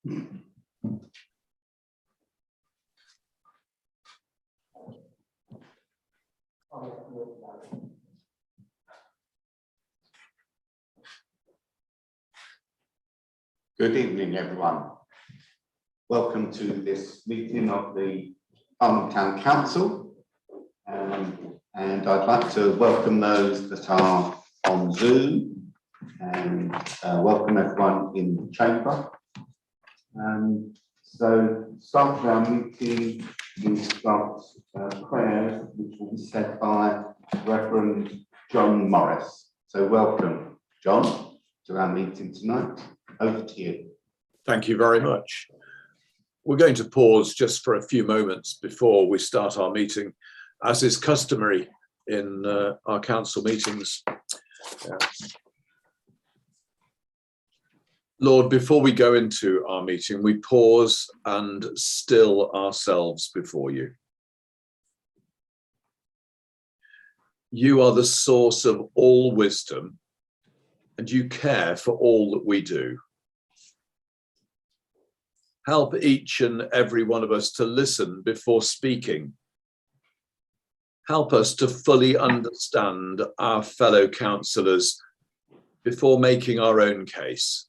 Good evening, everyone. Welcome to this meeting of the Harlem Town Council. And I'd like to welcome those that are on Zoom and welcome everyone in the chamber. So start our meeting, we've got prayers which will be said by Reverend John Morris. So welcome, John, to our meeting tonight. Over to you. Thank you very much. We're going to pause just for a few moments before we start our meeting, as is customary in our council meetings. Lord, before we go into our meeting, we pause and still ourselves before you. You are the source of all wisdom, and you care for all that we do. Help each and every one of us to listen before speaking. Help us to fully understand our fellow councillors before making our own case.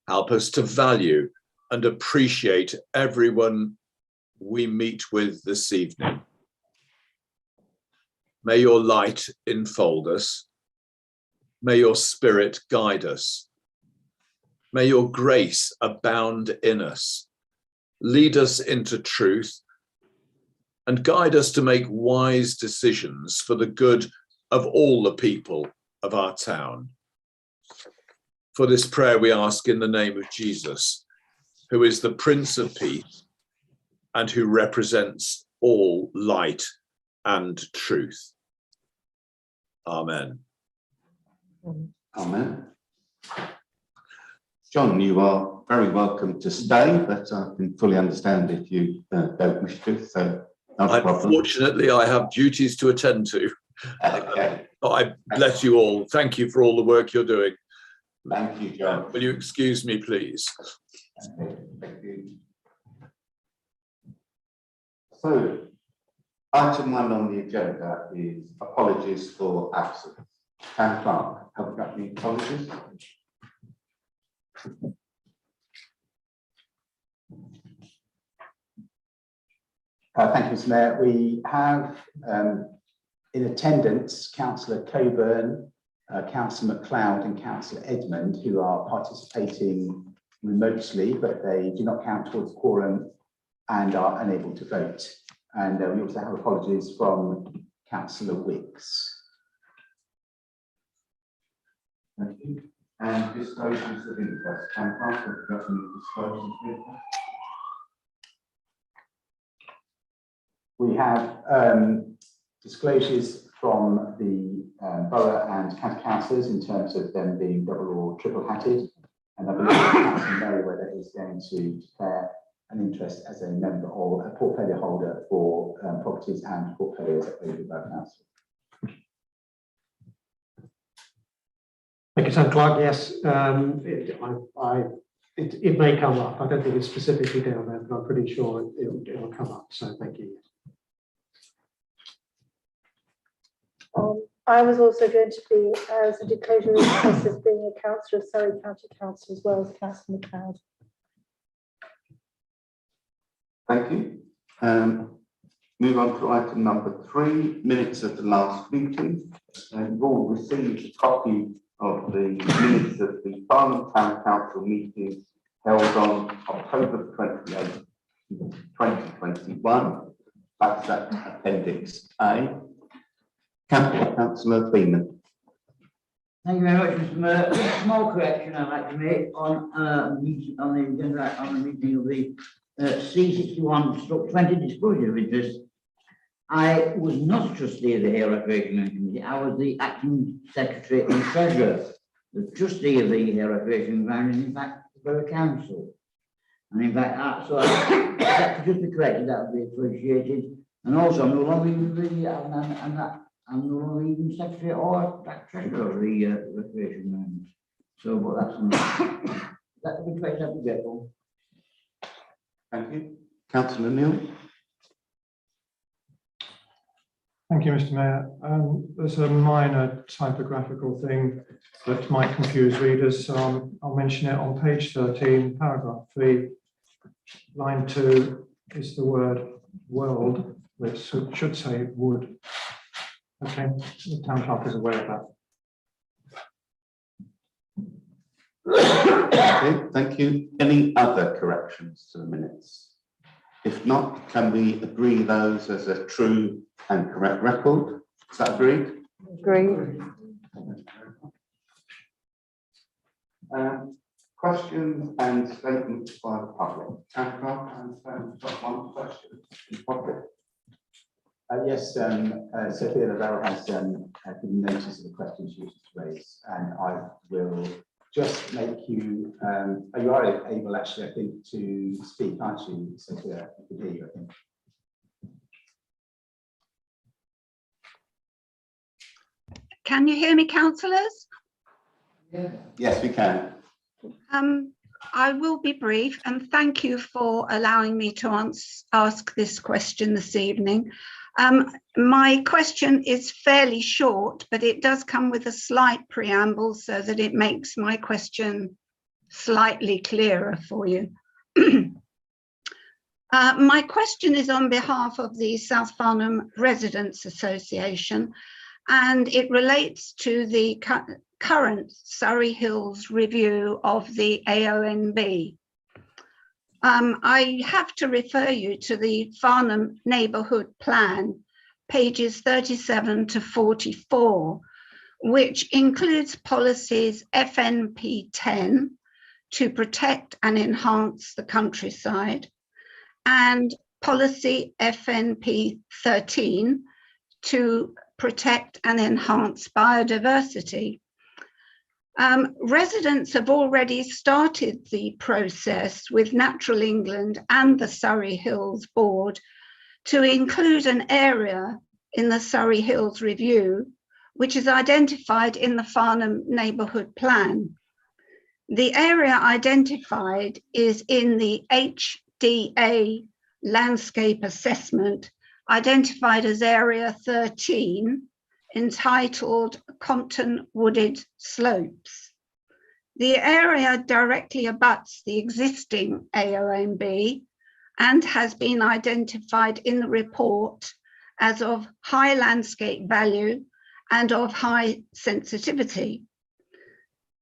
Help us to value and appreciate everyone we meet with this evening. May your light enfold us. May your spirit guide us. May your grace abound in us. Lead us into truth and guide us to make wise decisions for the good of all the people of our town. For this prayer we ask in the name of Jesus, who is the Prince of Peace and who represents all light and truth. Amen. Amen. John, you are very welcome to stay, but I can fully understand if you don't wish to, so not a problem. Unfortunately, I have duties to attend to. Okay. I bless you all. Thank you for all the work you're doing. Thank you, John. Will you excuse me, please? Okay, thank you. So, item 1 on the agenda is apologies for absence. Town Clerk, have you got any apologies? Thank you, Mr. Mayor. We have in attendance Councillor Coburn, Councillor MacLeod and Councillor Edmund, who are participating remotely, but they do not count towards quorum and are unable to vote. And we also have apologies from Councillor Wicks. Thank you. And disclosures of interest. Can I ask if you've got any disclosures of interest? We have disclosures from the borough and county councillors in terms of them being double or triple hatted. And I believe Councillor Merriweather is going to declare an interest as a member or a portfolio holder for properties and portfolios at Waverly Council. Thank you, Town Clerk. Yes, it may come up. I don't think it's specifically down there, but I'm pretty sure it will come up. So thank you. I was also going to be as a declaration of interest as being a councillor of Surrey County Council as well as Councillor MacLeod. Thank you. Move on to item number 3, minutes of the last meeting. You've all received a copy of the minutes of the Harlem Town Council meeting held on October 28th, 2021. That's that Appendix A. Councillor Beeman. Thank you very much, Mr. Mayor. A small correction I'd like to make on the agenda on the meeting of the C61/20 disclosure of interest. I was not trustee of the Hale Recreation Committee. I was the acting secretary and treasurer. The trustee of the Hale Recreation Ground is in fact the Borough Council. And in fact, so if that could just be corrected, that would be appreciated. And also, I'm no longer I'm no longer even secretary or treasurer of the recreation ground. So, but that's That would be great, that'd be grateful. Thank you. Councillor Neil. Thank you, Mr. Mayor. There's a minor typographical thing that might confuse readers, so I'll mention it on page 13, paragraph 3, line 2 is the word world, which should say would. Okay, the town clerk is aware of that. Okay, thank you. Any other corrections to the minutes? If not, can we agree those as a true and correct record? Is that agreed? Agreed. Questions and statements by the public. Town clerk, I understand we've got one question in public. Yes, Sophia Lavelle has given notice of the questions she wishes to raise, and I will just make you, you are able actually, I think, to speak, aren't you, Sophia? I can hear you, I think. Can you hear me, councillors? Yes, we can. I will be brief, and thank you for allowing me to ask this question this evening. My question is fairly short, but it does come with a slight preamble so that it makes my question slightly clearer for you. My question is on behalf of the South Farnham Residents Association, and it relates to the current Surrey Hills review of the AONB. I have to refer you to the Farnham Neighbourhood Plan, pages 37 to 44, which includes policies FNP 10 to protect and enhance the countryside, and policy FNP 13 to protect and enhance biodiversity. Residents have already started the process with Natural England and the Surrey Hills Board to include an area in the Surrey Hills Review, which is identified in the Farnham Neighbourhood Plan. The area identified is in the HDA landscape assessment, identified as Area 13, entitled Compton Wooded Slopes. The area directly abuts the existing AONB and has been identified in the report as of high landscape value and of high sensitivity.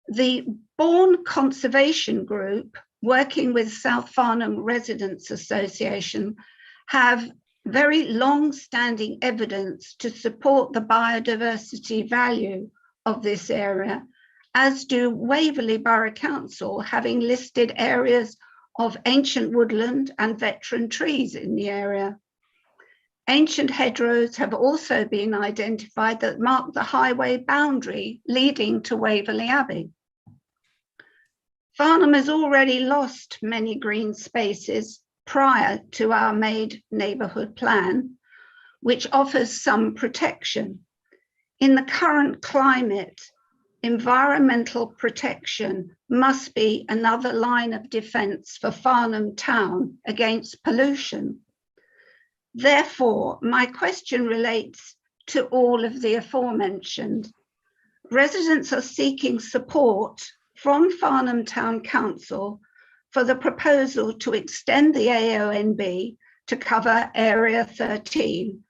The Bourne Conservation Group, working with South Farnham Residents Association, have very long-standing evidence to support the biodiversity value of this area, as do Waverly Borough Council, having listed areas of ancient woodland and veteran trees in the area. Ancient hedgerows have also been identified that mark the highway boundary leading to Waverly Abbey. Farnham has already lost many green spaces prior to our made neighbourhood plan, which offers some protection. In the current climate, environmental protection must be another line of defence for Farnham town against pollution. Therefore, my question relates to all of the aforementioned. Residents are seeking support from Farnham Town Council for the proposal to extend the AONB to cover Area 13,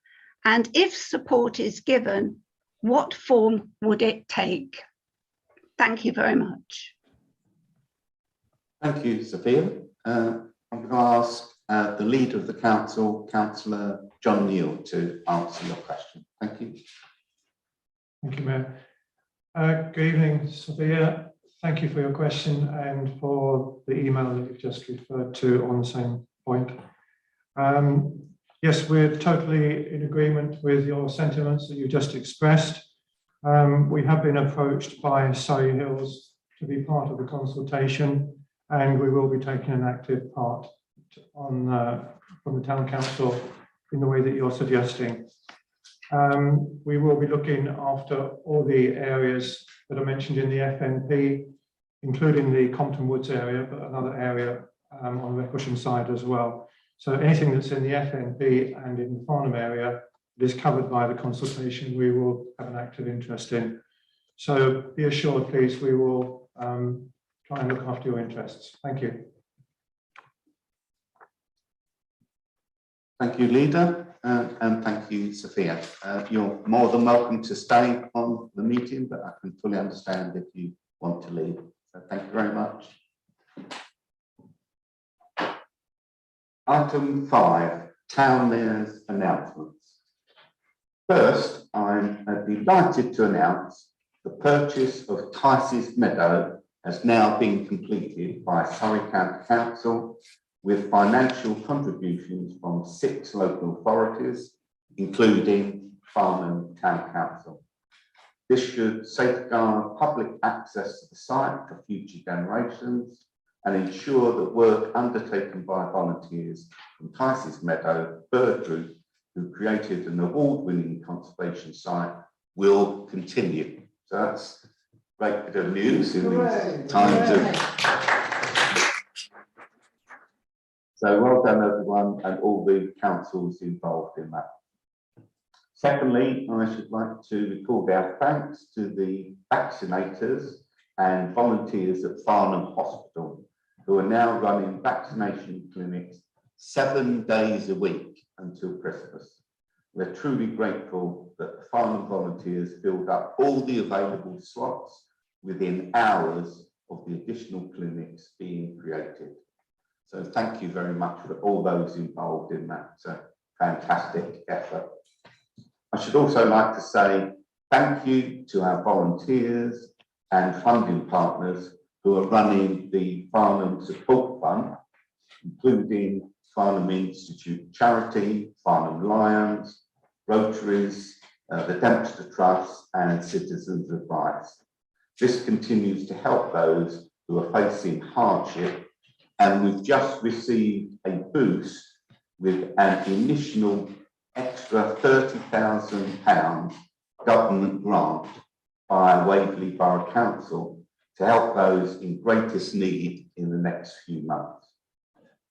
and if support is given, what form would it take? Thank you very much. Thank you, Sophia. I'm going to ask the leader of the council, Councillor John Neal, to answer your question. Thank you. Thank you, Mayor. Good evening, Sophia. Thank you for your question and for the email that you've just referred to on the same point. Yes, we're totally in agreement with your sentiments that you just expressed. We have been approached by Surrey Hills to be part of the consultation, and we will be taking an active part on from the Town Council in the way that you're suggesting. We will be looking after all the areas that are mentioned in the FNP, including the Compton Woods area, but another area on the Recushion side as well. So anything that's in the FNP and in the Farnham area that is covered by the consultation, we will have an active interest in. So be assured, please, we will try and look after your interests. Thank you. Thank you, Leader, and thank you, Sophia. You're more than welcome to stay on the meeting, but I can fully understand if you want to leave. So thank you very much. Item 5, Town Mayor's announcements. First, I'm delighted to announce the purchase of Tice's Meadow has now been completed by Surrey County Council with financial contributions from 6 local authorities, including Farnham Town Council. This should safeguard public access to the site for future generations and ensure that work undertaken by volunteers from Tice's Meadow Bird Group, who created an award-winning conservation site, will continue. So that's a great bit of news in these times of... So well done, everyone, and all the councils involved in that. Secondly, I should like to record our thanks to the vaccinators and volunteers at Farnham Hospital, who are now running vaccination clinics 7 days a week until Christmas. We're truly grateful that the Farnham volunteers filled up all the available slots within hours of the additional clinics being created. So thank you very much for all those involved in that fantastic effort. I should also like to say thank you to our volunteers and funding partners who are running the Farnham Support Fund, including Farnham Institute Charity, Farnham Lions, Rotaries, the Dempster Trust and Citizens Advice. This continues to help those who are facing hardship, and we've just received a boost with an initial extra £30,000 government grant by Waverly Borough Council to help those in greatest need in the next few months.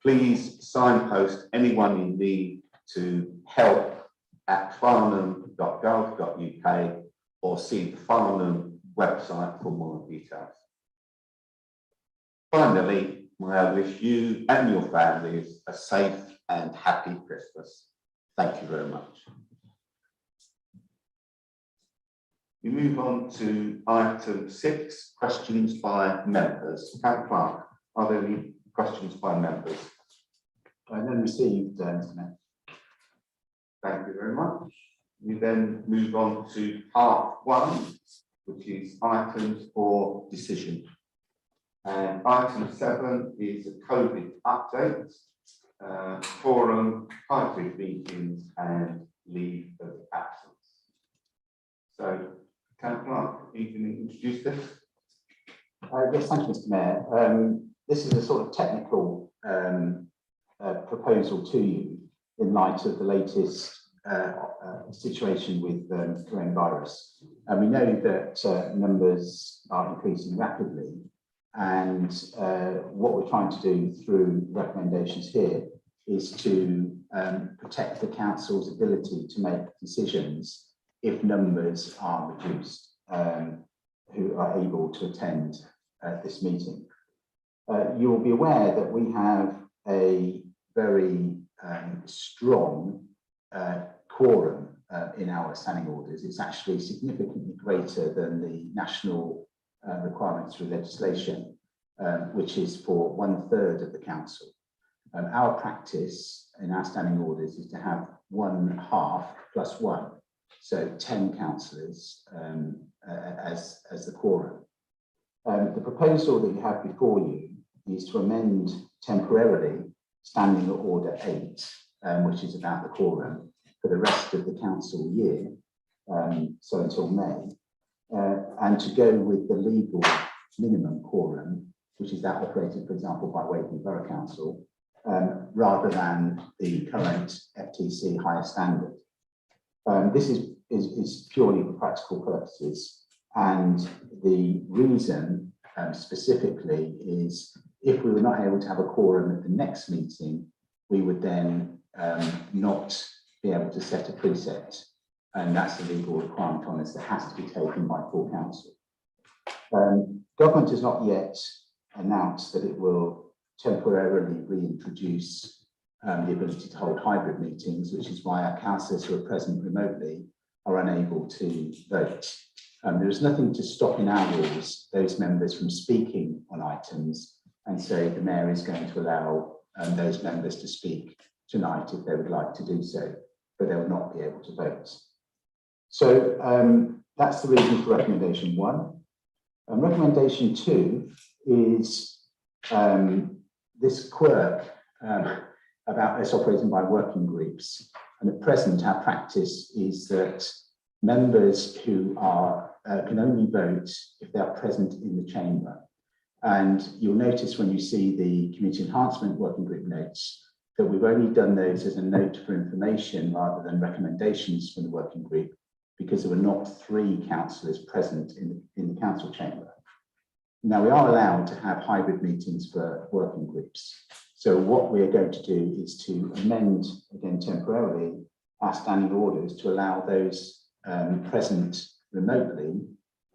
Please signpost anyone in need to help at farnham.gov.uk or see the Farnham website for more details. Finally, I wish you and your families a safe and happy Christmas. Thank you very much. We move on to item 6, questions by members. Count Clark, are there any questions by members? None received, Mr. Mayor. Thank you very much. We then move on to part 1, which is items for decision. And item 7 is a COVID update, forum, hybrid meetings and leave of absence. So, Count Clark, you can introduce this? Yes, thank you, Mr. Mayor. This is a sort of technical proposal to you in light of the latest situation with coronavirus. And we know that numbers are increasing rapidly, and what we're trying to do through recommendations here is to protect the council's ability to make decisions if numbers are reduced who are able to attend this meeting. You will be aware that we have a very strong quorum in our standing orders. It's actually significantly greater than the national requirements through legislation, which is for 1/3 of the council. Our practice in our standing orders is to have 1/2 + 1, so 10 councillors as the quorum. The proposal that you have before you is to amend temporarily Standing Order 8, which is about the quorum for the rest of the council year, so until May, and to go with the legal minimum quorum, which is that operated, for example, by Waverly Borough Council, rather than the current FTC higher standard. This is purely for practical purposes, and the reason specifically is if we were not able to have a quorum at the next meeting, we would then not be able to set a precept. And that's the legal requirement on this that has to be taken by full council. Government has not yet announced that it will temporarily reintroduce the ability to hold hybrid meetings, which is why our councillors who are present remotely are unable to vote. There is nothing to stop in our rules those members from speaking on items, and so the mayor is going to allow those members to speak tonight if they would like to do so, but they will not be able to vote. So that's the reason for recommendation 1. Recommendation 2 is this quirk about us operating by working groups. And at present, our practice is that members who are can only vote if they are present in the chamber. And you'll notice when you see the community enhancement working group notes that we've only done those as a note for information rather than recommendations from the working group, because there were not 3 councillors present in the council chamber. Now, we are allowed to have hybrid meetings for working groups. So what we are going to do is to amend, again temporarily, our standing orders to allow those present remotely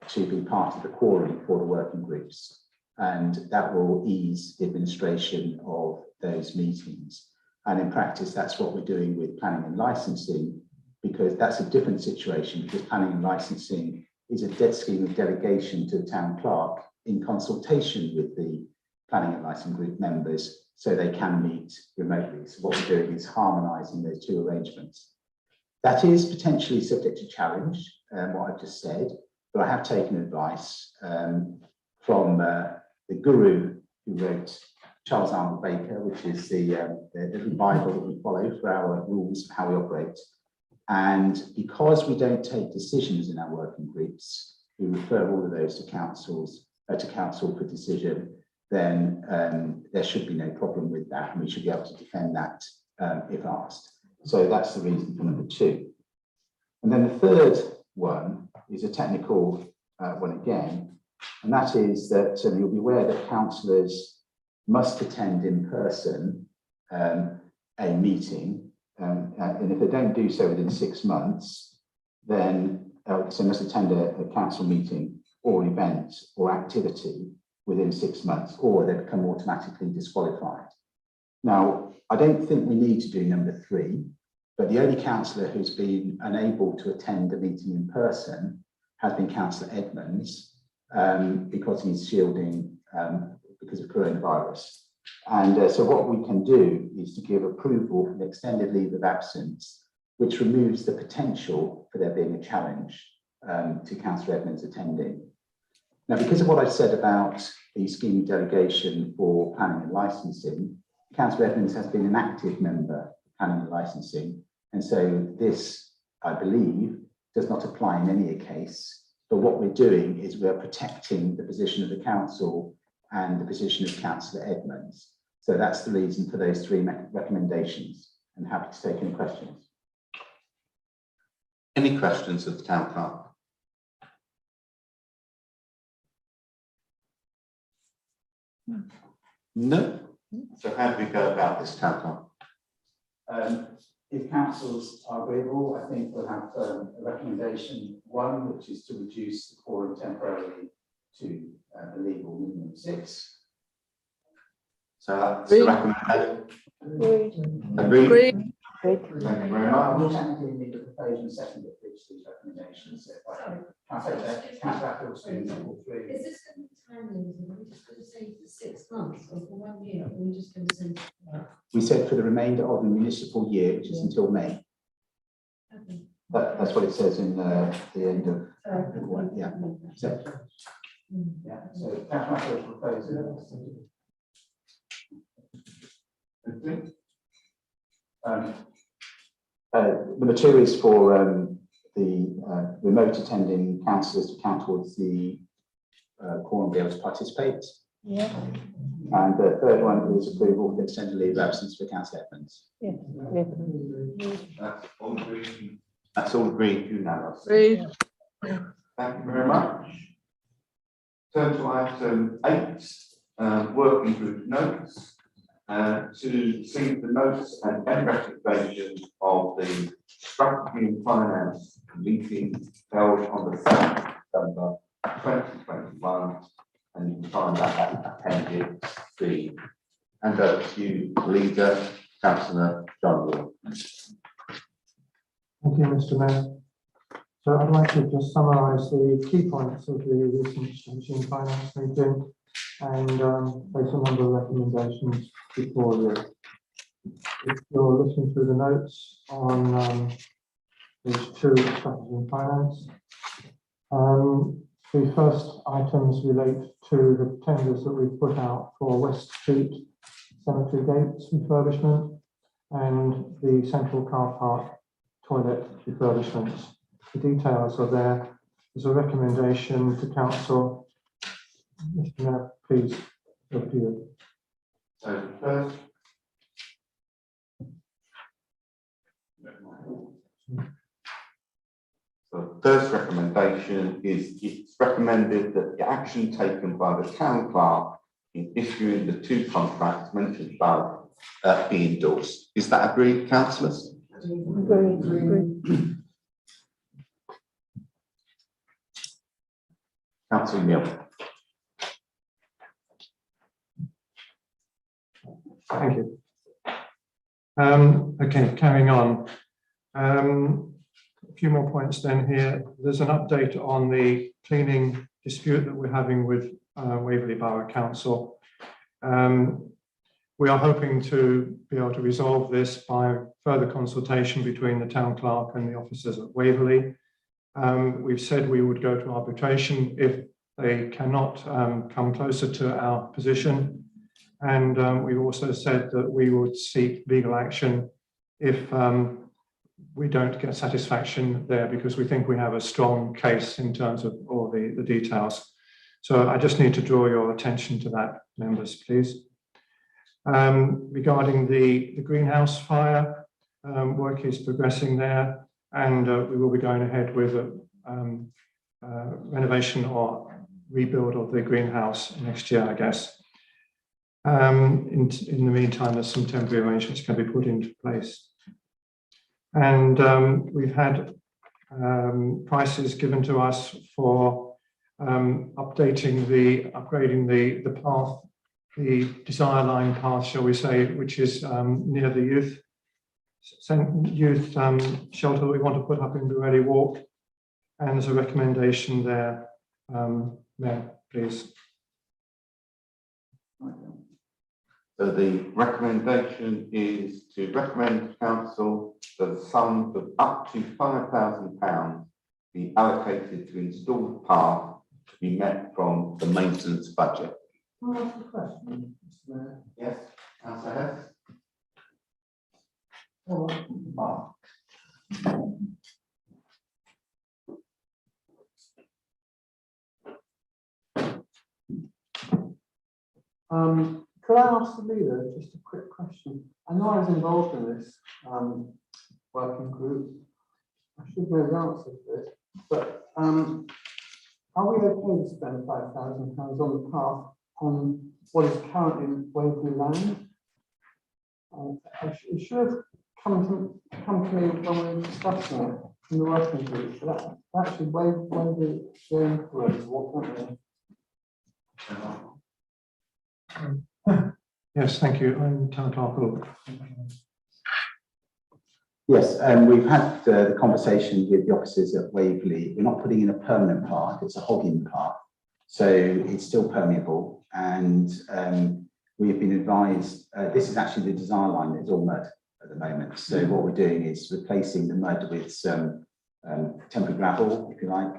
to be part of the quorum for the working groups. And that will ease the administration of those meetings. And in practice, that's what we're doing with planning and licensing, because that's a different situation, because planning and licensing is a dead scheme of delegation to the town clerk in consultation with the planning and licensing group members, so they can meet remotely. So what we're doing is harmonising those 2 arrangements. That is potentially subject to challenge, what I've just said, but I have taken advice from the guru who wrote Charles Arnold Baker, which is the Bible that we follow for our rules of how we operate. And because we don't take decisions in our working groups, we refer all of those to council for decision, then there should be no problem with that, and we should be able to defend that if asked. So that's the reason for number 2. And then the third one is a technical one again, and that is that you'll be aware that councillors must attend in person a meeting, and if they don't do so within 6 months, then so must attend a council meeting or event or activity within 6 months, or they become automatically disqualified. Now, I don't think we need to do number 3, but the only councillor who's been unable to attend a meeting in person has been Councillor Edmonds, because he's shielding because of coronavirus. And so what we can do is to give approval for the extended leave of absence, which removes the potential for there being a challenge to Councillor Edmonds attending. Now, because of what I've said about the scheme delegation for planning and licensing, Councillor Edmonds has been an active member of planning and licensing. And so this, I believe, does not apply in any case. But what we're doing is we're protecting the position of the council and the position of Councillor Edmonds. So that's the reason for those 3 recommendations. I'm happy to take any questions. Any questions of the town clerk? No. So how do we go about this, town clerk? If councils are agreeable, I think we'll have a recommendation 1, which is to reduce the quorum temporarily to a legal minimum of 6. So that's the recommendation. Agreed. Agreed. Agreed. Thank you very I will much. technically need a proposal and second for each of these recommendations. So if I can take that, Councillor Atherton, all 3. Is this going to be time limited? Are we just going to say for 6 months or for 1 year? Or are we just going to say? We said for the remainder of the municipal year, which is until May. Okay. That's what it says in the end of one. Yeah. So, yeah. So Councillor Atherton's proposal. Number 2 is for the remote attending councillors to count towards the quorum be able to participate. Yeah. And the third one is approval for extended leave of absence for Councillor Edmonds. Yeah. That's all agreed. That's all agreed unanimously. Agreed. Thank you very much. Turn to item 8, working group notes. To see the notes and recommendations of the strategy and finance meeting held on the 7th of December 2021, and you can find that at Appendix C. And over to you, Leader, Councillor John Wall. Thank you, Mr. Mayor. So I'd like to just summarise the key points of the recent strategy and finance meeting and place a number of recommendations before you. If you're listening through the notes on page 2, strategy and finance, the first items relate to the tenders that we've put out for West Street Cemetery Gates refurbishment and the Central Car Park toilet refurbishments. The details are there. There's a recommendation to Council. Mr. Mayor, please, over to you. So first, the first recommendation is it's recommended that the action taken by the town clerk in issuing the 2 contracts mentioned above be endorsed. Is that agreed, councillors? Agreed. Councillor Neil. Thank you. Okay, carrying on. A few more points then here. There's an update on the cleaning dispute that we're having with Waverly Borough Council. We are hoping to be able to resolve this by further consultation between the town clerk and the officers at Waverly. We've said we would go to arbitration if they cannot come closer to our position. And we've also said that we would seek legal action if we don't get satisfaction there, because we think we have a strong case in terms of all the details. So I just need to draw your attention to that, members, please. Regarding the greenhouse fire, work is progressing there, and we will be going ahead with a renovation or rebuild of the greenhouse next year, I guess. In the meantime, there's some temporary arrangements can be put into place. And we've had prices given to us for upgrading the path, the desire line path, shall we say, which is near the youth shelter that we want to put up in Waverly Walk. And there's a recommendation there. Mayor, please. So the recommendation is to recommend to council that a sum of up to £5,000 be allocated to install the path to be met from the maintenance budget. Can I ask a question, Mr. Mayor? Yes, councillor Hess. Could I ask the leader just a quick question? I know I was involved in this working group. I should know the answer to this, but are we okay to spend £5,000 on the path on what is currently Waverly land? It should have come to me when we discussed it in the working group. But actually, Waverly going for us, what don't Yes, thank you. I'm Town Clerk. Yes, we've had the conversation with the officers at Waverly. We're not putting in a permanent path, it's a hogging path. So it's still permeable, and we've been advised, this is actually the design line, it's all mud at the moment. So what we're doing is replacing the mud with some temporary gravel, if you like.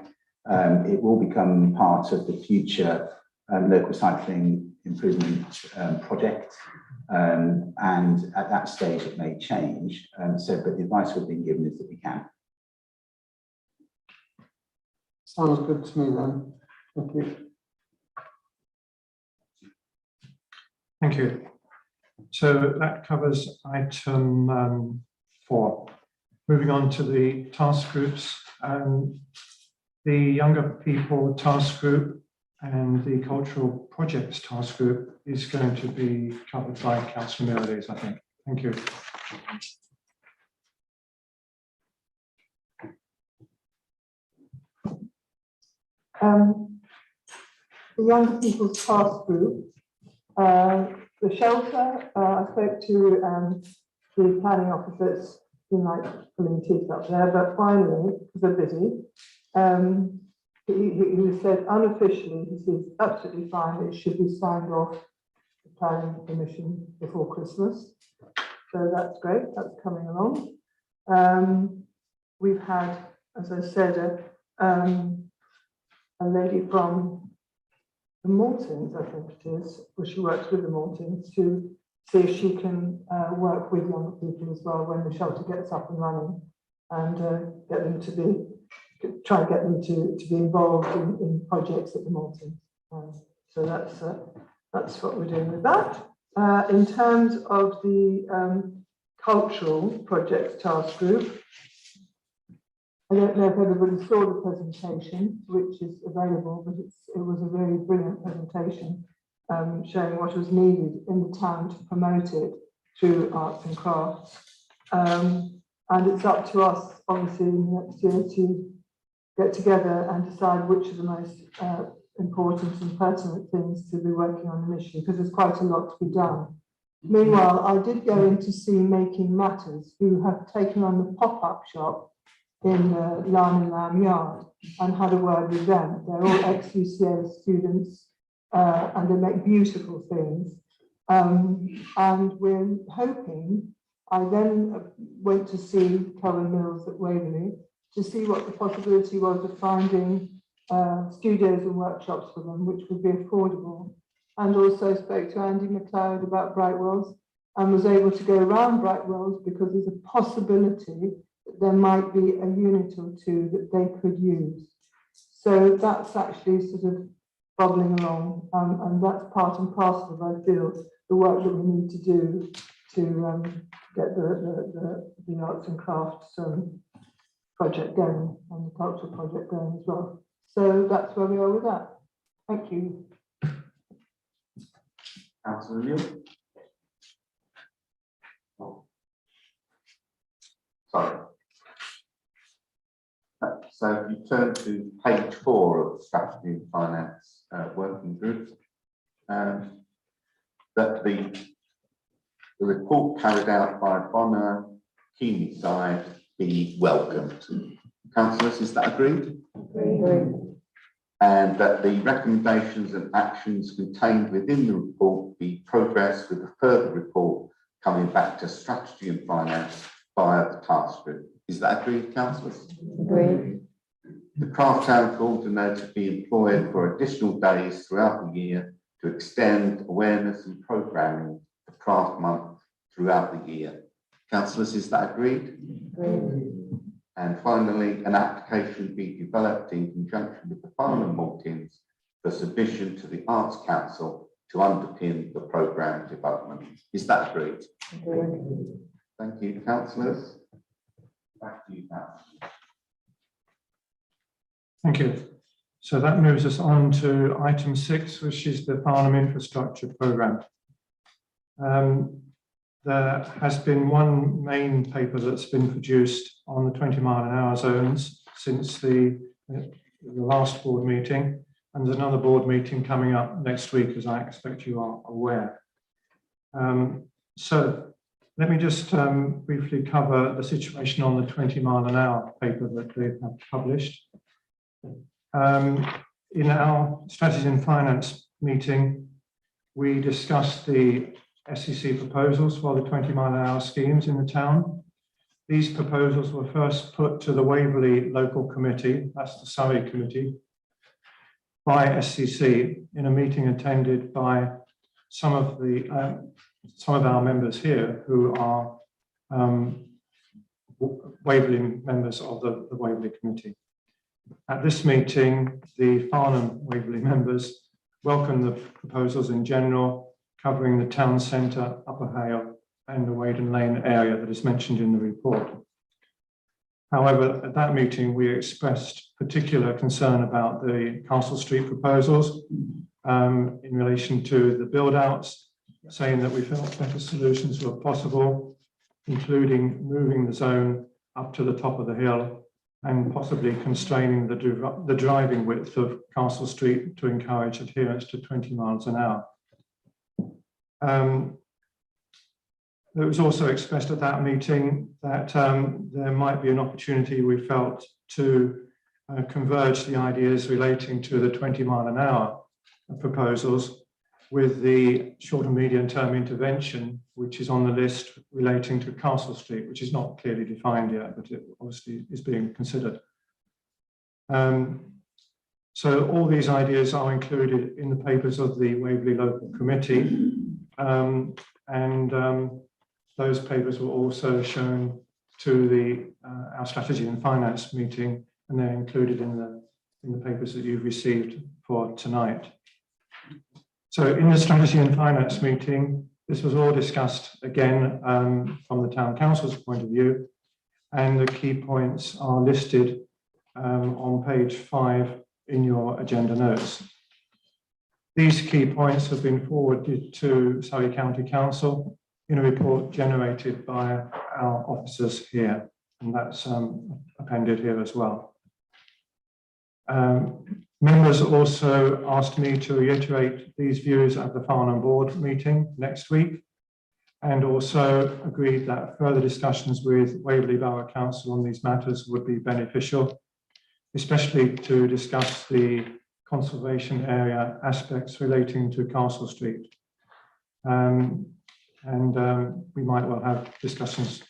It will become part of the future local cycling improvement project, and at that stage it may change. But the advice we've been given is that we can. Sounds good to me then. Thank you. Thank you. So that covers item 4. Moving on to the task groups. The younger people task group And the Cultural Projects Task Group is going to be covered by Councillor Mirrlees, I think. Thank you. The Young People's Task Group, the shelter, I spoke to the planning officers who might pulling teeth up there, but finally, because they're busy, he said unofficially, he says absolutely fine, it should be signed off the planning commission before Christmas. So that's great, that's coming along. We've had, as I said, a lady from the Maltings, I think it is, where she works with the Maltings to see if she can work with young people as well when the shelter gets up and running, and get them to be, try and get them to be involved in projects at the Maltings. So that's what we're doing with that. In terms of the Cultural Projects Task Group, I don't know if everybody saw the presentation, which is available, but it was a really brilliant presentation showing what was needed in the town to promote it through arts and crafts. And it's up to us, obviously, next year to get together and decide which are the most important and pertinent things to be working on initially, because there's quite a lot to be done. Meanwhile, I did go in to see Making Matters, who have taken on the pop-up shop in the Lamb and Lamb Yard, and had a word with them. They're all ex-UCA students, and they make beautiful things. And we're hoping, I then went to see Karen Mills at Waverly to see what the possibility was of finding studios and workshops for them, which would be affordable. And also spoke to Andy McLeod about Brightwells, and was able to go around Brightwells because there's a possibility that there might be a unit or two that they could use. So that's actually sort of bubbling along, and that's part and parcel of, I feel, the work that we need to do to get the arts and crafts project going, and the cultural project going as well. So that's where we are with that. Thank you. Councillor Neal. Oh. Sorry. So if you turn to page 4 of the Strategy and Finance Working Group, that the report carried out by Bonner, Keamyside be welcomed. Councillors, is that agreed? Agreed. And that the recommendations and actions contained within the report be progressed with a further report coming back to Strategy and Finance via the task group. Is that agreed, councillors? Agreed. The Craft Town coordinator be employed for additional days throughout the year to extend awareness and programming for Craft Month throughout the year. Councillors, is that agreed? Agreed. And finally, an application be developed in conjunction with the Harlem Maltings for submission to the Arts Council to underpin the programme development. Is that agreed? Agreed. Thank you, councillors. Back to you, councillor. Thank you. So that moves us on to item 6, which is the Farnham Infrastructure Programme. There has been one main paper that's been produced on the 20-mile-an-hour zones since the last board meeting, and there's another board meeting coming up next week, as I expect you are aware. So let me just briefly cover the situation on the 20-mile-an-hour paper that they have published. In our Strategy and Finance meeting, we discussed the SEC proposals for the 20-mile-an-hour schemes in the town. These proposals were first put to the Waverly Local Committee, that's the Surrey Committee, by SCC in a meeting attended by some of our members here who are Waverly members of the Waverly Committee. At this meeting, the Farnham Waverly members welcomed the proposals in general, covering the town centre, Upper Hale and the Waden Lane area that is mentioned in the report. However, at that meeting, we expressed particular concern about the Castle Street proposals in relation to the build-outs, saying that we felt better solutions were possible, including moving the zone up to the top of the hill and possibly constraining the driving width of Castle Street to encourage adherence to 20 miles an hour. It was also expressed at that meeting that there might be an opportunity, we felt, to converge the ideas relating to the 20-mile-an-hour proposals with the short and medium term intervention, which is on the list relating to Castle Street, which is not clearly defined yet, but it obviously is being considered. So all these ideas are included in the papers of the Waverley Local Committee, those papers were also shown to our strategy and finance meeting, and they're included in the papers that you've received for tonight. So in the strategy and finance meeting, this was all discussed again from the town council's point of view, and the key points are listed on page 5 in your agenda notes. These key points have been forwarded to Surrey County Council in a report generated by our officers here, and that's appended here as well. Members also asked me to reiterate these views at the Farnham Board meeting next week, and also agreed that further discussions with Waverley Borough Council on these matters would be beneficial, especially to discuss the conservation area aspects relating to Castle Street. We might well have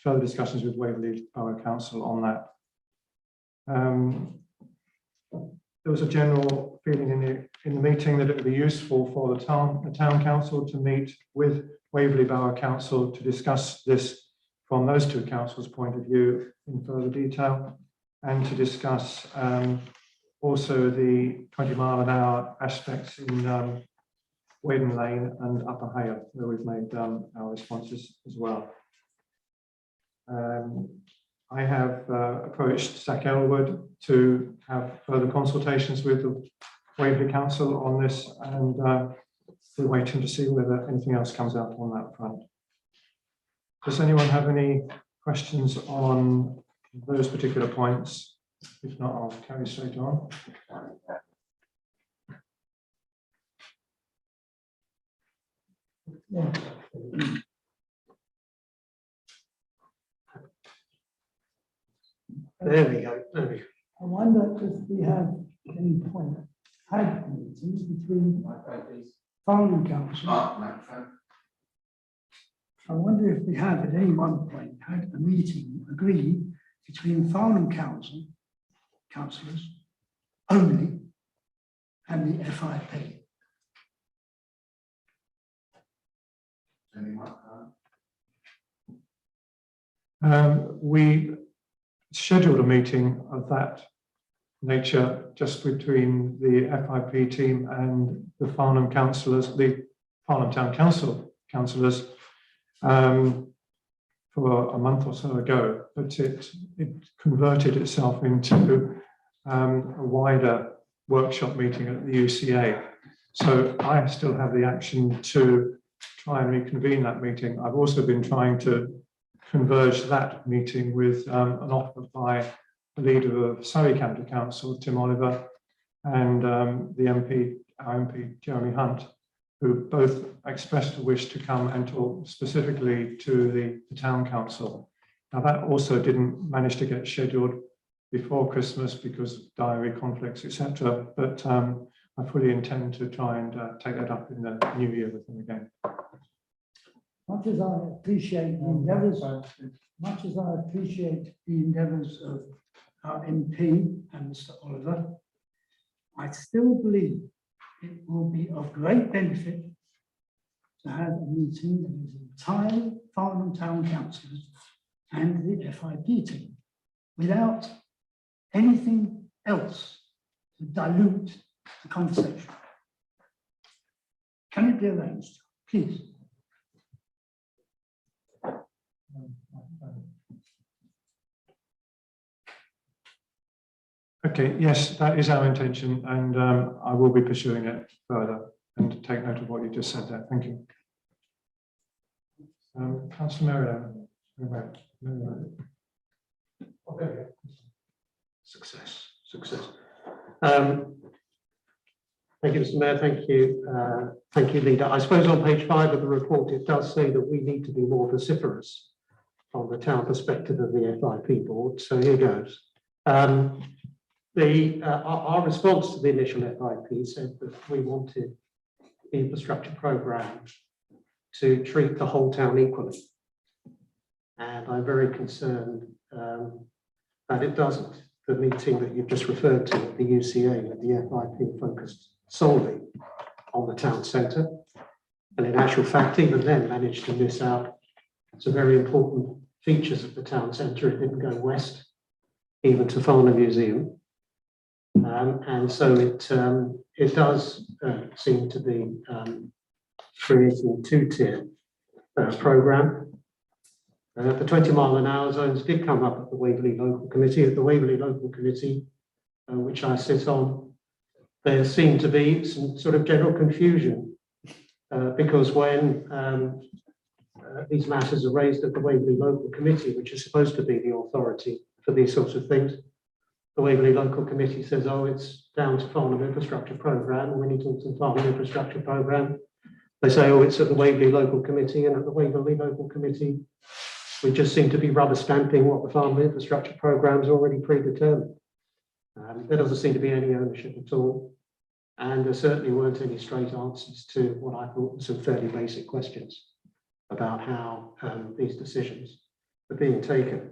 further discussions with Waverley Borough Council on that. There was a general feeling in the meeting that it would be useful for the town council to meet with Waverley Borough Council to discuss this from those two councils' point of view in further detail, and to discuss also the 20-mile-an-hour aspects in Wadham Lane and Upper Hale, where we've made our responses as well. I have approached Zach Elwood to have further consultations with the Waverley Council on this, and we're waiting to see whether anything else comes out on that front. Does anyone have any questions on those particular points? If not, I'll carry straight on. Yeah. There we go. There we go. I wonder if we have at any point had meetings between Farnham Council. I wonder if we have at any one point had a meeting agreed between Farnham Council, councillors only, and the FIP. We scheduled a meeting of that nature just between the FIP team and the Farnham councillors, the Farnham Town Council councillors, for a month or so ago, but it converted itself into a wider workshop meeting at the UCA. So I still have the action to try and reconvene that meeting. I've also been trying to converge that meeting with an offer by the leader of Surrey County Council, Tim Oliver, and the MP, our MP, Jeremy Hunt, who both expressed a wish to come and talk specifically to the town council. Now that also didn't manage to get scheduled before Christmas because of diary conflicts, etc. But I fully intend to try and take that up in the new year with them again. Much as I appreciate the endeavours, of our MP and Mr. Oliver, I still believe it will be of great benefit to have a meeting that is entirely Farnham Town Councillors and the FIP team, without anything else to dilute the conversation. Can it be arranged, please? Okay, yes, that is our intention, and I will be pursuing it further and take note of what you just said there. Thank you. Councillor Merriam. Success. Thank you, Mr. Mayor. Thank you, Leader. I suppose on page 5 of the report, it does say that we need to be more vociferous from the town perspective of the FIP board. So here goes. Our response to the initial FIP said that we wanted the infrastructure programme to treat the whole town equally. And I'm very concerned that it doesn't. The meeting that you've just referred to at the UCA, that the FIP focused solely on the town centre. And in actual fact, even then managed to miss out some very important features of the town centre. It didn't go west, even to Farnham Museum. And so it does seem to be creating a two-tier programme. The 20-mile-an-hour zones did come up at the Waverly Local Committee. At the Waverly Local Committee, which I sit on, there seemed to be some sort of general confusion because when these matters are raised at the Waverly Local Committee, which is supposed to be the authority for these sorts of things, the Waverly Local Committee says, oh, it's down to Farnham Infrastructure Programme, and we need to do Farnham Infrastructure Programme. They say, oh, it's at the Waverly Local Committee, and at the Waverly Local Committee, we just seem to be rubber stamping what the Farnham Infrastructure Programme is already predetermined. There doesn't seem to be any ownership at all. And there certainly weren't any straight answers to what I thought were some fairly basic questions about how these decisions are being taken.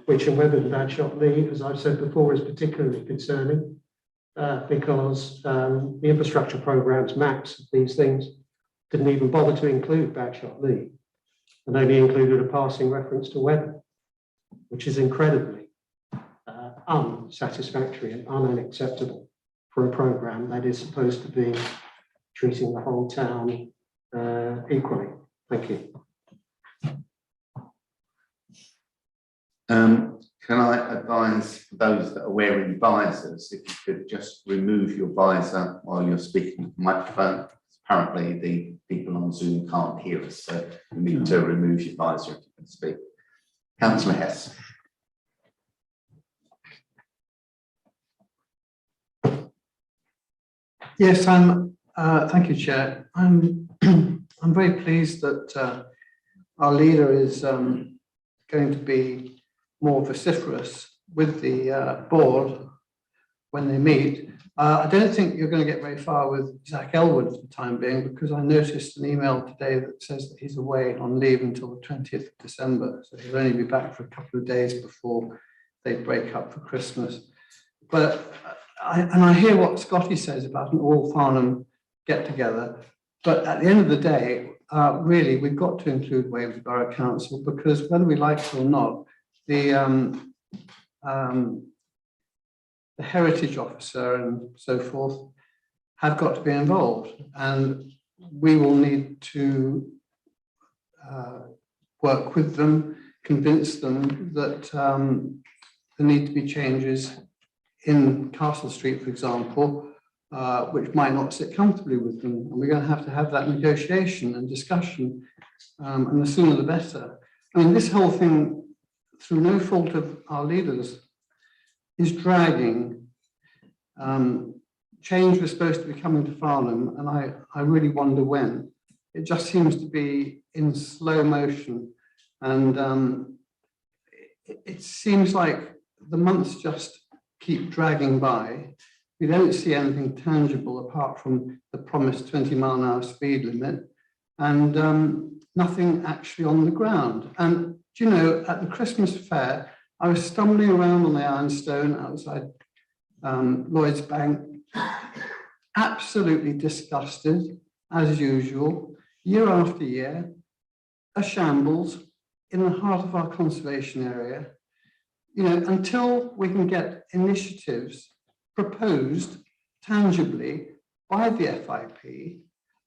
Which in Webber and Badshot Lee, as I've said before, is particularly concerning because the infrastructure programme's maps of these things didn't even bother to include Badshot Lee and only included a passing reference to Webber, which is incredibly unsatisfactory and unacceptable for a programme that is supposed to be treating the whole town equally. Thank you. Can I advise those that are wearing visors, if you could just remove your visor while you're speaking to the microphone. Apparently the people on Zoom can't hear us, so you need to remove your visor if you can speak. Councillor Hess. Yes, thank you, Chair. I'm very pleased that our leader is going to be more vociferous with the board when they meet. I don't think you're going to get very far with Zach Elwood for the time being, because I noticed an email today that says that he's away on leave until the 20th of December. So he'll only be back for a couple of days before they break up for Christmas. But I hear what Scotty says about an all Farnham get together. But at the end of the day, really, we've got to include Waverley Borough Council, because whether we like it or not, the heritage officer and so forth have got to be involved, and we will need to work with them, convince them that there need to be changes in Castle Street, for example, which might not sit comfortably with them, and we're going to have that negotiation and discussion, and the sooner the better. I mean, this whole thing, through no fault of our leaders, is dragging. Change was supposed to be coming to Farnham, and I really wonder when. It just seems to be in slow motion, and it seems like the months just keep dragging by. We don't see anything tangible apart from the promised 20-mile-an-hour speed limit, and nothing actually on the ground. And do you know, at the Christmas fair, I was stumbling around on the Ironstone outside Lloyd's Bank, absolutely disgusted, as usual, year after year, a shambles in the heart of our conservation area. You know, until we can get initiatives proposed tangibly by the FIP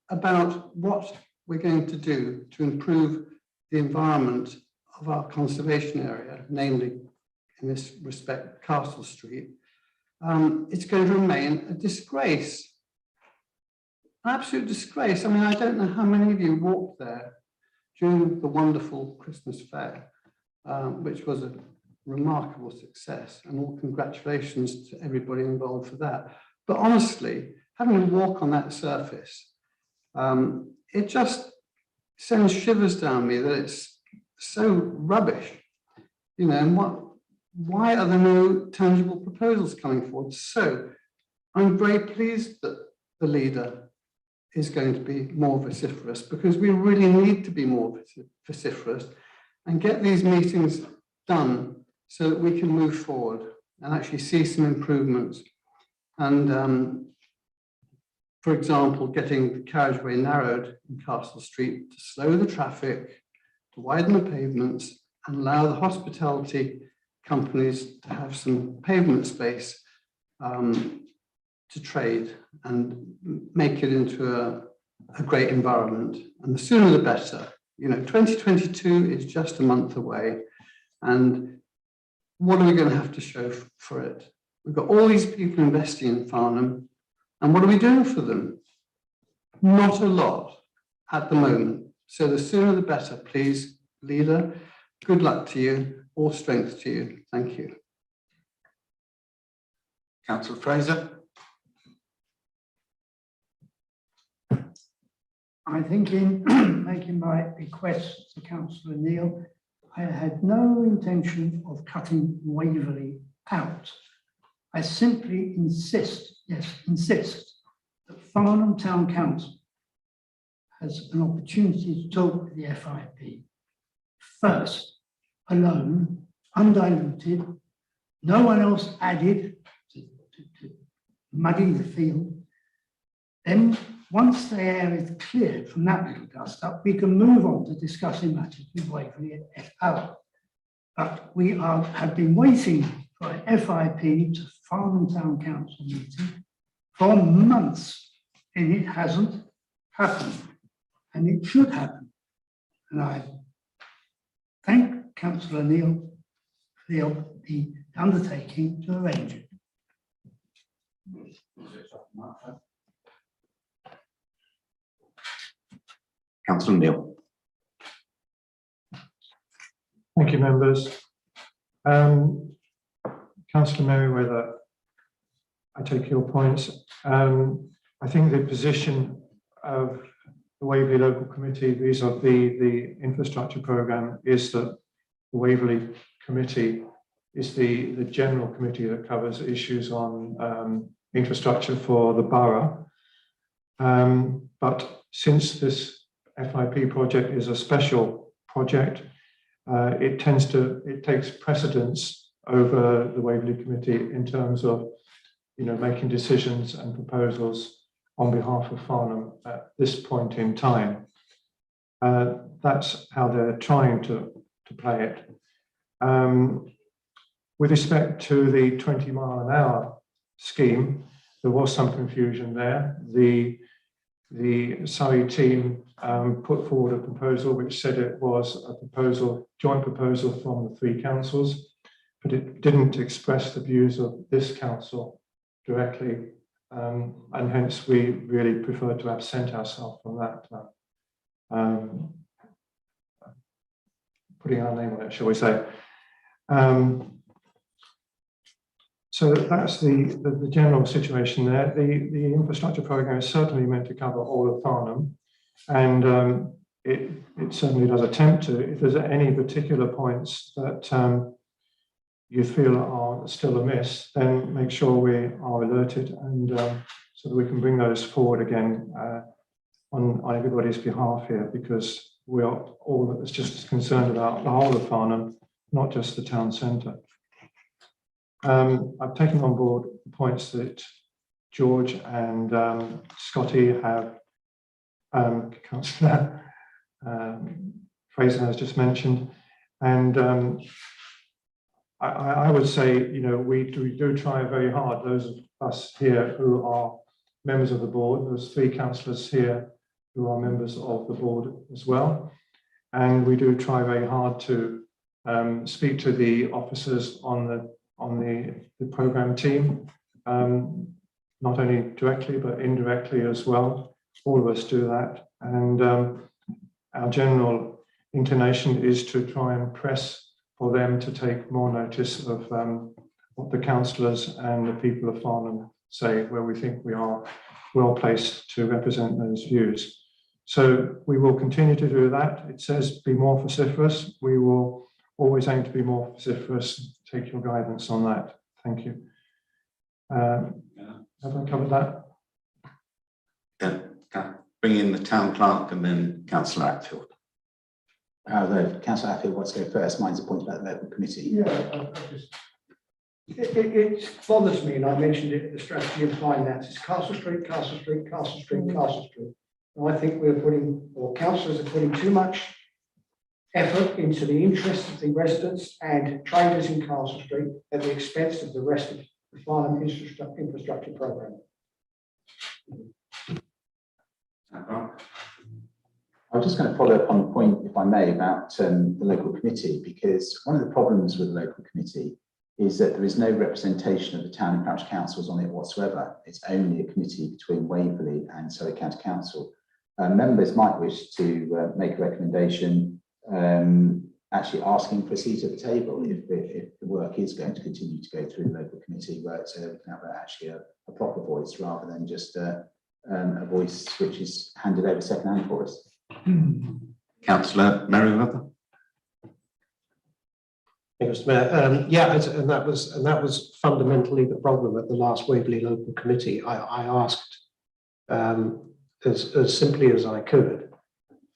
about what we're going to do to improve the environment of our conservation area, namely in this respect, Castle Street, it's going to remain a disgrace. An absolute disgrace. I mean, I don't know how many of you walked there during the wonderful Christmas fair, which was a remarkable success, and all congratulations to everybody involved for that. But honestly, having to walk on that surface, it just sends shivers down me that it's so rubbish, you know. And why are there no tangible proposals coming forward? So I'm very pleased that the leader is going to be more vociferous, because we really need to be more vociferous and get these meetings done so that we can move forward and actually see some improvements. And for example, getting the carriageway narrowed in Castle Street to slow the traffic, to widen the pavements, and allow the hospitality companies to have some pavement space to trade and make it into a great environment. And the sooner the better. You know, 2022 is just a month away. And what are we going to have to show for it? We've got all these people investing in Farnham. And what are we doing for them? Not a lot at the moment. So the sooner the better, please, leader. Good luck to you. All strength to you. Thank you. Councillor Fraser. I think in making my request to Councillor Neil, I had no intention of cutting Waverly out. I simply insist that Farnham Town Council has an opportunity to talk with the FIP. First, alone, undiluted, no one else added to muddy the field. Then, once the air is cleared from that little dust up, we can move on to discussing matters with Waverly at FO. But we have been waiting for an FIP to Farnham Town Council meeting for months, and it hasn't happened, and it should happen. And I thank Councillor Neil for the undertaking to arrange it. Councillor Neil. Thank you, members. Councillor Merriweather, I take your points. I think the position of the Waverley Local Committee vis-a-vis the infrastructure programme is that the Waverley Committee is the general committee that covers issues on infrastructure for the borough. But since this FIP project is a special project, it takes precedence over the Waverley Committee in terms of, you know, making decisions and proposals on behalf of Farnham at this point in time. That's how they're trying to play it. With respect to the 20-mile-an-hour scheme, there was some confusion there. The Surrey team put forward a proposal which said it was a joint proposal from the three councils, but it didn't express the views of this council directly, and hence we really prefer to absent ourselves from that, putting our name on it, shall we say. So that's the general situation there. The infrastructure programme is certainly meant to cover all of Farnham, and it certainly does attempt to. If there's any particular points that you feel are still amiss, then make sure we are alerted, and so that we can bring those forward again on everybody's behalf here, because we are all just as concerned about the whole of Farnham, not just the town centre. I've taken on board the points that George and Scotty have, Councillor Fraser has just mentioned, and I would say, you know, we do try very hard, those of us here who are members of the board, there's three councillors here who are members of the board as well, and we do try very hard to speak to the officers on the programme team, not only directly but indirectly as well. All of us do that, and our general inclination is to try and press for them to take more notice of what the councillors and the people of Farnham say, where we think we are well placed to represent those views. So we will continue to do that. It says be more vociferous. We will always aim to be more vociferous. Take your guidance on that. Thank you. Have I covered that? Yeah. Bring in the town clerk and then Councillor Atfield. Councillor Atfield wants to go first. Mine's a point about the local committee. Yeah, it bothers me, and I mentioned it at the strategy of finance. It's Castle Street, Castle Street, Castle Street, Castle Street. And I think we're putting, or councillors are putting too much effort into the interests of the residents and traders in Castle Street at the expense of the rest of the Farnham infrastructure programme. I'm just going to follow up on the point, if I may, about the local committee, because one of the problems with the local committee is that there is no representation of the town and parish councils on it whatsoever. It's only a committee between Waverley and Surrey County Council. Members might wish to make a recommendation actually asking for a seat at the table if the work is going to continue to go through the local committee, where we can have actually a proper voice rather than just a voice which is handed over second-hand for us. Councillor Merriweather. Thank you, Mr. Mayor. Yeah, and that was fundamentally the problem at the last Waverley Local Committee. I asked as simply as I could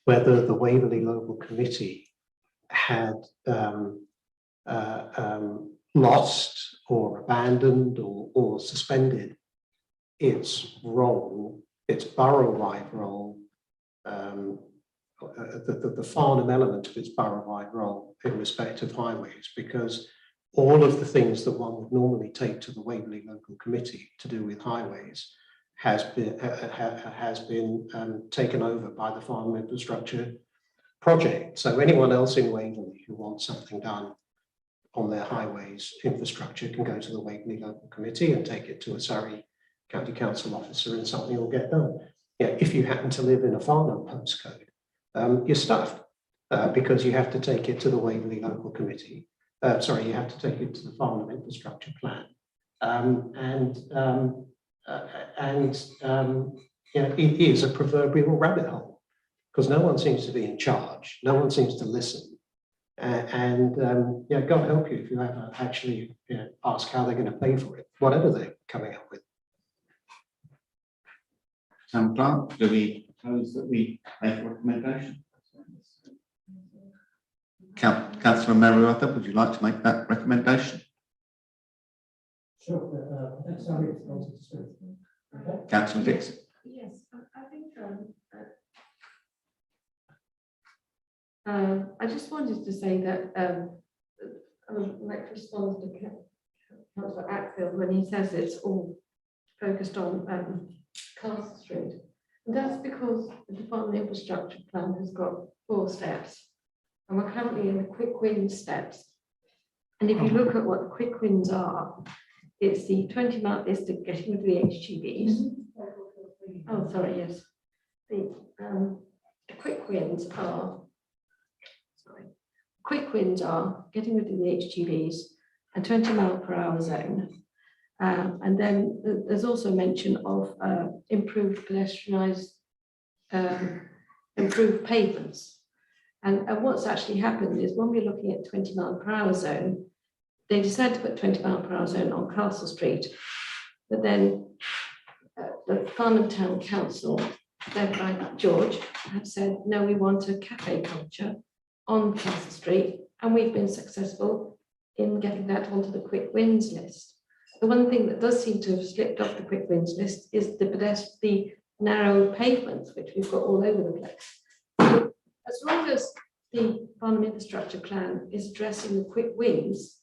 whether the Waverley Local Committee had lost or abandoned or suspended its role, its borough-wide role, the Farnham element of its borough-wide role in respect of highways, because all of the things that one would normally take to the Waverley Local Committee to do with highways has been taken over by the Farnham infrastructure project. So anyone else in Waverley who wants something done on their highways infrastructure can go to the Waverley Local Committee and take it to a Surrey County Council officer and something will get done. Yeah, if you happen to live in a Farnham postcode, you're stuffed because you have to take it to the Waverley Local Committee. You have to take it to the Farnham infrastructure plan. It is a proverbial rabbit hole because no one seems to be in charge. No one seems to listen. God help you if you ever actually ask how they're going to pay for it, whatever they're coming up with. Town clerk, do we propose that we make a recommendation? Councillor Merriweather, would you like to make that recommendation? Sure. Councillor Dixon. Yes, I think I just wanted to say that I would like to respond to Councillor Atfield when he says it's all focused on Castle Street. And that's because the Department Infrastructure Plan has got 4 steps. And we're currently in the quick win steps. And if you look at what the quick wins are, it's the 20-mile, it's the getting rid of the HGVs. Oh, sorry, yes. The quick wins are, getting rid of the HGVs and 20-mile-per-hour zone. And then there's also mention of improved pedestrianised, improved pavements. And what's actually happened is when we're looking at 20-mile-per-hour zone, they decided to put 20-mile-per-hour zone on Castle Street, but then the Farnham Town Council, led by George, have said, no, we want a cafe culture on Castle Street, and we've been successful in getting that onto the quick wins list. The one thing that does seem to have slipped off the quick wins list is the narrow pavements, which we've got all over the place. So as long as the Farnham infrastructure plan is addressing the quick wins,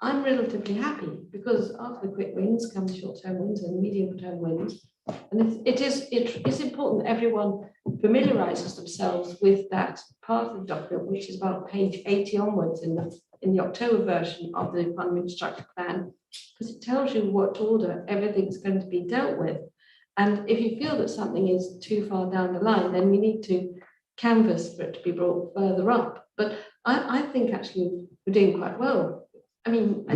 I'm relatively happy, because after the quick wins come short-term wins and medium-term wins, And it's important that everyone familiarises themselves with that part of the document, which is about page 80 onwards in the October version of the Farnham Infrastructure Plan, because it tells you what order everything's going to be dealt with. And if you feel that something is too far down the line, then we need to canvass for it to be brought further up. But I think actually we're doing quite well. I mean, I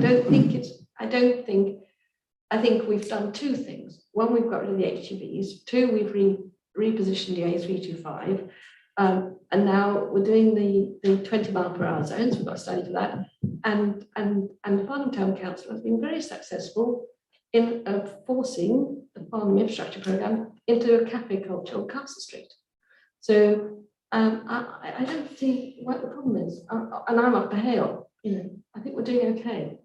think we've done two things. One, we've got rid of the HGVs. Two, we've repositioned the A325. And now we're doing the 20-mile-per-hour zones. We've got a study for that. And the Farnham Town Council has been very successful in forcing the Farnham Infrastructure Programme into a cafe culture on Castle Street. So I don't see what the problem is. And I'm up for Hale. I think we're doing okay.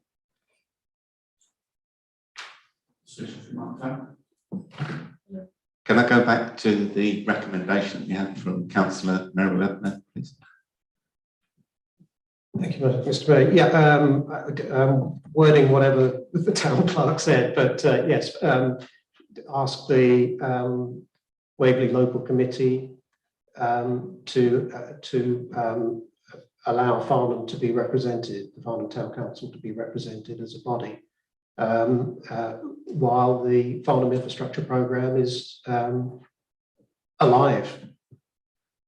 Can I go back to the recommendation we had from Councillor Merrill, please? Thank you, Mr. Mayor. Yeah, wording whatever the town clerk said, but yes, ask the Waverly Local Committee to allow Farnham to be represented, the Farnham Town Council to be represented as a body, while the Farnham Infrastructure Programme is alive.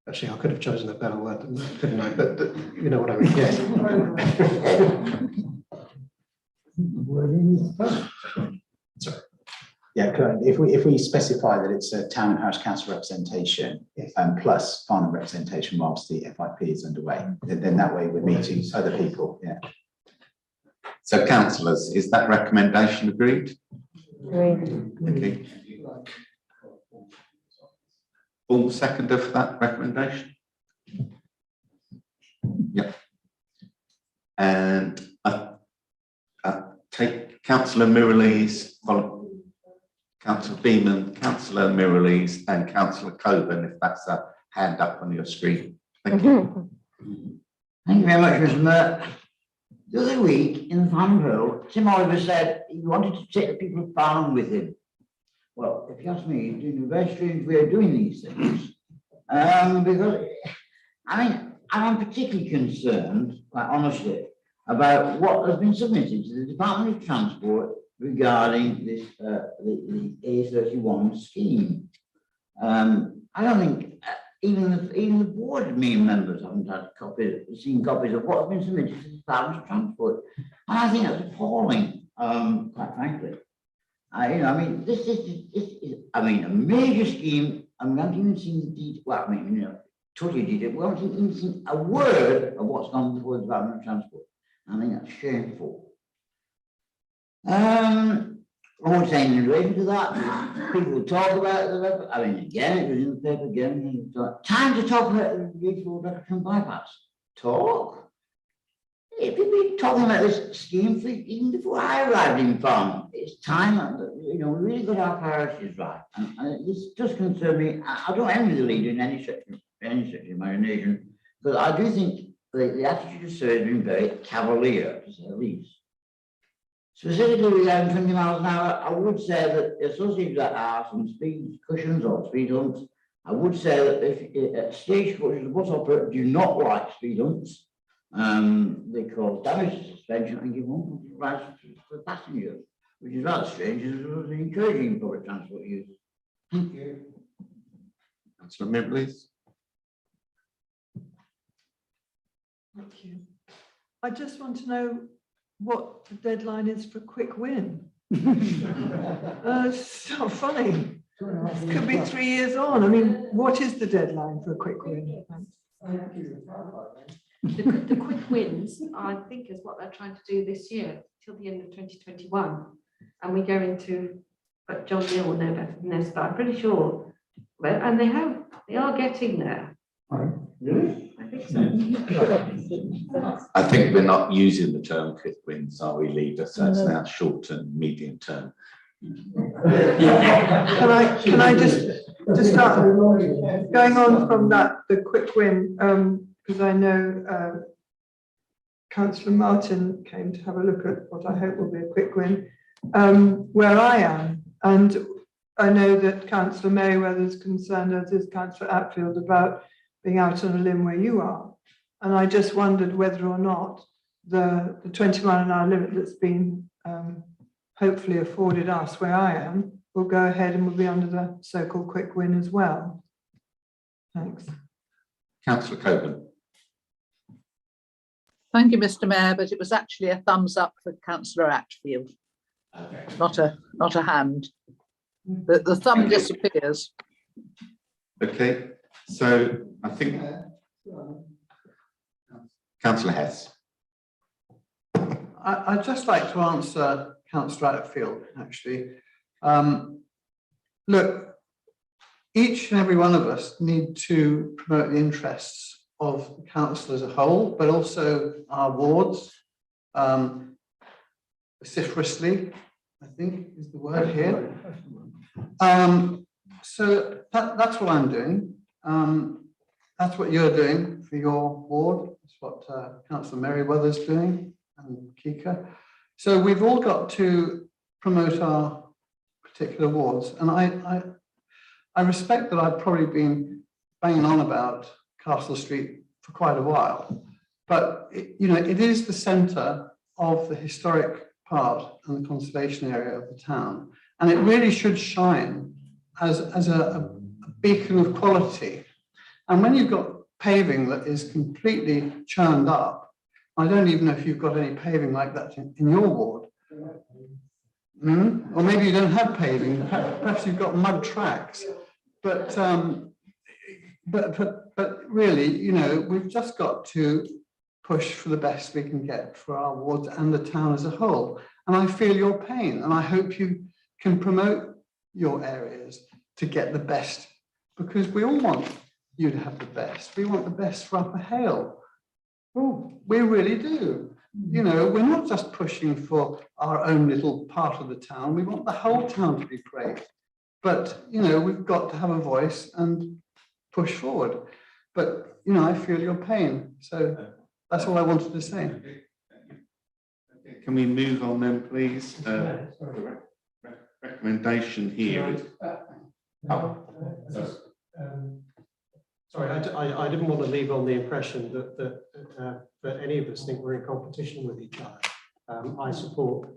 Actually, I could have chosen a better word than that, couldn't I? But you know what I mean. Yes. Sorry. Yeah, if we specify that it's a town and parish council representation plus Farnham representation whilst the FIP is underway, then that way we're meeting other people. Yeah. So, councillors, is that recommendation agreed? Agreed. Okay. All seconder for that recommendation? Yep. And I take Councillor Mirrlees, Councillor Beeman, Councillor Mirrlees and Councillor Coburn, if that's a hand up on your screen. Thank you. Thank you very much, Mr. Mayor. The other week in the Farnham Hill, Tim Oliver said he wanted to take the people of Farnham with him. Well, if you ask me, he's doing a very strange way of doing these things. Because, I mean, I'm particularly concerned, quite honestly, about what has been submitted to the Department of Transport regarding this the A31 scheme. I don't think even the board members haven't had seen copies of what has been submitted to the Department of Transport, and I think that's appalling, quite frankly. I mean, this is, I mean, a major scheme. I mean, I haven't even seen the detail. Well, I mean, totally detailed. We haven't even seen a word of what's gone before the Department of Transport. I think that's shameful. I won't say in relation to that. People talk about it. I mean, again, it was in the paper again. Time to talk about the regional reduction bypass. Talk. If you've been talking about this scheme for even before I arrived in Farnham, it's time that, we really got our priorities right. And this does concern me. I don't envy the leader in any such imagination, but I do think the attitude of Sir has been very cavalier, to say the least. Specifically regarding 20 miles an hour, I would say that associated with that are some speed cushions or speed humps. I would say that if at stagecoaches, the bus operator do not like speed humps, they cause damage to suspension and give one rights to the passengers, which is rather strange as well as encouraging public transport use. Thank you. Councillor Mirrlees. Thank you. I just want to know what the deadline is for a quick win. It's not funny. It could be 3 years on. I mean, what is the deadline for a quick win? The quick wins, I think, is what they're trying to do this year till the end of 2021, and we go into. But John Neal will know better than this, but I'm pretty sure. Well, and they are getting there. Really? I think so. I think we're not using the term quick wins, are we, leader? So it's now short and medium term. Can I just start going on from that, the quick win, because I know Councillor Martin came to have a look at what I hope will be a quick win, where I am, and I know that Councillor Mayweather is concerned, as is Councillor Atfield, about being out on a limb where you are. And I just wondered whether or not the 20-mile-an-hour limit that's been hopefully afforded us where I am will go ahead and will be under the so-called quick win as well. Thanks. Councillor Coburn. Thank you, Mr. Mayor, but it was actually a thumbs up for Councillor Atfield, not a hand. The thumb disappears. Okay, so I think Councillor Hess. I'd just like to answer Councillor Atfield, actually. Look, each and every one of us need to promote the interests of the council as a whole, but also our wards, vociferously, I think is the word here. So that's what I'm doing. That's what you're doing for your ward. That's what Councillor Merriweather's doing, and Kika. So we've all got to promote our particular wards. And I respect that I've probably been banging on about Castle Street for quite a while, but it is the centre of the historic part and the conservation area of the town, and it really should shine as a beacon of quality. And when you've got paving that is completely churned up, I don't even know if you've got any paving like that in your ward. Or maybe you don't have paving, perhaps you've got mud tracks. But really, we've just got to push for the best we can get for our wards and the town as a whole. And I feel your pain, and I hope you can promote your areas to get the best, because we all want you to have the best. We want the best for Upper Hale. Oh, we really do. We're not just pushing for our own little part of the town. We want the whole town to be praised. But, we've got to have a voice and push forward. But, I feel your pain. So that's all I wanted to say. Can we move on then, please? Recommendation here is... Sorry, I didn't want to leave on the impression that any of us think we're in competition with each other. I support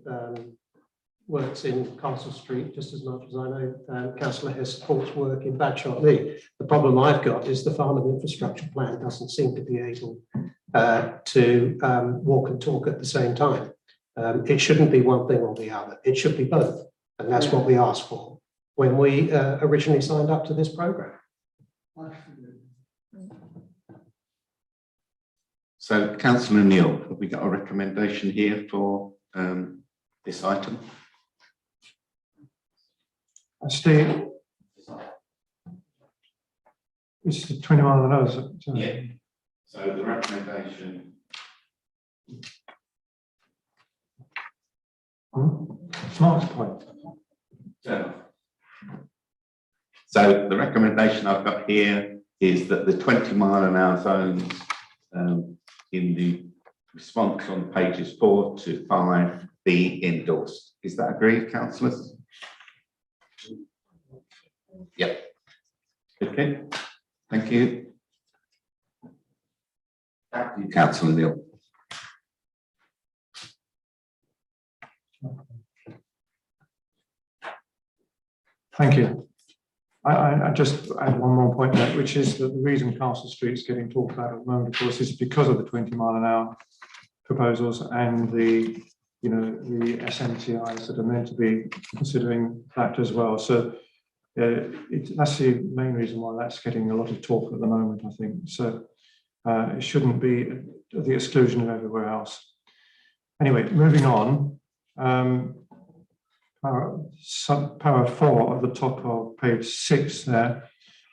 works in Castle Street just as much as I know Councillor Hess supports work in Badshot Lee. The problem I've got is the Farnham infrastructure plan doesn't seem to be able to walk and talk at the same time. It shouldn't be one thing or the other. It should be both. And that's what we asked for when we originally signed up to this programme. So, Councillor Neil, have we got a recommendation here for this item? Steve, it's the 20 mile an hour. Yeah. So the recommendation. Smart's point. So the recommendation I've got here is that the 20 mile an hour zones in the response on pages 4 to 5 be endorsed. Is that agreed, councillors? Yep. Okay. Thank you. Back to you, Councillor Neil. Thank you. I just add one more point there, which is that the reason Castle Street is getting talked about at the moment, of course, is because of the 20 mile an hour proposals and the SMTIs that are meant to be considering that as well. So that's the main reason why that's getting a lot of talk at the moment, I think. So it shouldn't be at the exclusion of everywhere else. Anyway, moving on. Power 4 at the top of page 6 there.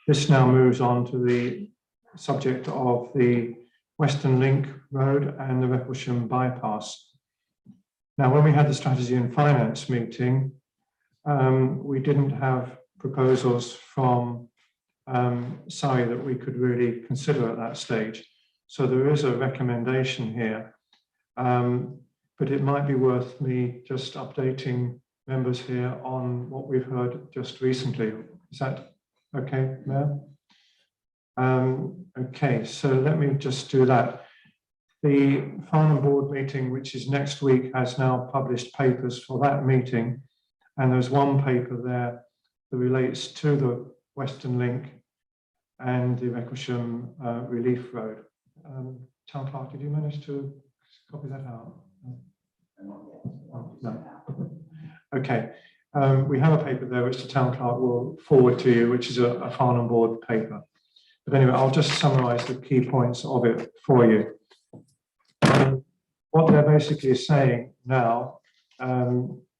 This now moves on to the subject of the Western Link Road and the Repulsion bypass. Now, when we had the strategy and finance meeting, we didn't have proposals from Surrey that we could really consider at that stage. So there is a recommendation here, but it might be worth me just updating members here on what we've heard just recently. Is that okay, Mayor? Okay, so let me just do that. The Farnham Board meeting, which is next week, has now published papers for that meeting. And there's one paper there that relates to the Western Link and the Recklesham Relief Road. Town Clerk, did you manage to copy that out? No. Okay. We have a paper there which the Town Clerk will forward to you, which is a Farnham Board paper. But anyway, I'll just summarise the key points of it for you. What they're basically saying now,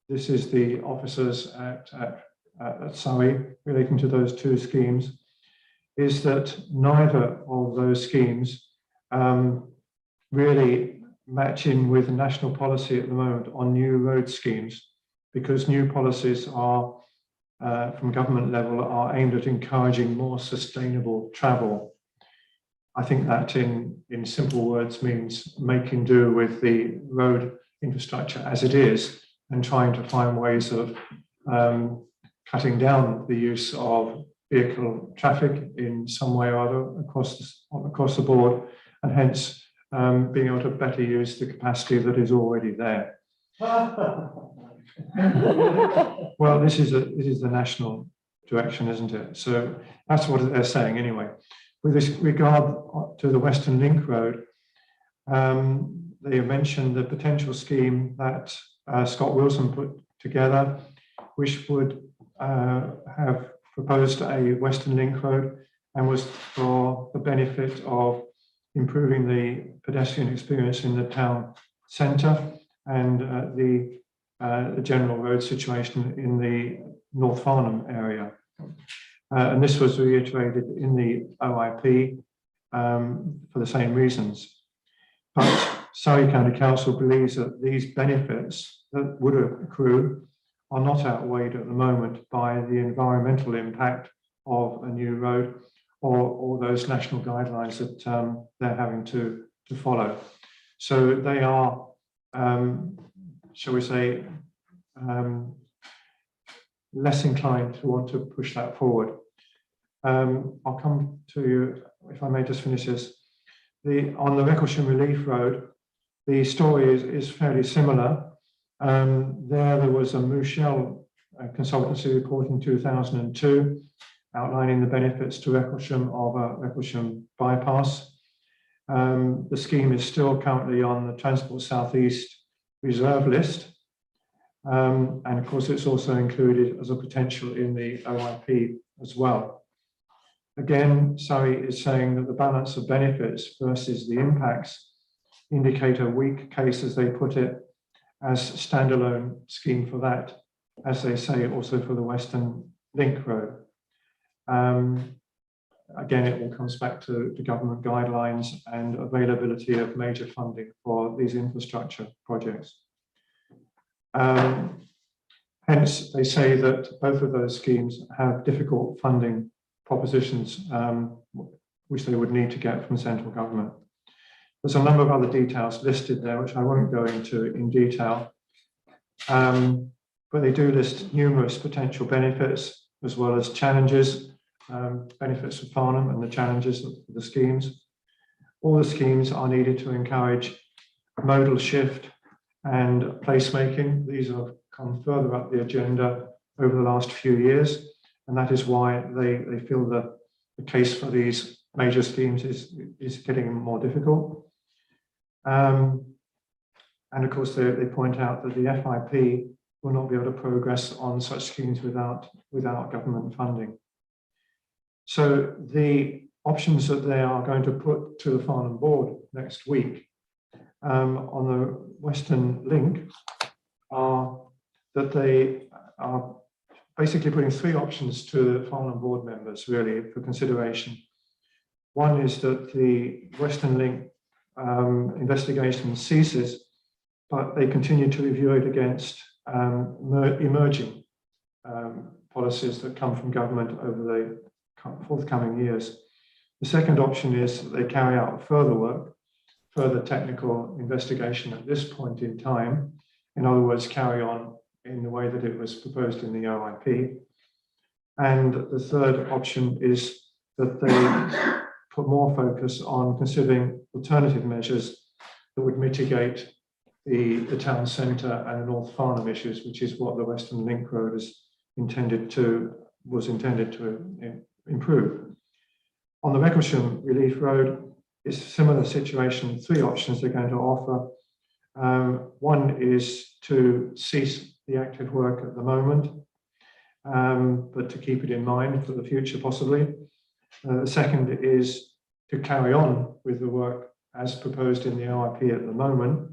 this is the officers at Surrey relating to those two schemes, is that neither of those schemes really match in with national policy at the moment on new road schemes, because new policies are from government level are aimed at encouraging more sustainable travel. I think that in simple words means making do with the road infrastructure as it is and trying to find ways of cutting down the use of vehicle traffic in some way or other across the board, and hence being able to better use the capacity that is already there. Well, this is the national direction, isn't it? So that's what they're saying anyway. With regard to the Western Link Road, they mentioned the potential scheme that Scott Wilson put together, which would have proposed a Western Link Road and was for the benefit of improving the pedestrian experience in the town centre and the general road situation in the North Farnham area. And this was reiterated in the OIP for the same reasons. But Surrey County Council believes that these benefits that would accrue are not outweighed at the moment by the environmental impact of a new road or those national guidelines that they're having to follow. So they are, shall we say, less inclined to want to push that forward. I'll come to you, if I may just finish this. On the Recklesham Relief Road, the story is fairly similar. There was a Mouchel consultancy report in 2002 outlining the benefits to Recklesham of a Recklesham bypass. The scheme is still currently on the Transport Southeast reserve list. And of course, it's also included as a potential in the OIP as well. Again, Surrey is saying that the balance of benefits versus the impacts indicate a weak case, as they put it, as standalone scheme for that, as they say also for the Western Link Road. Again, it all comes back to government guidelines and availability of major funding for these infrastructure projects. Hence, they say that both of those schemes have difficult funding propositions, which they would need to get from central government. There's a number of other details listed there, which I won't go into in detail, but they do list numerous potential benefits as well as challenges, benefits of Farnham and the challenges of the schemes. All the schemes are needed to encourage modal shift and placemaking. These have come further up the agenda over the last few years, and that is why they feel that the case for these major schemes is getting more difficult. And of course, they point out that the FIP will not be able to progress on such schemes without government funding. So the options that they are going to put to the Farnham Board next week on the Western Link are that they are basically putting three options to the Farnham Board members really for consideration. One is that the Western Link investigation ceases, but they continue to review it against emerging policies that come from government over the forthcoming years. The second option is that they carry out further work, further technical investigation at this point in time. In other words, carry on in the way that it was proposed in the OIP. And the third option is that they put more focus on considering alternative measures that would mitigate the town centre and the North Farnham issues, which is what the Western Link Road was intended to improve. On the Recklesham Relief Road, it's a similar situation. 3 options they're going to offer. One is to cease the active work at the moment, but to keep it in mind for the future possibly. The second is to carry on with the work as proposed in the OIP at the moment.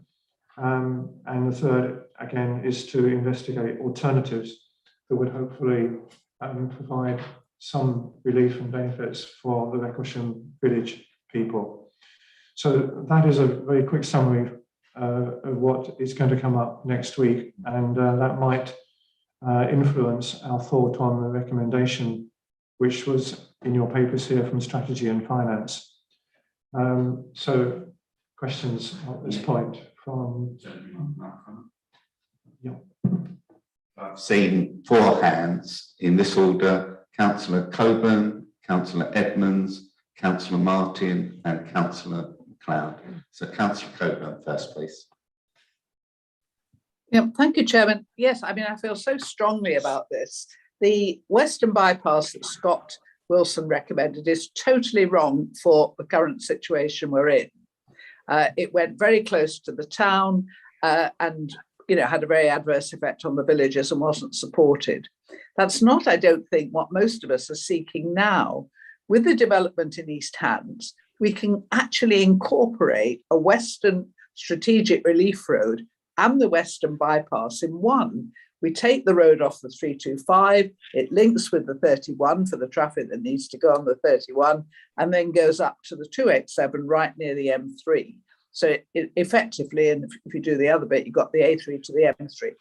And the third, again, is to investigate alternatives that would hopefully provide some relief and benefits for the Recklesham village people. So that is a very quick summary of what is going to come up next week, and that might influence our thought on the recommendation, which was in your papers here from Strategy and Finance. So questions at this point from... Yeah. I've seen 4 hands in this order: Councillor Coburn, Councillor Edmonds, Councillor Martin and Councillor McLeod. So Councillor Coburn first, please. Yeah, thank you, Chairman. Yes, I mean, I feel so strongly about this. The Western bypass that Scott Wilson recommended is totally wrong for the current situation we're in. It went very close to the town and, you know, had a very adverse effect on the villages and wasn't supported. That's not, I don't think, what most of us are seeking now. With the development in East Hands, we can actually incorporate a Western strategic relief road and the Western bypass in one. We take the road off the 325, it links with the 31 for the traffic that needs to go on the 31, and then goes up to the 287 right near the M3. So it effectively, and if you do the other bit, you've got the A3 to the M3.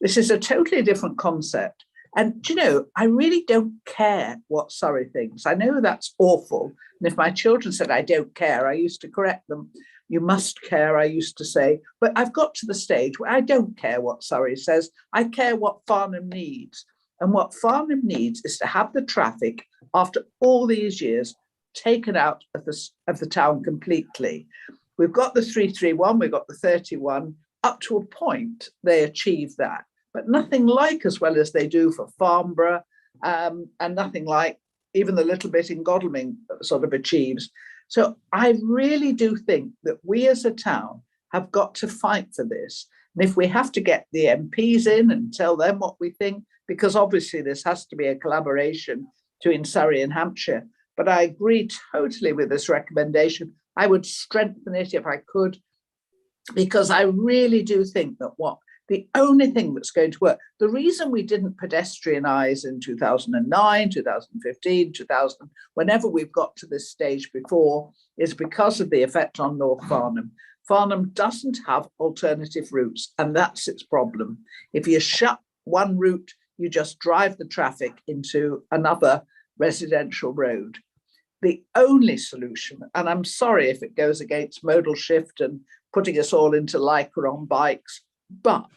This is a totally different concept. And, you know, I really don't care what Surrey thinks. I know that's awful. And if my children said, I don't care, I used to correct them. You must care, I used to say. But I've got to the stage where I don't care what Surrey says. I care what Farnham needs. And what Farnham needs is to have the traffic, after all these years, taken out of the town completely. We've got the 331, we've got the 31. Up to a point, they achieve that. But nothing like as well as they do for Farnborough, and nothing like even the little bit in Godalming sort of achieves. So I really do think that we as a town have got to fight for this. And if we have to get the MPs in and tell them what we think, because obviously this has to be a collaboration between Surrey and Hampshire, but I agree totally with this recommendation. I would strengthen it if I could, because I really do think that the only thing that's going to work, the reason we didn't pedestrianize in 2009, 2015, 2000, whenever we've got to this stage before, is because of the effect on North Farnham. Farnham doesn't have alternative routes, and that's its problem. If you shut one route, you just drive the traffic into another residential road. The only solution, and I'm sorry if it goes against modal shift and putting us all into Leica on bikes, but,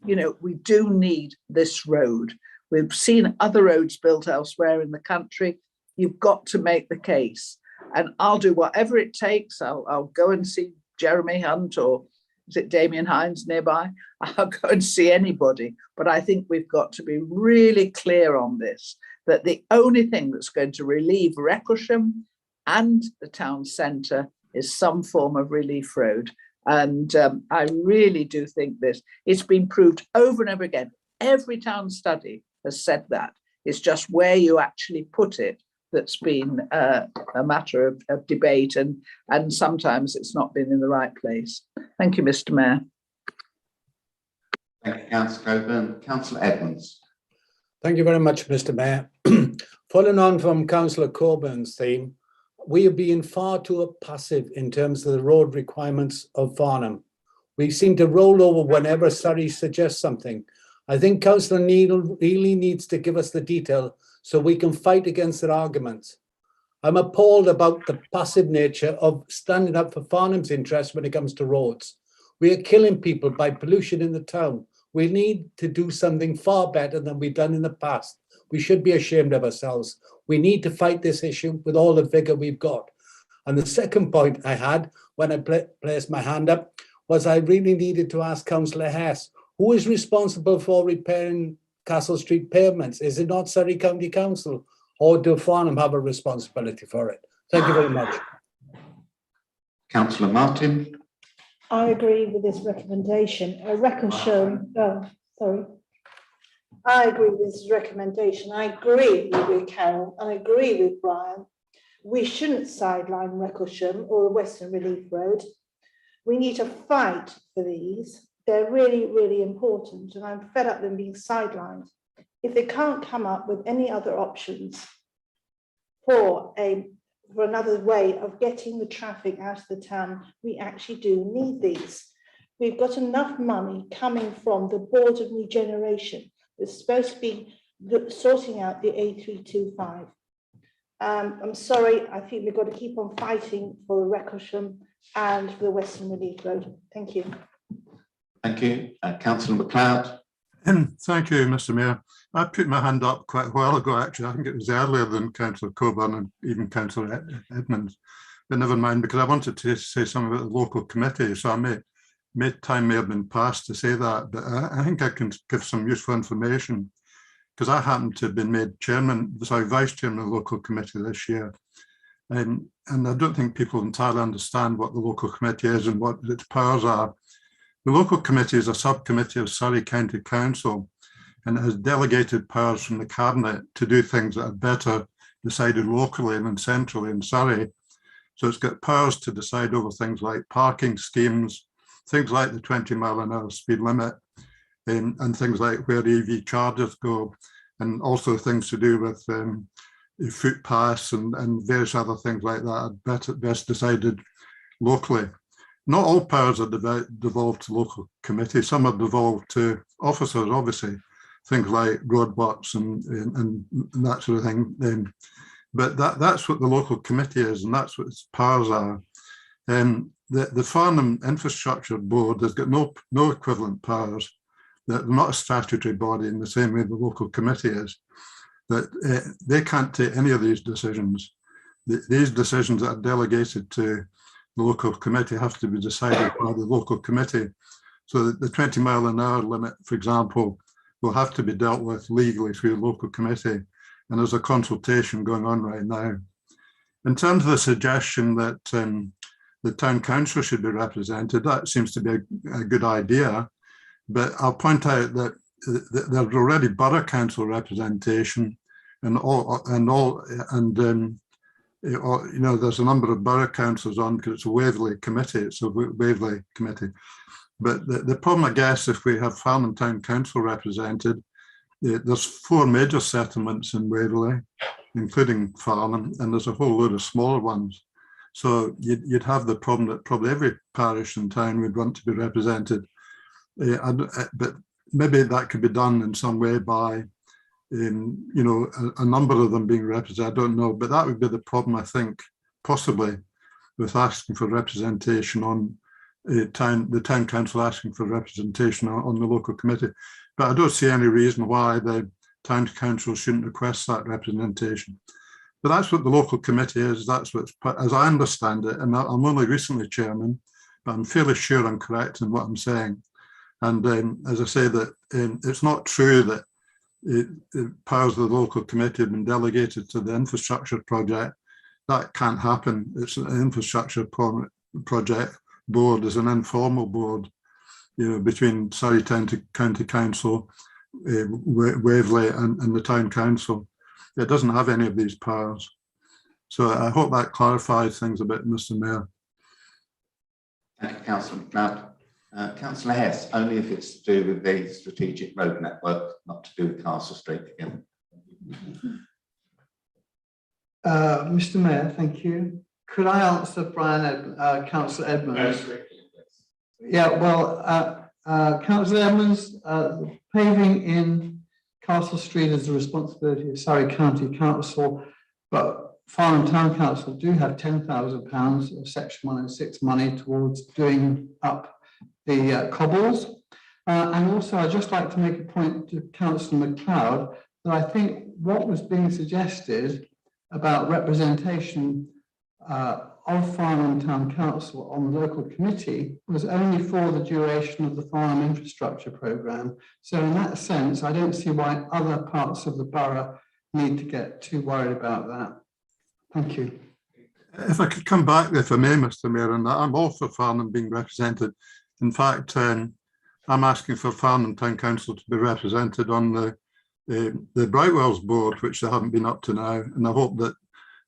you know, we do need this road. We've seen other roads built elsewhere in the country. You've got to make the case. And I'll do whatever it takes. I'll go and see Jeremy Hunt, or is it Damien Hines nearby? I'll go and see anybody. But I think we've got to be really clear on this, that the only thing that's going to relieve Recklesham and the town centre is some form of relief road. And I really do think this. It's been proved over and over again. Every town study has said that. It's just where you actually put it that's been a matter of debate, and sometimes it's not been in the right place. Thank you, Mr. Mayor. Thank you, Councillor Coburn. Councillor Edmonds. Thank you very much, Mr. Mayor. Following on from Councillor Coburn's theme, we are being far too passive in terms of the road requirements of Farnham. We seem to roll over whenever Surrey suggests something. I think Councillor Neal really needs to give us the detail so we can fight against their arguments. I'm appalled about the passive nature of standing up for Farnham's interest when it comes to roads. We are killing people by pollution in the town. We need to do something far better than we've done in the past. We should be ashamed of ourselves. We need to fight this issue with all the vigor we've got. And the second point I had when I placed my hand up was I really needed to ask Councillor Hess, who is responsible for repairing Castle Street pavements? Is it not Surrey County Council, or do Farnham have a responsibility for it? Thank you very much. Councillor Martin. I agree with this recommendation. I agree with this recommendation. I agree with Carol and I agree with Brian. We shouldn't sideline Recklesham or the Western Relief Road. We need to fight for these. They're really, really important, and I'm fed up them being sidelined. If they can't come up with any other options for another way of getting the traffic out of the town, we actually do need these. We've got enough money coming from the Board of Regeneration that's supposed to be sorting out the A325. I'm sorry, I think we've got to keep on fighting for the Recklesham and for the Western Relief Road. Thank you. Thank you. Councillor MacLeod. Thank you, Mr. Mayor. I put my hand up quite a while ago, actually. I think it was earlier than Councillor Coburn and even Councillor Edmonds. But never mind, because I wanted to say something about the local committee. So time may have been passed to say that, but I think I can give some useful information, because I happen to have been made vice chairman of the local committee this year. And I don't think people entirely understand what the local committee is and what its powers are. The local committee is a subcommittee of Surrey County Council, and it has delegated powers from the Cabinet to do things that are better decided locally than centrally in Surrey. So it's got powers to decide over things like parking schemes, things like the 20-mile-an-hour speed limit, and things like where EV chargers go, and also things to do with footpaths and various other things like that are best decided locally. Not all powers are devolved to local committees. Some are devolved to officers, obviously, things like roadworks and that sort of thing. But that's what the local committee is, and that's what its powers are. The Farnham Infrastructure Board has got no equivalent powers. They're not a statutory body in the same way the local committee is. That they can't take any of these decisions. These decisions that are delegated to the local committee have to be decided by the local committee. So the 20-mile-an-hour limit, for example, will have to be dealt with legally through the local committee. And there's a consultation going on right now. In terms of the suggestion that the town council should be represented, that seems to be a good idea. But I'll point out that there's already borough council representation, and there's a number of borough councils on, because it's a Waverly committee. It's a Waverly committee. But the problem, I guess, if we have Farnham Town Council represented, there's 4 major settlements in Waverly, including Farnham, and there's a whole load of smaller ones. So you'd have the problem that probably every parish in town would want to be represented. But maybe that could be done in some way by, a number of them being represented. I don't know, but that would be the problem, I think, possibly, with asking for representation on the town council asking for representation on the local committee. But I don't see any reason why the town council shouldn't request that representation. But that's what the local committee is. That's what's, as I understand it, and I'm only recently chairman, but I'm fairly sure I'm correct in what I'm saying. And as I say, that it's not true that powers of the local committee have been delegated to the infrastructure project. That can't happen. It's an infrastructure project board is an informal board, between Surrey County Council, Waverley and the town council. It doesn't have any of these powers. So I hope that clarifies things a bit, Mr. Mayor. Thank you, Councillor MacLeod. Councillor Hess, only if it's to do with the strategic road network, not to do with Castle Street again. Mr. Mayor, thank you. Could I answer Councillor Edmonds? Yeah, well, Councillor Edmonds, paving in Castle Street is the responsibility of Surrey County Council, but Farnham Town Council do have £10,000 of Section 106 money towards doing up the cobbles. And also, I'd just like to make a point to Councillor MacLeod that I think what was being suggested about representation of Farnham Town Council on the local committee was only for the duration of the Farnham infrastructure programme. So in that sense, I don't see why other parts of the borough need to get too worried about that. Thank you. If I could come back, if I may, Mr. Mayor, on that, I'm all for Farnham being represented. In fact, I'm asking for Farnham Town Council to be represented on the Brightwells board, which they haven't been up to now, and I hope that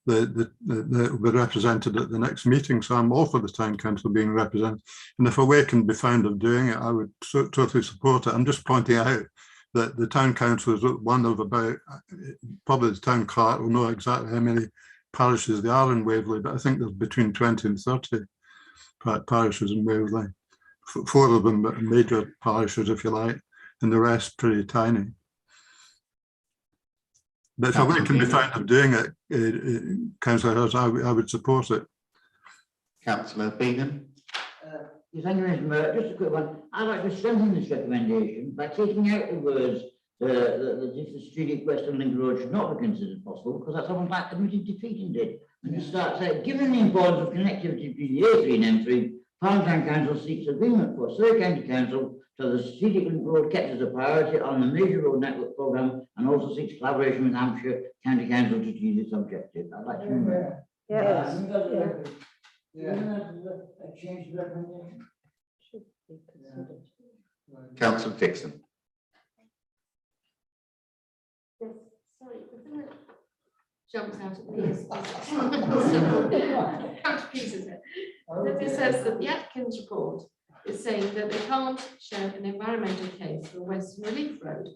they'll be represented at the next meeting. So I'm all for the Town Council being represented, and if a way can be found of doing it, I would totally support it. I'm just pointing out that the Town Council is one of about, probably the Town Clerk will know exactly how many parishes there are in Waverley, but I think there's between 20 and 30 parishes in Waverley. 4 of them are major parishes, if you like, and the rest pretty tiny. But if a way can be found of doing it, Councillor Hurst, I would support it. Councillor Bingham. Thank you, Mr. Mayor. Just a quick one. I'd like to strengthen this recommendation by taking out the words that if the strategic Western Link Road should not be considered possible, because that's almost like admitting defeat in it. And you start saying, given the importance of connectivity between the A3 and M3, Farnham Town Council seeks agreement for Surrey County Council so the strategic link road kept as a priority on the major road network programme, and also seeks collaboration with Hampshire County Council to achieve this objective. I'd like to remember. Yes. Change the recommendation. Councillor Dixon. Yes, sorry, the thing that jumps out at me is that it says that the Atkins report is saying that they can't show an environmental case for Western Relief Road.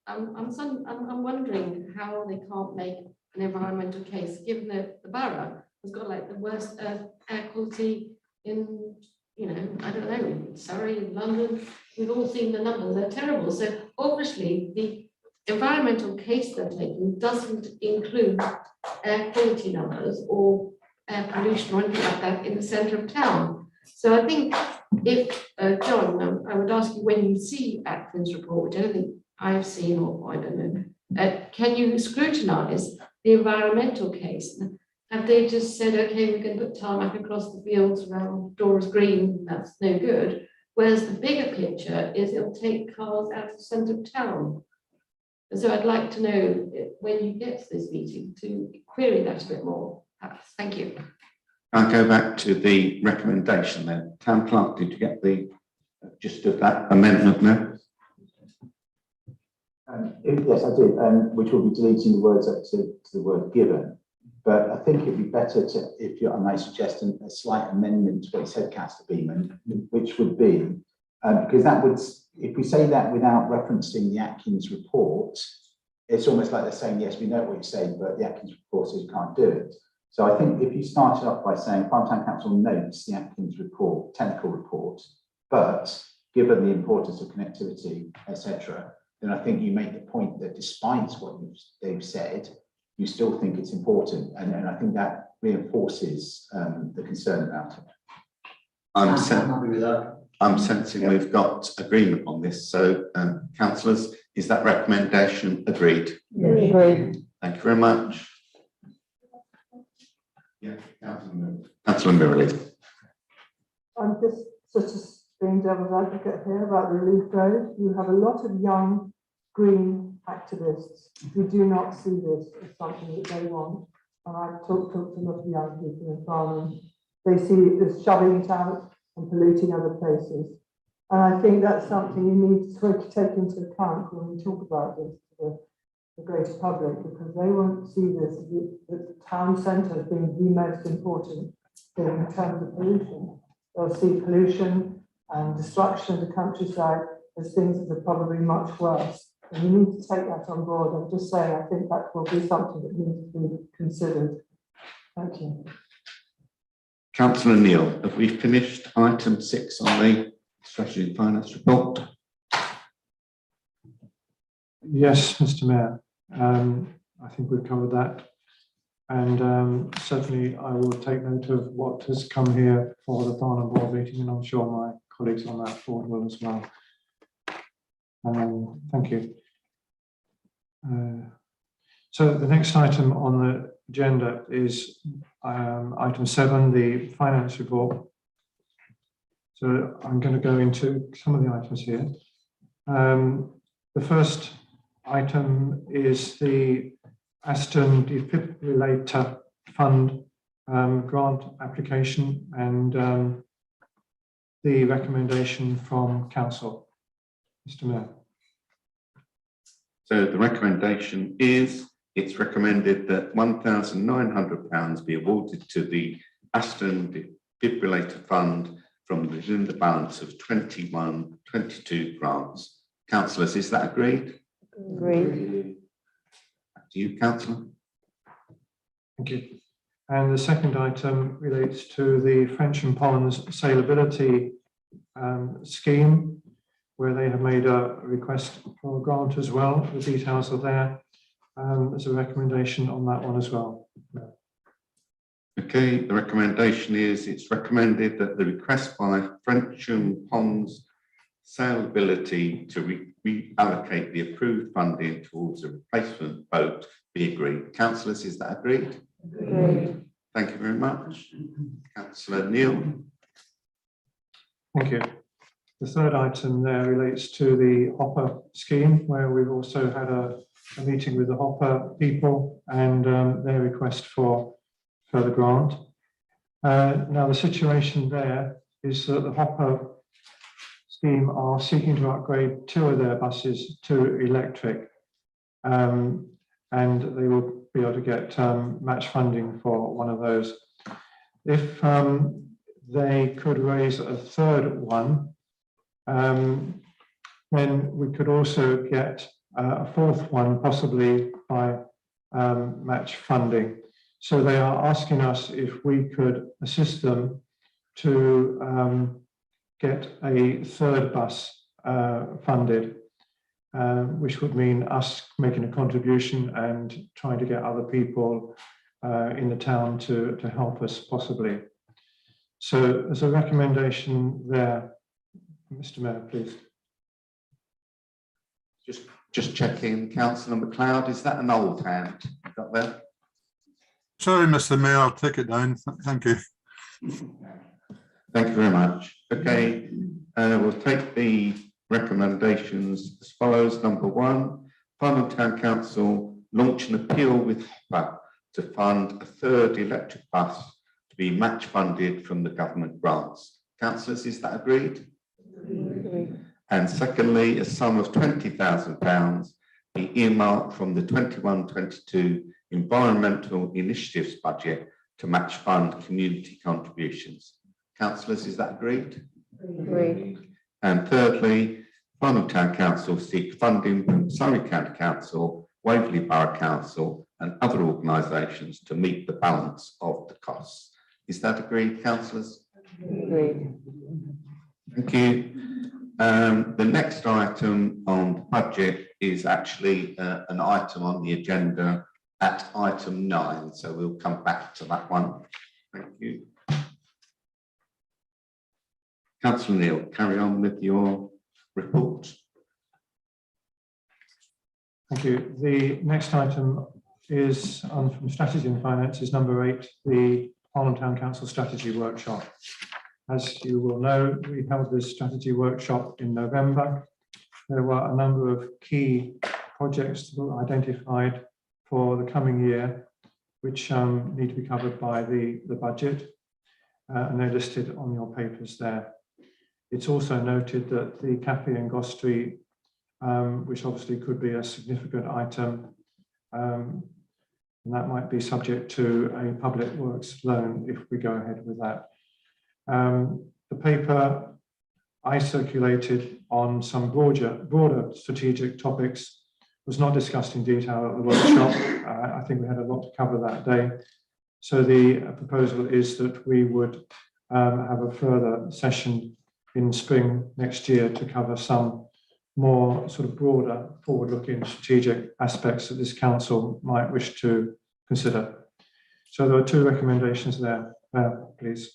I'm wondering how they can't make an environmental case, given that the borough has got like the worst air quality in, you know, I don't know, in Surrey, in London. We've all seen the numbers, they're terrible. So obviously the environmental case they're taking doesn't include air quality numbers or air pollution or anything like that in the centre of town. So I think if, John, I would ask you, when you see Atkins' report, which I don't think I've seen, or I don't know, can you scrutinise the environmental case? Have they just said, okay, we're going to put tarmac across the fields around Dora's Green, that's no good? Whereas the bigger picture is it'll take cars out of the centre of town. And so I'd like to know when you get to this meeting to query that a bit more, perhaps. Thank you. I'll go back to the recommendation then. Town Clerk, did you get the gist of that amendment now? Yes, I did, which will be deleting the words up to the word given. But I think it'd be better to, if you, I may suggest a slight amendment to what you said, Councillor Beeman, which would be, because that would, if we say that without referencing the Atkins report, it's almost like they're saying, yes, we know what you're saying, but the Atkins report says you can't do it. So I think if you started off by saying Farnham Town Council notes the Atkins report, technical report, but given the importance of connectivity, etc., then I think you make the point that despite what they've said, you still think it's important, and I think that reinforces the concern about it. I'm sensing we've got agreement on this. So, councillors, is that recommendation agreed? Yes. Agreed. Thank you very much. Yeah, Councillor Mirrelly. I'm just sort of being devil's advocate here about the Relief Road. You have a lot of young green activists who do not see this as something that they want. And I've talked to a lot of young people in Farnham. They see it as shoving it out and polluting other places. And I think that's something you need to take into account when we talk about this to the greater public, because they won't see this as the town centre as being the most important thing in terms of pollution. They'll see pollution and destruction of the countryside as things that are probably much worse. And you need to take that on board. I'm just saying, I think that will be something that needs to be considered. Thank you. Councillor Neil, have we finished item 6 on the strategy and finance report? Yes, Mr. Mayor. I think we've covered that. And certainly I will take note of what has come here for the Farnham board meeting, and I'm sure my colleagues on that board will as well. Thank you. So the next item on the agenda is item 7, the finance report. So I'm going to go into some of the items here. The first item is the Aston Defibrillator Fund grant application and the recommendation from Council. Mr. Mayor. So the recommendation is, it's recommended that £1,900 be awarded to the Aston Defibrillator Fund from within the balance of 21-22 grants. Councillors, is that agreed? Agreed. Back to you, Councillor. Thank you. And the second item relates to the French and Ponds saleability scheme, where they have made a request for a grant as well. The details are there. There's a recommendation on that one as well. Okay, the recommendation is, it's recommended that the request by French and Ponds saleability to reallocate the approved funding towards a replacement boat be agreed. Councillors, is that agreed? Agreed. Thank you very much. Councillor Neil. Thank you. The third item there relates to the Hopper scheme, where we've also had a meeting with the Hopper people and their request for further grant. Now the situation there is that the Hopper scheme are seeking to upgrade 2 of their buses to electric, and they will be able to get match funding for one of those. If they could raise a third one, then we could also get a fourth one, possibly by match funding. So they are asking us if we could assist them to get a third bus funded, which would mean us making a contribution and trying to get other people in the town to help us possibly. So there's a recommendation there. Mr. Mayor, please. Just checking, Councillor MacLeod, is that an old hand got there? Sorry, Mr. Mayor, I'll take it down. Thank you. Thank you very much. Okay, we'll take the recommendations as follows. Number 1, Farnham Town Council launch an appeal with Hopper to fund a third electric bus to be match funded from the government grants. Councillors, is that agreed? Agreed. And secondly, a sum of £20,000 be earmarked from the 21-22 Environmental Initiatives budget to match fund community contributions. Councillors, is that agreed? Agreed. And thirdly, Farnham Town Council seek funding from Surrey County Council, Waverly Borough Council and other organisations to meet the balance of the costs. Is that agreed, councillors? Agreed. Thank you. The next item on the budget is actually an item on the agenda at item 9, so we'll come back to that one. Thank you. Councillor Neil, carry on with your report. Thank you. The next item is from Strategy and Finance, is number 8, the Harlem Town Council Strategy Workshop. As you will know, we held this strategy workshop in November. There were a number of key projects that were identified for the coming year, which need to be covered by the budget, and they're listed on your papers there. It's also noted that the Cafe and Gostree, which obviously could be a significant item, and that might be subject to a public works loan if we go ahead with that. The paper I circulated on some broader strategic topics was not discussed in detail at the workshop. I think we had a lot to cover that day. So the proposal is that we would have a further session in spring next year to cover some more sort of broader forward-looking strategic aspects that this council might wish to consider. So there are 2 recommendations there, please.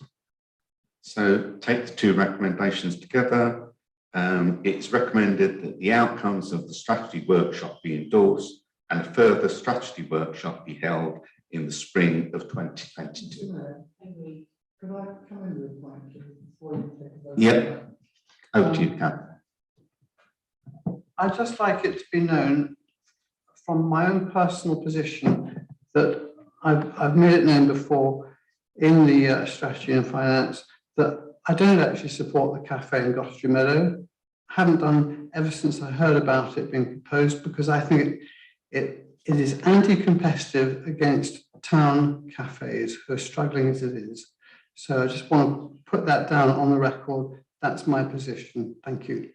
So take the 2 recommendations together. It's recommended that the outcomes of the strategy workshop be endorsed and a further strategy workshop be held in the spring of 2022. Could I come in with a point before you take a vote? Yep. Over to you, Kat. I'd just like it to be known from my own personal position that I've made it known before in the strategy and finance that I don't actually support the cafe in Gosford Meadow. Haven't done ever since I heard about it being proposed, because I think it is anti-competitive against town cafes who are struggling as it is. So I just want to put that down on the record. That's my position. Thank you.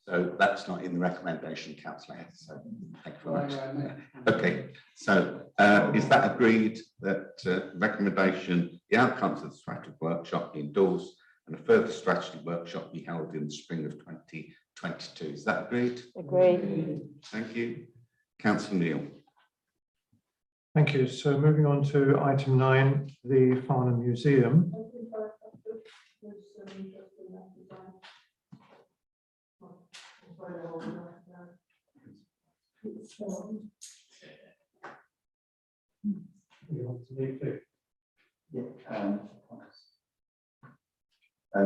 So that's not in the recommendation, Councillor Hess. So thank you very much. Okay. So is that agreed that recommendation, the outcomes of the strategy workshop be endorsed and a further strategy workshop be held in the spring of 2022? Is that agreed? Agreed. Thank you. Councillor Neil. Thank you. So moving on to item 9, the Farnham Museum.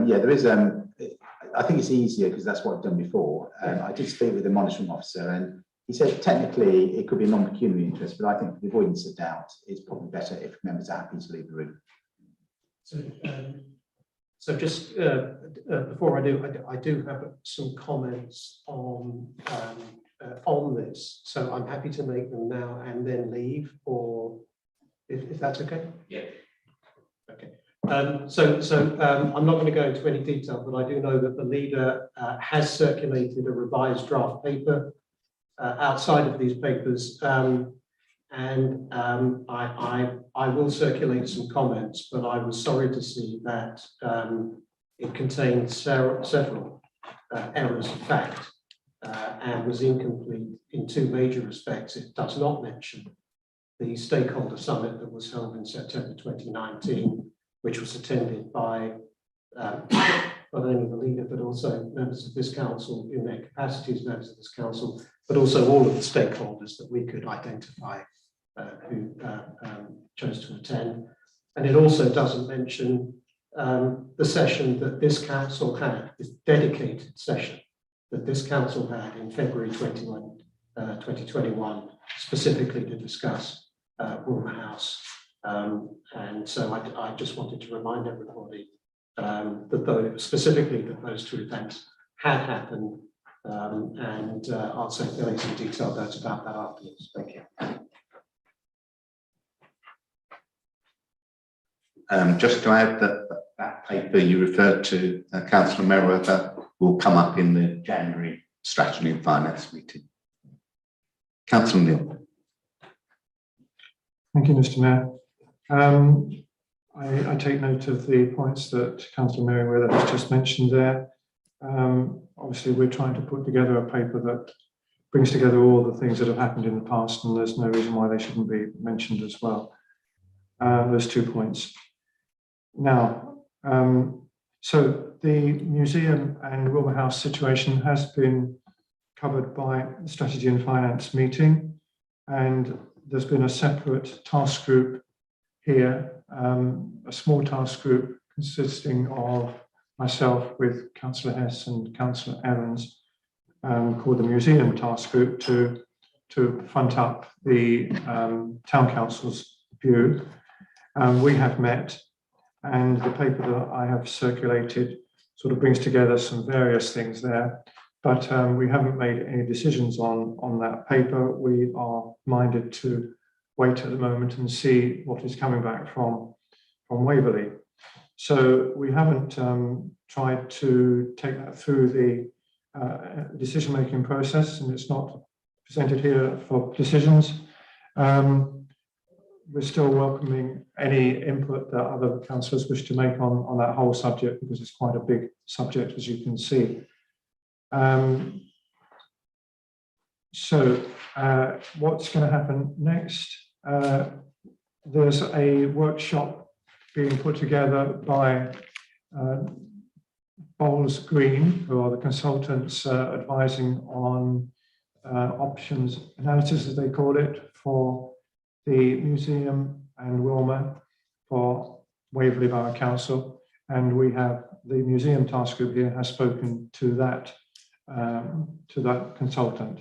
Yeah, there is. I think it's easier because that's what I've done before. I did speak with the monitoring officer, and he said technically it could be a non-pecuniary interest, but I think for the avoidance of doubt, it's probably better if members are happy to leave the room. So just before I do have some comments on this. So I'm happy to make them now and then leave, or if that's okay. Yeah. Okay. I'm not going to go into any detail, but I do know that the leader has circulated a revised draft paper outside of these papers, and I will circulate some comments, but I was sorry to see that it contained several errors of fact and was incomplete in 2 major respects. It does not mention the stakeholder summit that was held in September 2019, which was attended by not only the leader, but also members of this council in their capacity as members of this council, but also all of the stakeholders that we could identify who chose to attend. And it also doesn't mention the session that this council had, this dedicated session that this council had in February 2021, specifically to discuss Woolmer House. And so I just wanted to remind everybody that specifically that those 2 events had happened, and I'll circulate some detailed notes about that afterwards. Thank you. Just to add that paper you referred to, Councillor Merriweather, will come up in the January Strategy and Finance meeting. Councillor Neil. Thank you, Mr. Mayor. I take note of the points that Councillor Merriweather has just mentioned there. Obviously, we're trying to put together a paper that brings together all the things that have happened in the past, and there's no reason why they shouldn't be mentioned as well. Those 2 points. Now, so the museum and Woolmer House situation has been covered by the Strategy and Finance meeting, and there's been a separate task group here, a small task group consisting of myself with Councillor Hess and Councillor Evans, called the Museum Task Group to front up the Town Council's view. We have met, and the paper that I have circulated sort of brings together some various things there, but we haven't made any decisions on that paper. We are minded to wait at the moment and see what is coming back from Waverly. So we haven't tried to take that through the decision-making process, and it's not presented here for decisions. We're still welcoming any input that other councillors wish to make on that whole subject, because it's quite a big subject, as you can see. What's going to happen next? There's a workshop being put together by Bowles Green, who are the consultants advising on options analysis, as they call it, for the museum, and Wilma for Waverley Borough Council. And we have the museum task group here has spoken to that consultant.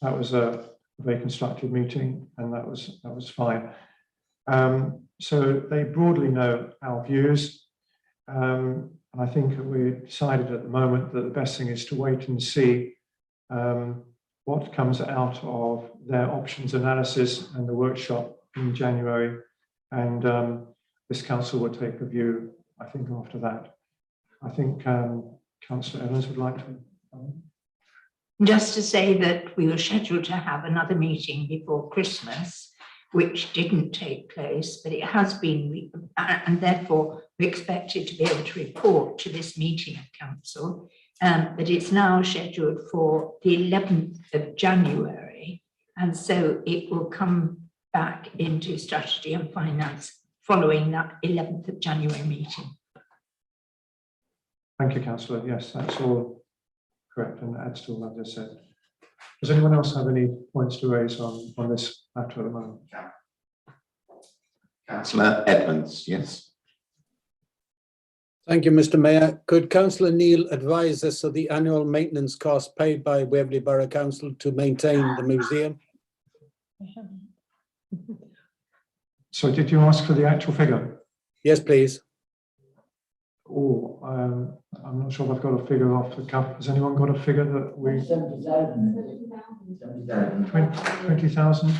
That was a very constructive meeting, and that was fine. So they broadly know our views. And I think we decided at the moment that the best thing is to wait and see what comes out of their options analysis and the workshop in January. And this council will take a view, I think, after that. I think Councillor Evans would like to. Just to say that we were scheduled to have another meeting before Christmas, which didn't take place, but it has been, and therefore we expected to be able to report to this meeting of council, but it's now scheduled for the 11th of January, and so it will come back into strategy and finance following that 11th of January meeting. Thank you, Councillor. Yes, that's all correct and adds to what I've just said. Does anyone else have any points to raise on this matter at the moment? Councillor Edmonds, yes. Thank you, Mr. Mayor. Could Councillor Neil advise us of the annual maintenance cost paid by Waverley Borough Council to maintain the museum? So did you ask for the actual figure? Yes, please. Oh, I'm not sure if I've got a figure off the cuff. Has anyone got a figure that we? 20,000?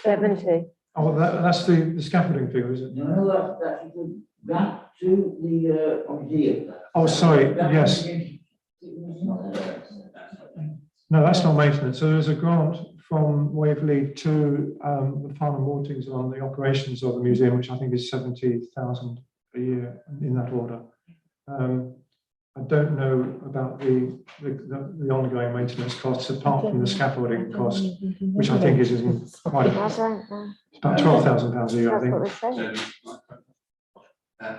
70. Oh, that's the scaffolding figure, is it? No, that's the grant to the museum. Oh, sorry, yes. No, that's not maintenance. So there's a grant from Waverley to the Farnham Waltings on the operations of the museum, which I think is 70,000 a year in that order. I don't know about the ongoing maintenance costs apart from the scaffolding cost, which I think is quite it's about £12,000 a year, I think.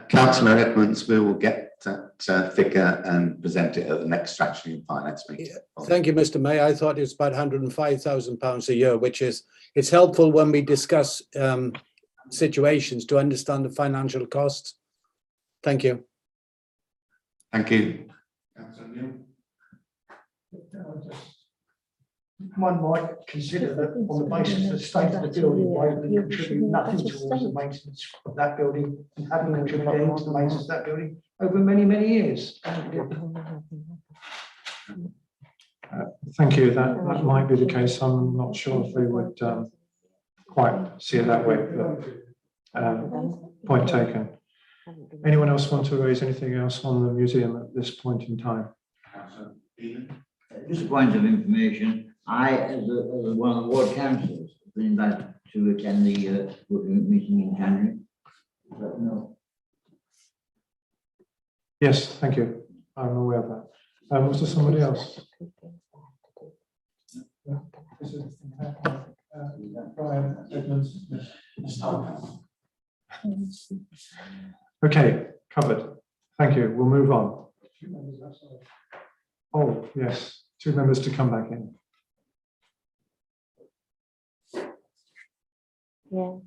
Councillor Edmonds, we will get that figure and present it at the next strategy and finance meeting. Yeah. Thank you, Mr. Mayor. I thought it was about £105,000 a year, which is, it's helpful when we discuss situations to understand the financial costs. Thank you. Thank you. One might consider that on the basis of the state of the building, Waverley contribute nothing towards the maintenance of that building and haven't contributed anything to the maintenance of that building over many, many years. Thank you. That might be the case. I'm not sure if we would quite see it that way, but point taken. Anyone else want to raise anything else on the museum at this point in time? Just a point of information, I, as one of the ward councillors, have been invited to attend the working meeting in January. No. Yes, thank you. I'm aware of that. Was there somebody else? Brian Edmonds. Okay, covered. Thank you. We'll move on. Oh, yes, 2 members to come back in. Yeah.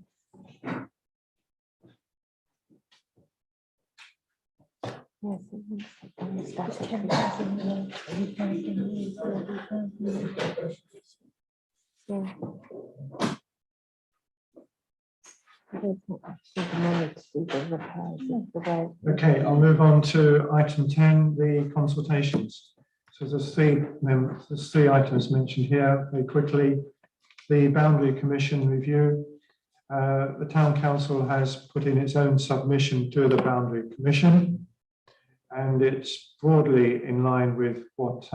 Okay, I'll move on to item 10, the consultations. So there's three items mentioned here very quickly. The Boundary Commission review. The Town Council has put in its own submission to the Boundary Commission, and it's broadly in line with what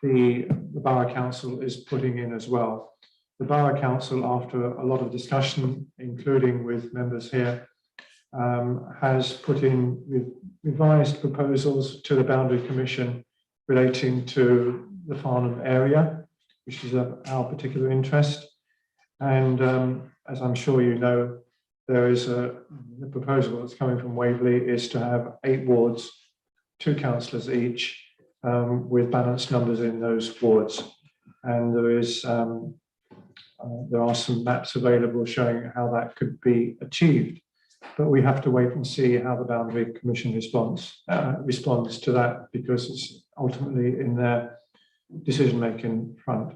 the Borough Council is putting in as well. The Borough Council, after a lot of discussion, including with members here, has put in revised proposals to the Boundary Commission relating to the Farnham area, which is of our particular interest. And as I'm sure you know, there is the proposal that's coming from Waverley is to have 8 wards 2 councillors each, with balanced numbers in those wards. And there are some maps available showing how that could be achieved. But we have to wait and see how the Boundary Commission responds to that, because it's ultimately in their decision-making front.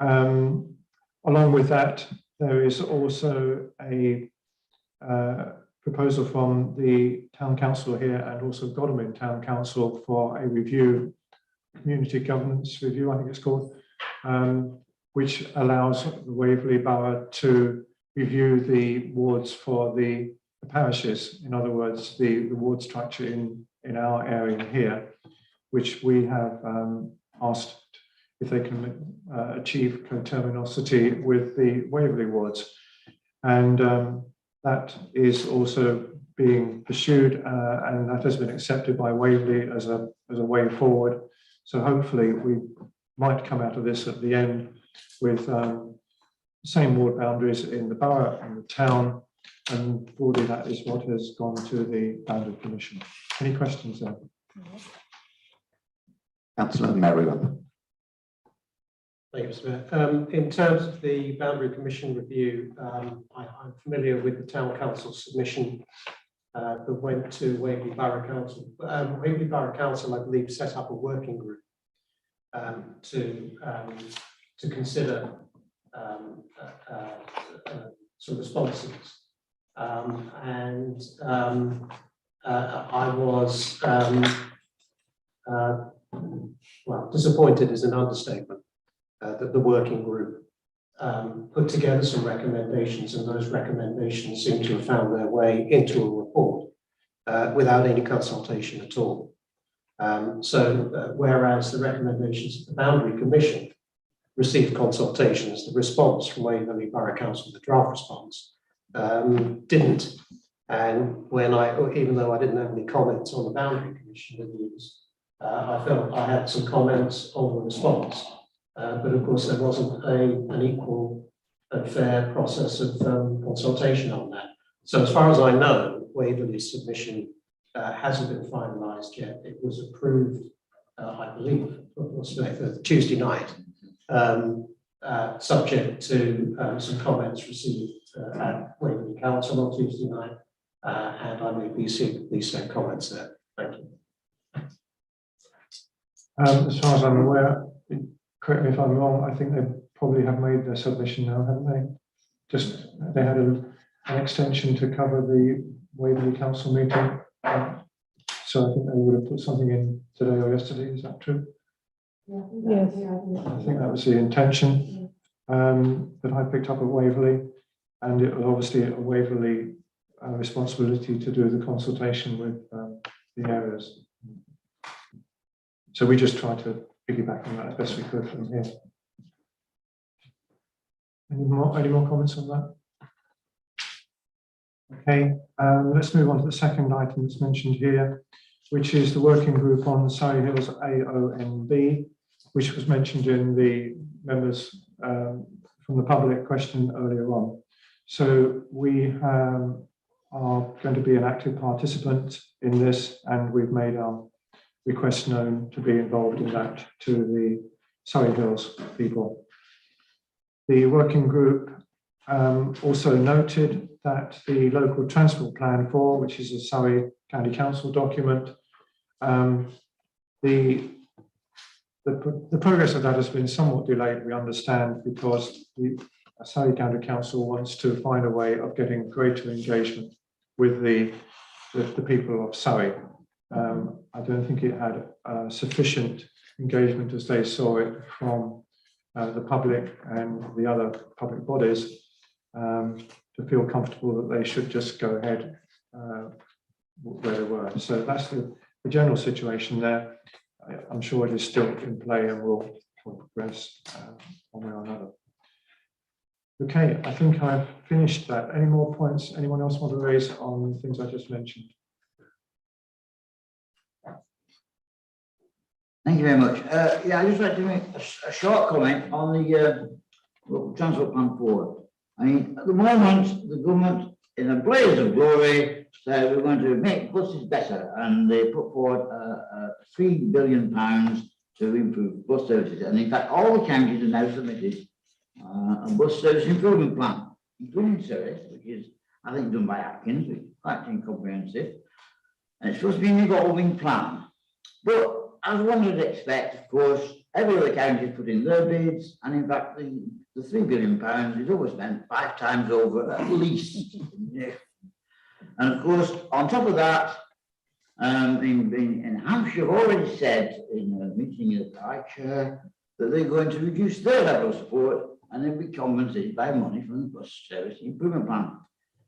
Along with that, there is also a proposal from the Town Council here and also Godalming Town Council for a review, community governance review, I think it's called, which allows the Waverley Borough to review the wards for the parishes. In other words, the ward structure in our area here, which we have asked if they can achieve coterminosity with the Waverley wards. And that is also being pursued, and that has been accepted by Waverley as a way forward. So hopefully we might come out of this at the end with same ward boundaries in the borough and the town, and broadly that is what has gone to the Boundary Commission. Any questions there? Councillor Merriweather. Thank you, Mr. Mayor. In terms of the Boundary Commission review, I'm familiar with the Town Council submission that went to Waverley Borough Council. Waverley Borough Council, I believe, set up a working group to consider some responses. I was well, disappointed is an understatement. That the working group put together some recommendations, and those recommendations seem to have found their way into a report without any consultation at all. Whereas the recommendations of the Boundary Commission received consultations, the response from Waverley Borough Council, the draft response, didn't. And even though I didn't have any comments on the Boundary Commission reviews, I felt I had some comments on the response. But of course, there wasn't an equal and fair process of consultation on that. So as far as I know, Waverley's submission hasn't been finalised yet. It was approved, I believe, Tuesday night, subject to some comments received at Waverley Council on Tuesday night, and I may be seeing these same comments there. Thank you. As far as I'm aware, correct me if I'm wrong, I think they probably have made their submission now, haven't they? They had an extension to cover the Waverley Council meeting. So I think they would have put something in today or yesterday, is that true? Yes. I think that was the intention that I picked up at Waverley, and it was obviously a Waverley responsibility to do the consultation with the areas. So we just tried to piggyback on that as best we could from here. Any more comments on that? Okay, let's move on to the second item that's mentioned here, which is the working group on Surrey Hills AONB, which was mentioned in the members from the public question earlier on. So we are going to be an active participant in this, and we've made our request known to be involved in that to the Surrey Hills people. The working group also noted that the local transport plan for, which is a Surrey County Council document, the progress of that has been somewhat delayed, we understand, because the Surrey County Council wants to find a way of getting greater engagement with the people of Surrey. I don't think it had sufficient engagement as they saw it from the public and the other public bodies to feel comfortable that they should just go ahead where they were. So that's the general situation there. I'm sure it is still in play and will progress one way or another. Okay, I think I've finished that. Any more points anyone else want to raise on things I just mentioned? Thank you very much. Yeah, I'd just like to make a short comment on the transport plan forward. I mean, at the moment, the government, in a blaze of glory, So we're going to make buses better, and they put forward £3 billion to improve bus services. And in fact, all the counties have now submitted a bus service improvement plan, including Surrey, which is, I think, done by Atkins, which is quite incomprehensive. And it's supposed to be an evolving plan. But as one would expect, of course, every other county has put in their bids, and in fact, the £3 billion is overspent 5 times over at least. And of course, on top of that, in Hampshire have already said in a meeting that I chair that they're going to reduce their level of support and they'll be compensated by money from the bus service improvement plan.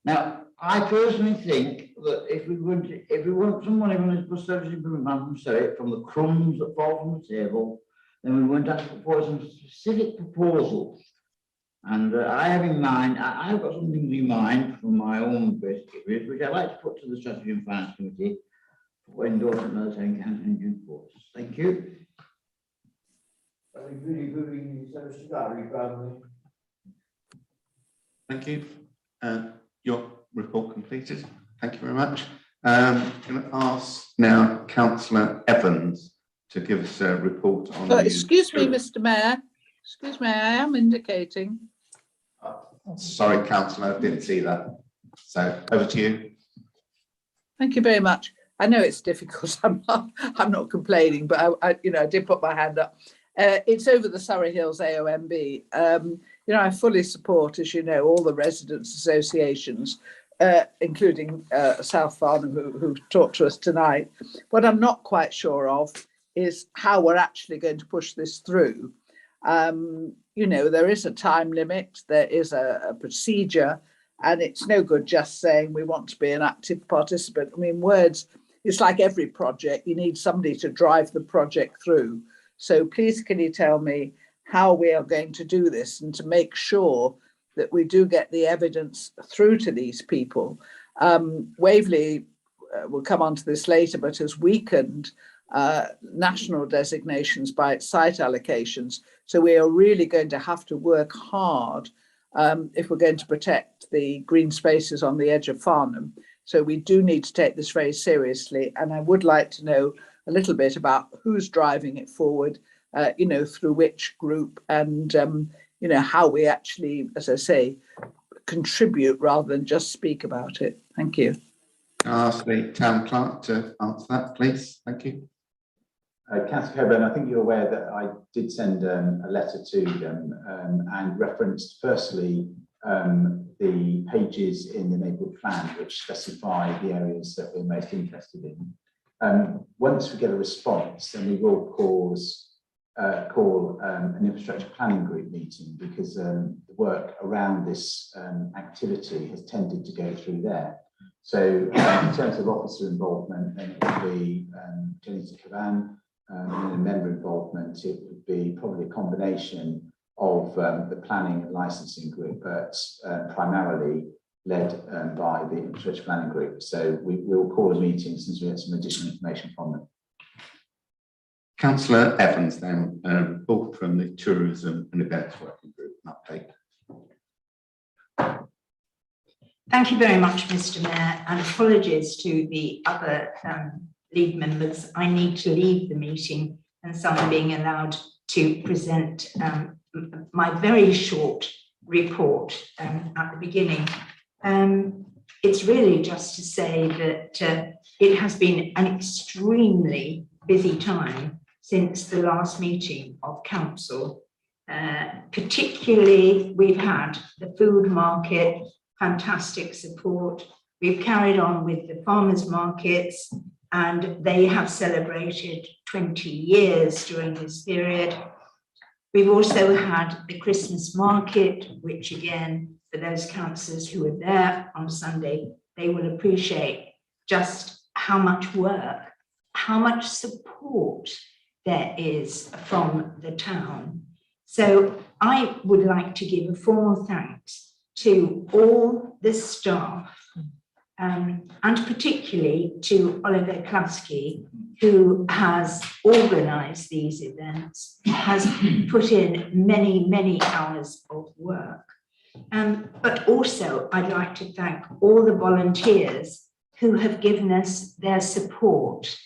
Now, I personally think that if we want some money from this bus service improvement plan from Surrey, from the crumbs that fall from the table, then we want to ask for some specific proposals. And I have in mind, I've got some things in mind from my own basic areas, which I'd like to put to the Strategy and Finance Committee for endorsement by the Town Council in due course. Thank you. Thank you. Your report completed. Thank you very much. I'm going to ask now Councillor Evans to give us a report on. Excuse me, Mr. Mayor. Excuse me, I am indicating. Sorry, Councillor, I didn't see that. So over to you. Thank you very much. I know it's difficult. I'm not complaining, but I did put my hand up. It's over the Surrey Hills AOMB. I fully support, as you know, all the residents' associations, including South Farnham, who talked to us tonight. What I'm not quite sure of is how we're actually going to push this through. There is a time limit, there is a procedure, and it's no good just saying we want to be an active participant. I mean, words, it's like every project, you need somebody to drive the project through. So please, can you tell me how we are going to do this and to make sure that we do get the evidence through to these people? Waverly, we'll come on to this later, but has weakened national designations by its site allocations. So we are really going to have to work hard if we're going to protect the green spaces on the edge of Farnham. So we do need to take this very seriously. And I would like to know a little bit about who's driving it forward, through which group, and, how we actually, as I say, contribute rather than just speak about it. Thank you. I'll ask the Town Clerk to answer that, please. Thank you. Councillor Coburn, I think you're aware that I did send a letter to them and referenced firstly the pages in the neighbourhood plan which specify the areas that we're most interested in. Once we get a response, then we will call an infrastructure planning group meeting, because the work around this activity has tended to go through there. So in terms of officer involvement, then it would be Jenny Cavan, and member involvement, it would be probably a combination of the planning and licensing group, but primarily led by the infrastructure planning group. So we will call a meeting since we have some additional information from them. Councillor Evans, then, report from the Tourism and Events Working Group, an update. Thank you very much, Mr. Mayor, and apologies to the other lead members. I need to leave the meeting, and so I'm being allowed to present my very short report at the beginning. It's really just to say that it has been an extremely busy time since the last meeting of council. Particularly, we've had the food market, fantastic support. We've carried on with the farmers markets, and they have celebrated 20 years during this period. We've also had the Christmas market, which again, for those councillors who were there on Sunday, they will appreciate just how much work, how much support there is from the town. So I would like to give a formal thanks to all the staff, and particularly to Oliver Klasky, who has organised these events, has put in many, many hours of work. But also I'd like to thank all the volunteers who have given us their support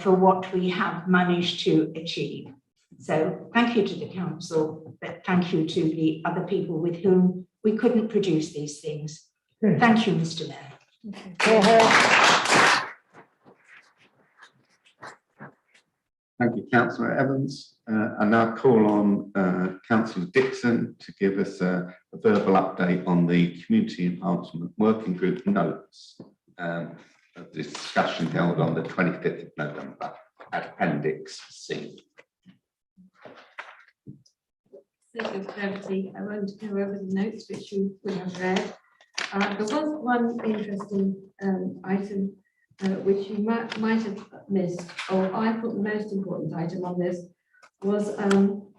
for what we have managed to achieve. So thank you to the council, but thank you to the other people with whom we couldn't produce these things. Thank you, Mr. Mayor. Thank you, Councillor Evans. I now call on Councillor Dixon to give us a verbal update on the Community Enhancement Working Group notes of the discussion held on the 25th of November, Appendix C. Sake of brevity, I won't go over the notes which you will have read. There was one interesting item which you might have missed, or I thought the most important item on this was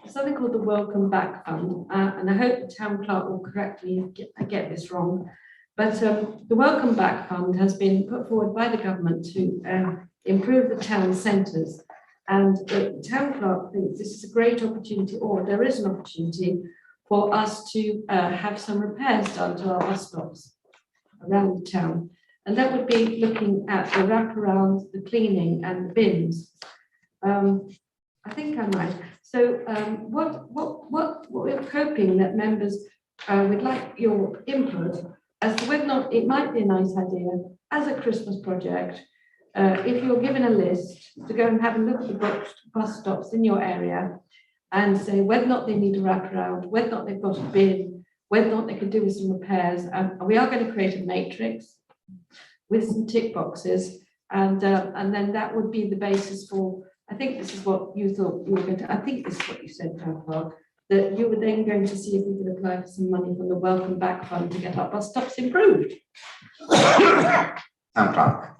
something called the Welcome Back Fund, and I hope the town clerk will correct me if I get this wrong. But the Welcome Back Fund has been put forward by the government to improve the town centres. And the town clerk thinks this is a great opportunity, or there is an opportunity for us to have some repairs done to our bus stops around the town. And that would be looking at the wraparound, the cleaning and the bins. I think I'm right. So what we're hoping that members would like your input as to whether or not it might be a nice idea as a Christmas project. If you're given a list to go and have a look at the bus stops in your area and say whether or not they need a wraparound, whether or not they've got a bin, whether or not they could do with some repairs. We are going to create a matrix with some tick boxes, and then that would be the basis for, I think this is what you thought you were going to, I think this is what you said, Town Clerk, that you were then going to see if we could apply for some money from the Welcome Back Fund to get our bus stops improved. Town Clerk.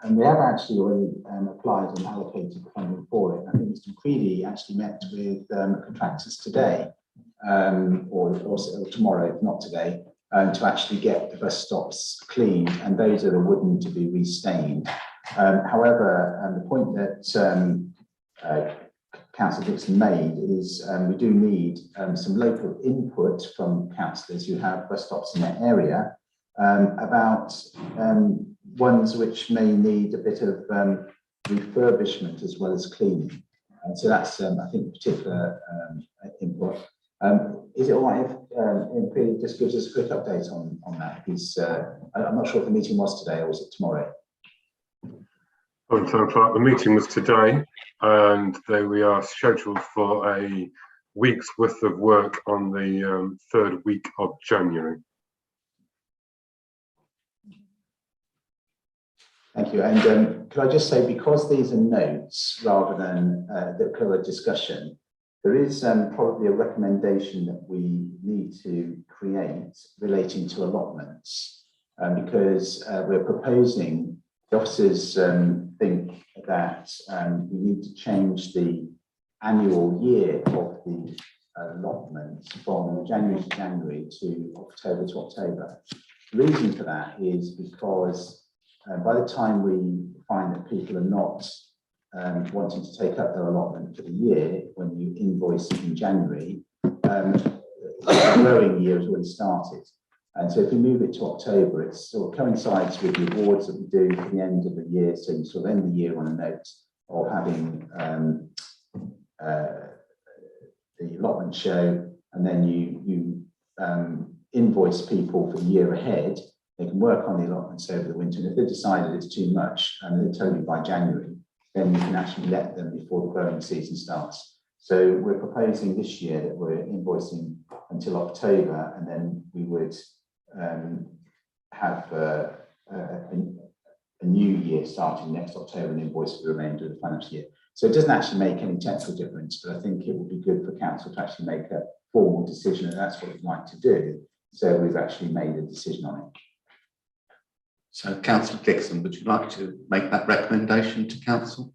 And we have actually already applied and allocated funding for it. I think Mr. McCready actually met with contractors today, or tomorrow, if not today, to actually get the bus stops cleaned, and those that are wooden to be restained. However, the point that Councillor Dixon made is we do need some local input from councillors who have bus stops in their area about ones which may need a bit of refurbishment as well as cleaning. And so that's, I think, particular input. Is it all right if Peter just gives us a quick update on that? Because I'm not sure if the meeting was today or was it tomorrow? The meeting was today, and we are scheduled for a week's worth of work on the 3rd week of January. Thank you. And could I just say, because these are notes rather than the clear discussion, there is probably a recommendation that we need to create relating to allotments, because we're proposing, the officers think that we need to change the annual year of the allotments from January to January to October to October. The reason for that is because by the time we find that people are not wanting to take up their allotment for the year, when you invoice in January, the growing year has already started. And so if we move it to October, it sort of coincides with the awards that we do for the end of the year. So you sort of end the year on a note of having the allotment show, and then you invoice people for the year ahead. They can work on the allotments over the winter, and if they decided it's too much and they tell you by January, then you can actually let them before the growing season starts. So we're proposing this year that we're invoicing until October, and then we would have a new year starting next October and invoice for the remainder of the financial year. So it doesn't actually make any technical difference, but I think it would be good for council to actually make a formal decision, and that's what we'd like to do. So we've actually made a decision on it. So, Councillor Dixon, would you like to make that recommendation to council?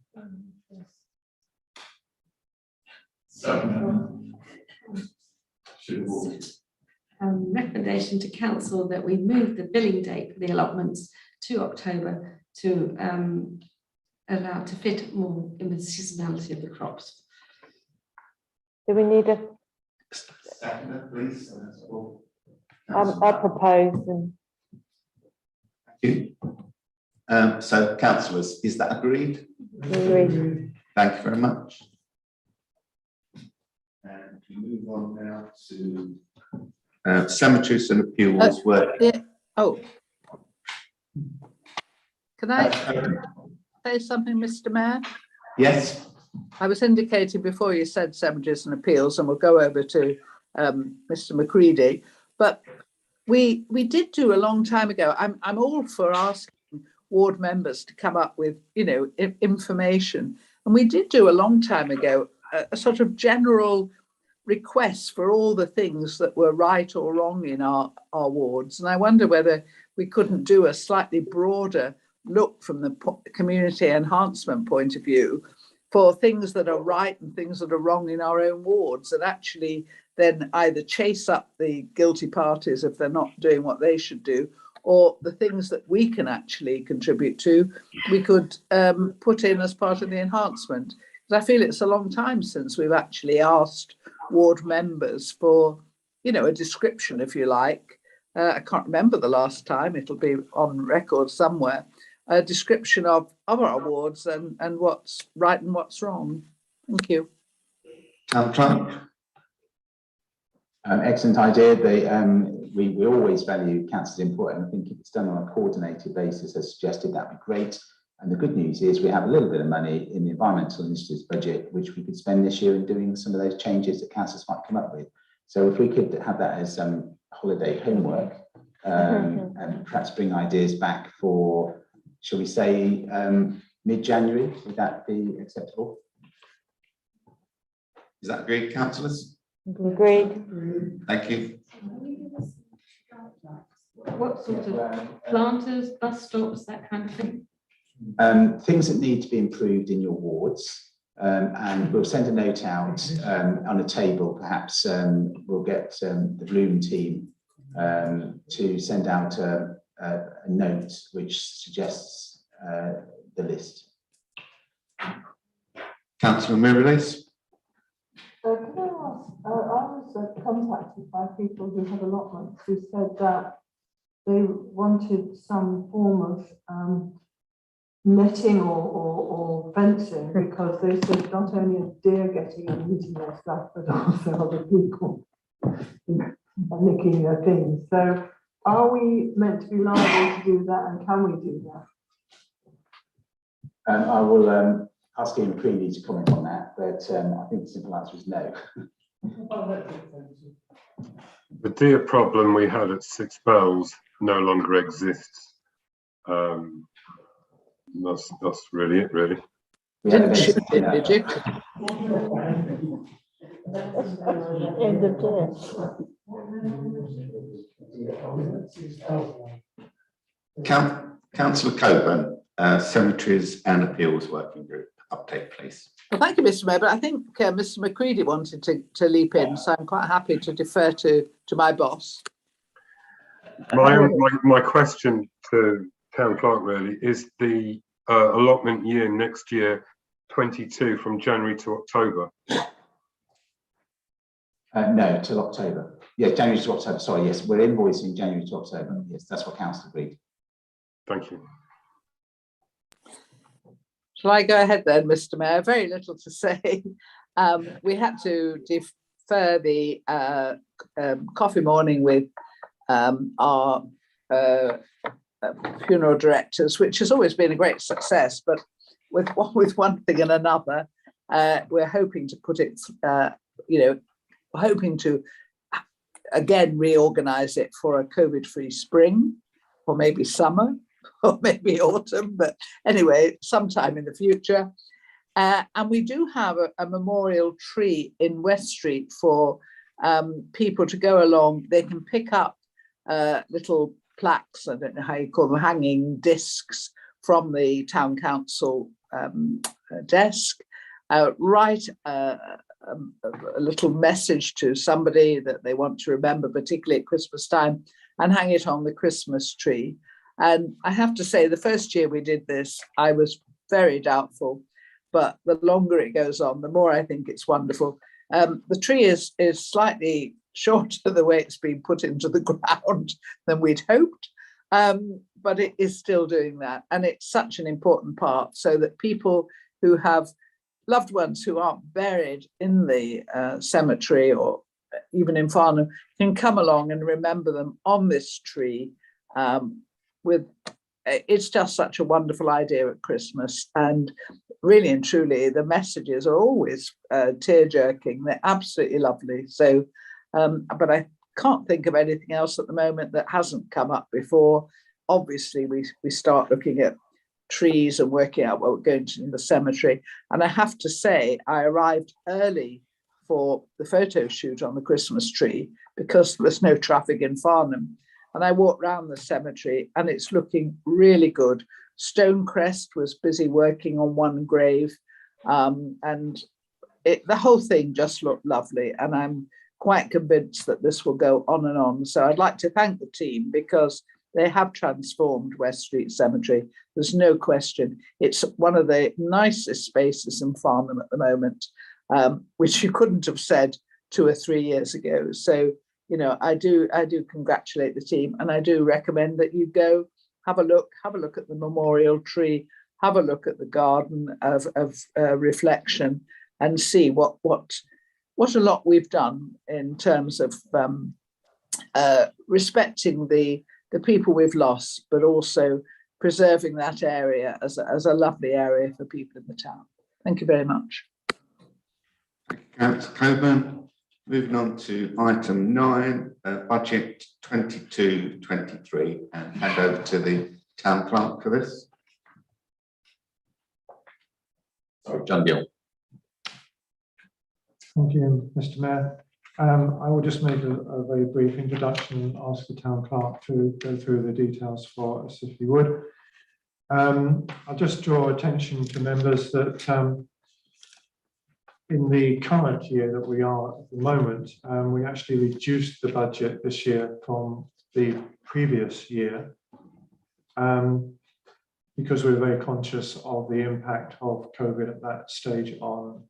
Recommendation to council that we move the billing date for the allotments to October to allow to fit more in with the seasonality of the crops. Do we need a? Second, please. I propose. And you. So councillors, is that agreed? Agreed. Thank you very much. And we move on now to cemeteries and appeals work. Yeah. Oh. Can I say something, Mr. Mayor? Yes. I was indicating before you said cemeteries and appeals, and we'll go over to Mr. McCready, but we did do a long time ago. I'm all for asking ward members to come up with, you know, information, and we did do a long time ago a sort of general request for all the things that were right or wrong in our wards, and I wonder whether we couldn't do a slightly broader look from the community enhancement point of view for things that are right and things that are wrong in our own wards, and actually then either chase up the guilty parties if they're not doing what they should do, or the things that we can actually contribute to, we could put in as part of the enhancement. Because I feel it's a long time since we've actually asked ward members for, you know, a description, if you like. I can't remember the last time, it'll be on record somewhere, a description of our wards and what's right and what's wrong. Thank you. Clark. Excellent idea. We always value council's input, and I think if it's done on a coordinated basis as suggested, that'd be great. And the good news is we have a little bit of money in the environmental initiatives budget, which we could spend this year in doing some of those changes that councils might come up with. So if we could have that as holiday homework, and perhaps bring ideas back for, shall we say, mid-January, would that be acceptable? Is that agreed, councillors? Agreed. Thank you. What sort of planters, bus stops, that kind of thing? Things that need to be improved in your wards, and we'll send a note out on a table. Perhaps we'll get the Bloom team to send out a note which suggests the list. Councillor Mirrlees. Can I ask, I was contacted by people who had allotments who said that they wanted some form of netting or fencing, because they said not only a deer getting and eating their stuff, but also other people are nicking their things. So are we meant to be liable to do that, and can we do that? I will ask Ian Creedy to comment on that, but I think the simple answer is no. The deer problem we had at Six Bells no longer exists. That's really it, really. Didn't shoot it, did you? End of Councillor Coburn, Cemeteries and Appeals Working Group, update please. Well, thank you, Mr. Mayor, but I think Mr. McCready wanted to leap in, so I'm quite happy to defer to my boss. My question to Town Clerk really is the allotment year next year 22 from January to October. No, till October. Yeah, January to October. Sorry, yes, we're invoicing January to October. Yes, that's what council agreed. Thank you. Shall I go ahead then, Mr. Mayor? Very little to say. We had to defer the coffee morning with our funeral directors, which has always been a great success, but with one thing and another, we're hoping to put it, hoping to again reorganize it for a COVID-free spring, or maybe summer, or maybe autumn, but anyway, sometime in the future. And we do have a memorial tree in West Street for people to go along. They can pick up little plaques, I don't know how you call them, hanging discs from the town council desk, write a little message to somebody that they want to remember, particularly at Christmas time, and hang it on the Christmas tree. And I have to say, the first year we did this, I was very doubtful, but the longer it goes on, the more I think it's wonderful. The tree is slightly shorter the way it's been put into the ground than we'd hoped, but it is still doing that. And it's such an important part so that people who have loved ones who aren't buried in the cemetery or even in Farnham can come along and remember them on this tree. It's just such a wonderful idea at Christmas, and really and truly the messages are always tear-jerking. They're absolutely lovely. So but I can't think of anything else at the moment that hasn't come up before. Obviously we start looking at trees and working out what we're going to do in the cemetery. And I have to say, I arrived early for the photo shoot on the Christmas tree because there's no traffic in Farnham. And I walked around the cemetery and it's looking really good. Stonecrest was busy working on one grave, and the whole thing just looked lovely. And I'm quite convinced that this will go on and on. So I'd like to thank the team because they have transformed West Street Cemetery. There's no question. It's one of the nicest spaces in Farnham at the moment, which you couldn't have said 2 or 3 years ago. So, you know, I do congratulate the team, and I do recommend that you go have a look at the memorial tree, have a look at the garden of reflection, and see what a lot we've done in terms of respecting the people we've lost, but also preserving that area as a lovely area for people in the town. Thank you very much. Thank you, Councillor Coburn. Moving on to item 9, budget 22-23, and hand over to the town clerk for this. Sorry, John Gill. Thank you, Mr. Mayor. I will just make a very brief introduction and ask the town clerk to go through the details for us, if you would. I'll just draw attention to members that in the current year that we are at the moment, we actually reduced the budget this year from the previous year because we're very conscious of the impact of COVID at that stage on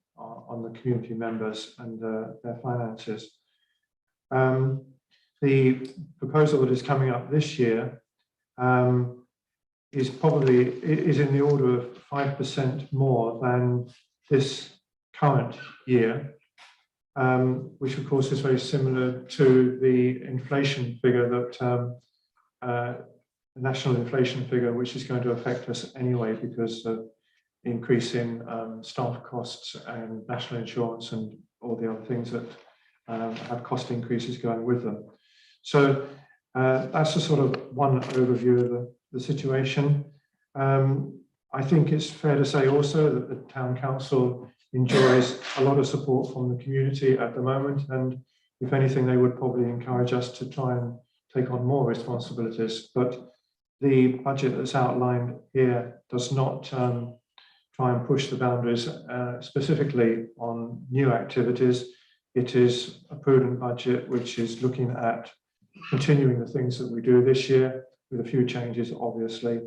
the community members and their finances. The proposal that is coming up this year is in the order of 5% more than this current year, which of course is very similar to the inflation figure that the national inflation figure, which is going to affect us anyway because of increase in staff costs and national insurance and all the other things that have cost increases going with them. So that's a sort of one overview of the situation. I think it's fair to say also that the town council enjoys a lot of support from the community at the moment, and if anything, they would probably encourage us to try and take on more responsibilities. But the budget that's outlined here does not try and push the boundaries specifically on new activities. It is a prudent budget which is looking at continuing the things that we do this year with a few changes, obviously.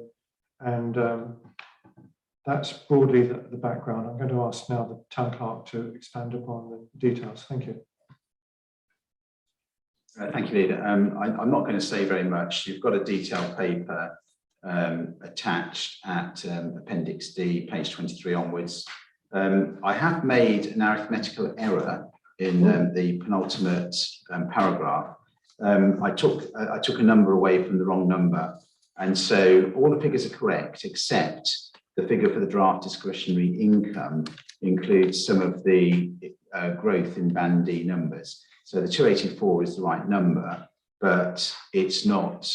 And that's broadly the background. I'm going to ask now the town clerk to expand upon the details. Thank you. Thank you, Leader. I'm not going to say very much. You've got a detailed paper attached at Appendix D, page 23 onwards. I have made an arithmetical error in the penultimate paragraph. I took a number away from the wrong number, and so all the figures are correct except the figure for the draft discretionary income includes some of the growth in Band D numbers. So the 284 is the right number, but it's not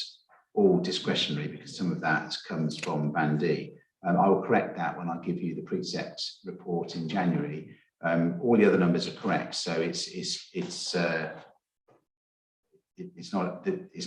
all discretionary because some of that comes from Band D. I will correct that when I give you the precept report in January. All the other numbers are correct, so it's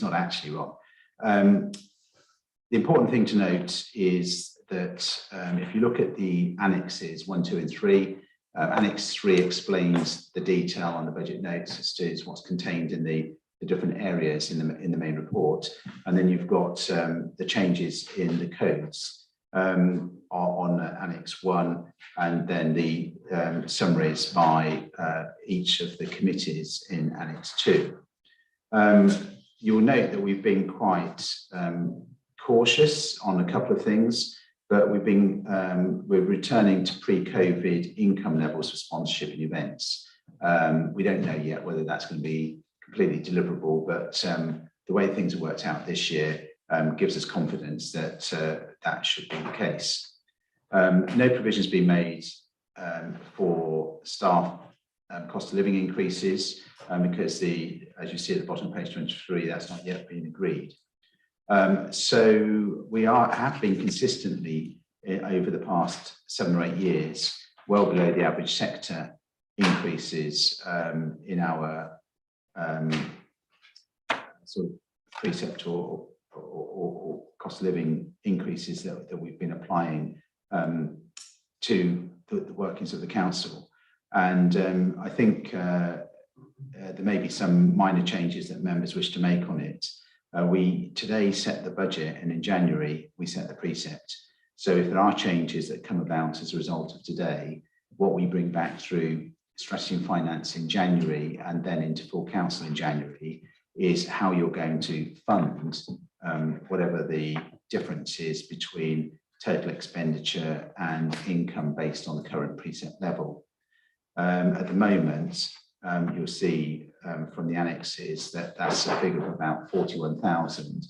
not actually wrong. The important thing to note is that if you look at the annexes 1, 2, and 3, Annex 3 explains the detail on the budget notes as to what's contained in the different areas in the main report, and then you've got the changes in the codes on Annex 1, and then the summaries by each of the committees in Annex 2. You'll note that we've been quite cautious on a couple of things, but we're returning to pre-COVID income levels for sponsorship and events. We don't know yet whether that's going to be completely deliverable, but the way things have worked out this year gives us confidence that that should be the case. No provisions being made for staff cost of living increases because as you see at the bottom of page 23, that's not yet been agreed. So we have been consistently over the past 7 or 8 years well below the average sector increases in our sort of precept or cost of living increases that we've been applying to the workings of the council. And I think there may be some minor changes that members wish to make on it. We today set the budget, and in January we set the precept. So if there are changes that come about as a result of today, what we bring back through strategy and finance in January and then into full council in January is how you're going to fund whatever the difference is between total expenditure and income based on the current precept level. At the moment, you'll see from the annexes that that's a figure of about £41,000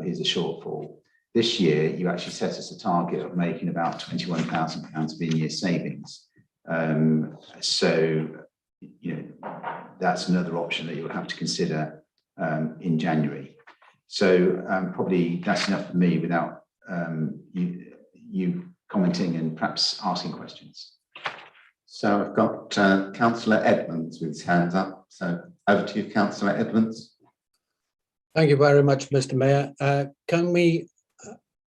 is a shortfall. This year, you actually set us a target of making about £21,000 of in-year savings. So, you know, that's another option that you'll have to consider in January. So probably that's enough for me without you commenting and perhaps asking questions. So I've got Councillor Edmonds with his hands up. So over to you, Councillor Edmonds. Thank you very much, Mr. Mayor. Can we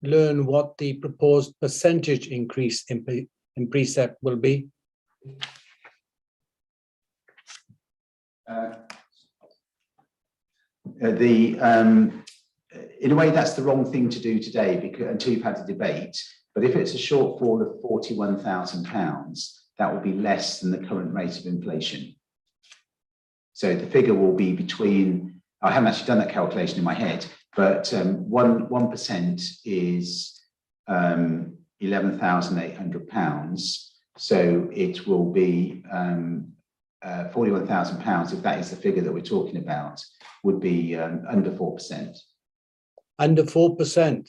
learn what the proposed percentage increase in precept will be? In a way, that's the wrong thing to do today because until you've had a debate. But if it's a shortfall of £41,000, that will be less than the current rate of inflation. So the figure will be between, I haven't actually done that calculation in my head, but 1% is £11,800. So it will be £41,000, if that is the figure that we're talking about, would be under 4%. Under 4%?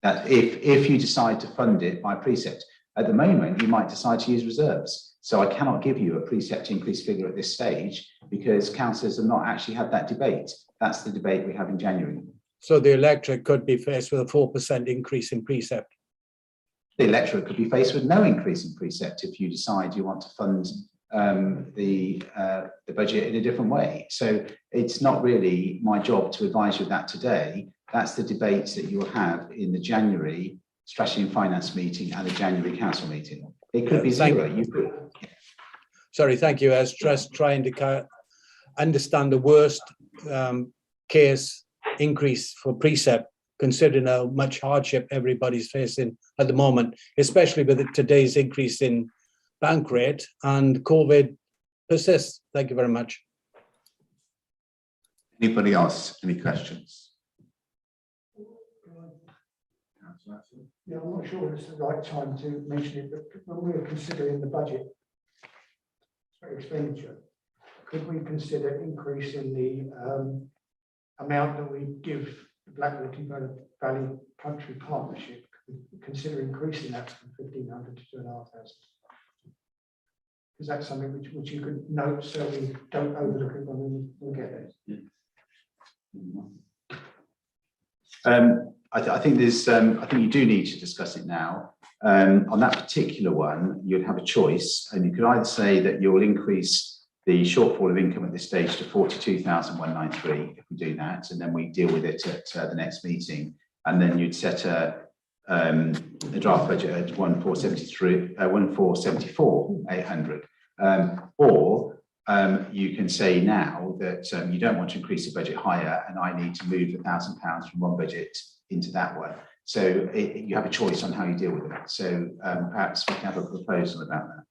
That if you decide to fund it by precept. At the moment, you might decide to use reserves. So I cannot give you a precept increase figure at this stage because councillors have not actually had that debate. That's the debate we have in January. So the electorate could be faced with a 4% increase in precept? The electorate could be faced with no increase in precept if you decide you want to fund the budget in a different way. So it's not really my job to advise you of that today. That's the debates that you'll have in the January Strategy and Finance meeting and the January Council meeting. It could be zero. You could. Sorry, thank you. I was just trying to understand the worst case increase for precept, considering how much hardship everybody's facing at the moment, especially with today's increase in bank rate and COVID persists. Thank you very much. Anybody else? Any questions? Yeah, I'm not sure it's the right time to mention it, but when we were considering the budget expenditure, could we consider increasing the amount that we give the Black River Valley Country Partnership? Consider increasing that from 1,500 to 2,500. Is that something which you could note so we don't overlook it when we get there? I think there's. I think you do need to discuss it now. On that particular one, you'd have a choice, and you could either say that you'll increase the shortfall of income at this stage to 42,193 if we do that, and then we deal with it at the next meeting, and then you'd set a draft budget at 1,474,800, or you can say now that you don't want to increase the budget higher, and I need to move £1,000 from one budget into that one. So you have a choice on how you deal with it. So perhaps we can have a proposal about that.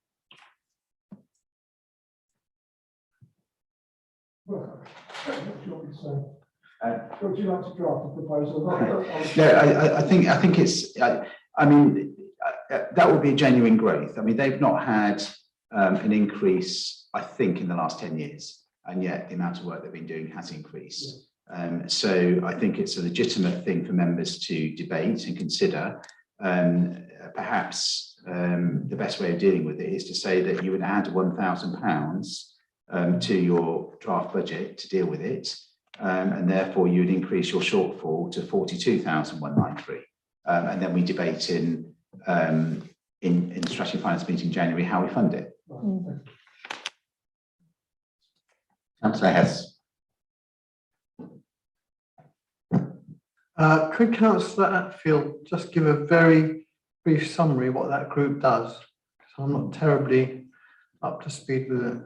Well, Would you like to draft a proposal? No, I think it's, I mean, that would be genuine growth. I mean, they've not had an increase, I think, in the last 10 years, and yet the amount of work they've been doing has increased. So I think it's a legitimate thing for members to debate and consider. Perhaps the best way of dealing with it is to say that you would add £1,000 to your draft budget to deal with it. And therefore you would increase your shortfall to 42,193. And then we debate in the strategy and finance meeting in January how we fund it. Councillor Hess. Could Councillor Atfield just give a very brief summary of what that group does? Because I'm not terribly up to speed with it.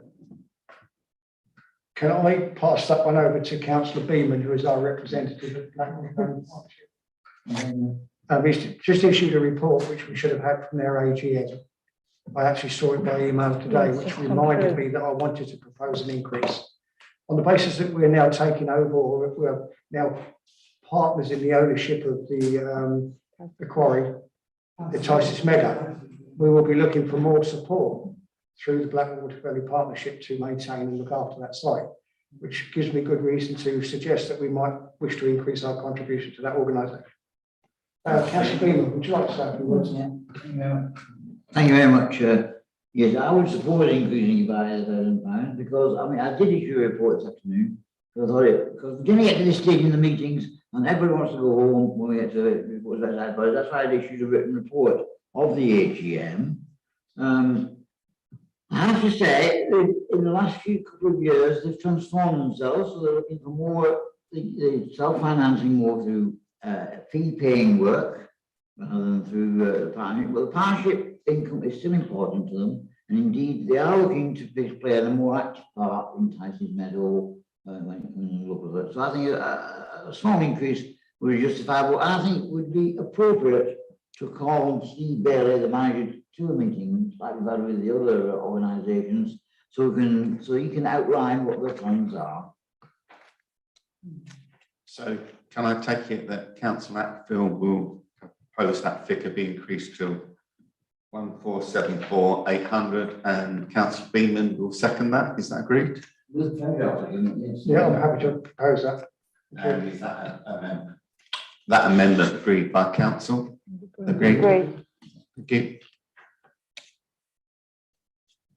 Can I pass that one over to Councillor Beeman, who is our representative at Blackwood Partnership? He's just issued a report which we should have had from their AGM. I actually saw it by email today, which reminded me that I wanted to propose an increase. On the basis that we're now taking over, or we're now partners in the ownership of the quarry, the Tysis Meadow, we will be looking for more support through the Waverly Partnership to maintain and look after that site, which gives me good reason to suggest that we might wish to increase our contribution to that organisation. Councillor Beeman, would you like to say a few words? Thank you very much. Yes, I would support increasing by £1,000 because I mean I did issue a report this afternoon because I thought because we're going to get to this stage in the meetings and everyone wants to go home when we get to reports like that. But that's why I issued a written report of the AGM. I have to say, in the last couple of years, they've transformed themselves, so they're looking for more, self-financing more through fee-paying work rather than through the partnership. Well, the partnership income is still important to them, and indeed they are looking to play a more active part in Tysis Meadow when you look at it. So I think a small increase would be justifiable, and I think it would be appropriate to call Steve Bailey, the manager, to a meeting like we've had with the other organisations, so he can outline what the plans are. So can I take it that Councillor Atfield will propose that figure be increased to 1,474,800 and Councillor Beeman will second that? Is that agreed? With pleasure. Yeah, I'm happy to propose that. And is that amendment agreed by council? Agreed. Thank you.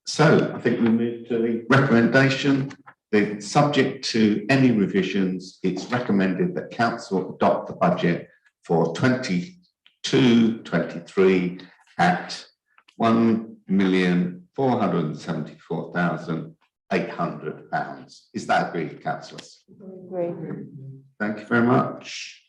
So I think we move to the recommendation. Subject to any revisions, it's recommended that council adopt the budget for 22-23 at £1,474,800. Is that agreed, councillors? Agreed. Thank you very much.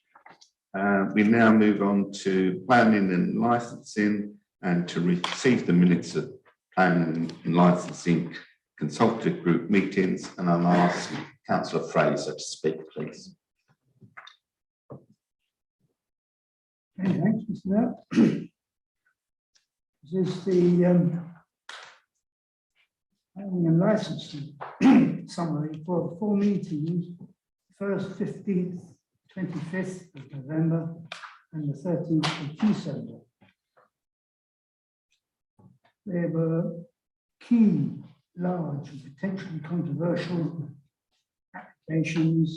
We now move on to planning and licensing and to receive the minutes of planning and licensing consultative group meetings, and I'll ask Councillor Fraser to speak, please. Okay, thanks, Mr. Mayor. This is the planning and licensing summary for the 4 meetings, 1st, 15th, 25th of November and the 13th of December. There were key, large and potentially controversial applications,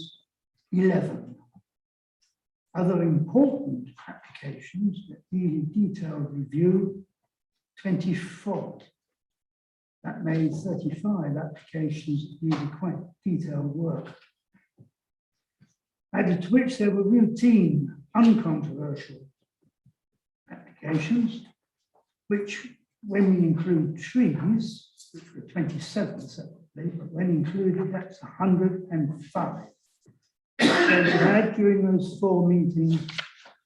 11. Other important applications that needed detailed review, 24. That made 35 applications that needed quite detailed work. Added to which there were routine, uncontroversial applications, which, when we include trees, which were 27 separately, but when included, that's 105. So we had during those 4 meetings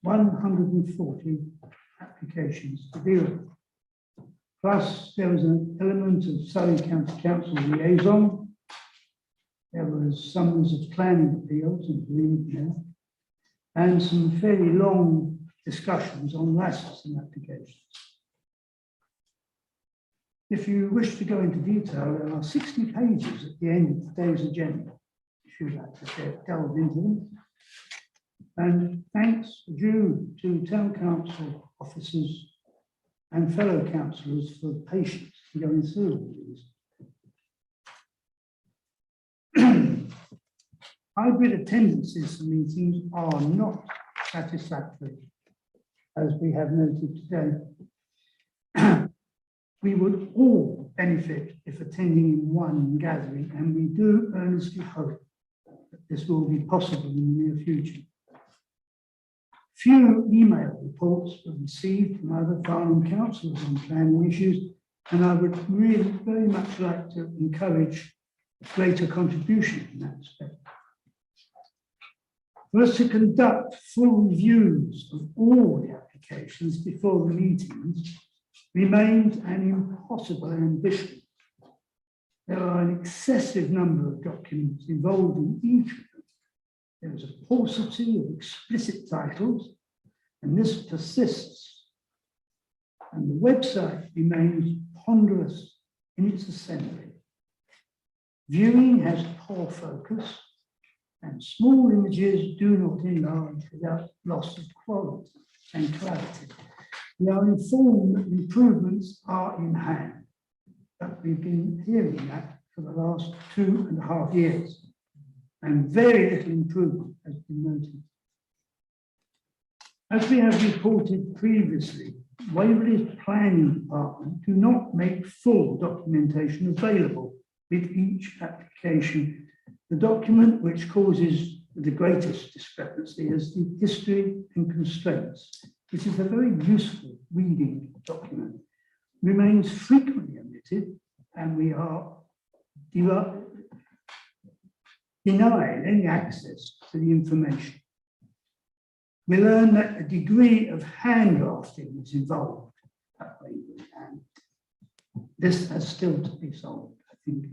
140 applications to deal with. Plus, there was an element of Surrey County Council liaison. There was sums of planning appeals, and some fairly long discussions on licensing applications. If you wish to go into detail, there are 60 pages at the end of today's agenda, should like to delve into them. And thanks due to town council officers and fellow councillors for patience in going through all these. Hybrid attendances to meetings are not satisfactory, as we have noted today. We would all benefit if attending in one gathering, and we do earnestly hope that this will be possible in the near future. Few email reports were received from other Farnham councillors on planning issues, and I would really very much like to encourage greater contribution in that respect. For us to conduct full reviews of all the applications before the meetings remains an impossible ambition. There are an excessive number of documents involved in each of them. There is a paucity of explicit titles, and this persists. And the website remains ponderous in its assembly. Viewing has poor focus, and small images do not enlarge without loss of quality and clarity. We are informed that improvements are in hand, but we've been hearing that for the last 2.5 years, and very little improvement has been noted. As we have reported previously, Waverley's planning department do not make full documentation available with each application. The document which causes the greatest discrepancy is the history and constraints, which is a very useful reading document, remains frequently omitted, and we are denied any access to the information. We learn that a degree of hand drafting is involved at Waverley, and this has still to be solved, I think.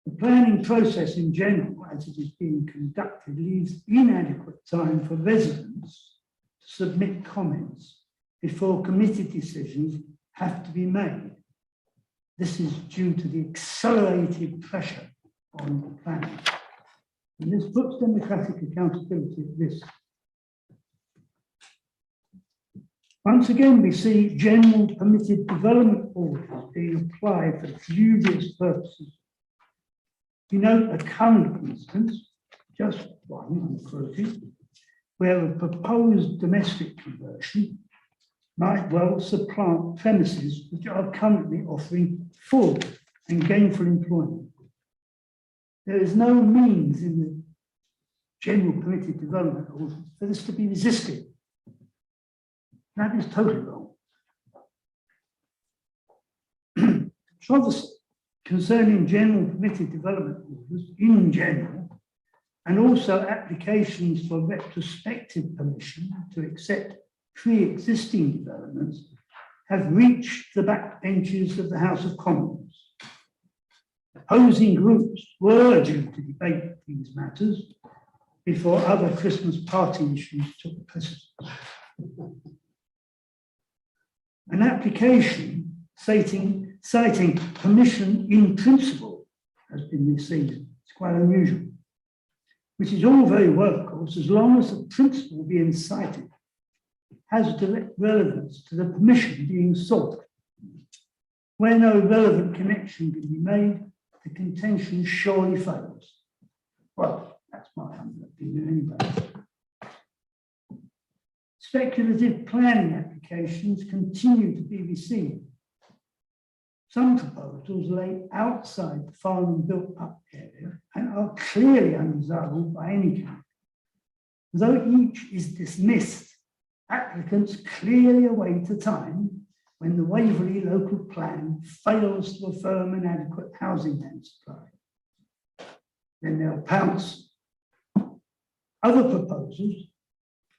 The planning process in general, as it is being conducted, leaves inadequate time for residents to submit comments before committee decisions have to be made. This is due to the accelerated pressure on the planning. And this puts democratic accountability at risk. Once again, we see general permitted development orders being applied for dubious purposes. We note a current instance, just one, I'm quoting, where a proposed domestic conversion might well supplant premises which are currently offering full and gainful employment. There is no means in the general permitted development order for this to be resisted. That is totally wrong. Controversy concerning general permitted development orders in general, and also applications for retrospective permission to accept pre-existing developments, have reached the backbenches of the House of Commons. Opposing groups were due to debate these matters before other Christmas party issues took precedence. An application citing permission in principle has been received. It's quite unusual, which is all very well, of course, as long as the principle being cited has direct relevance to the permission being sought. Where no relevant connection can be made, the contention surely fails. Well, that's my humble opinion anyway. Speculative planning applications continue to be received. Some proposals lay outside the Farnham built-up area and are clearly undesirable by any count. Though each is dismissed, applicants clearly await a time when the Waverley local plan fails to affirm an adequate housing land supply. Then they'll pounce. Other proposals,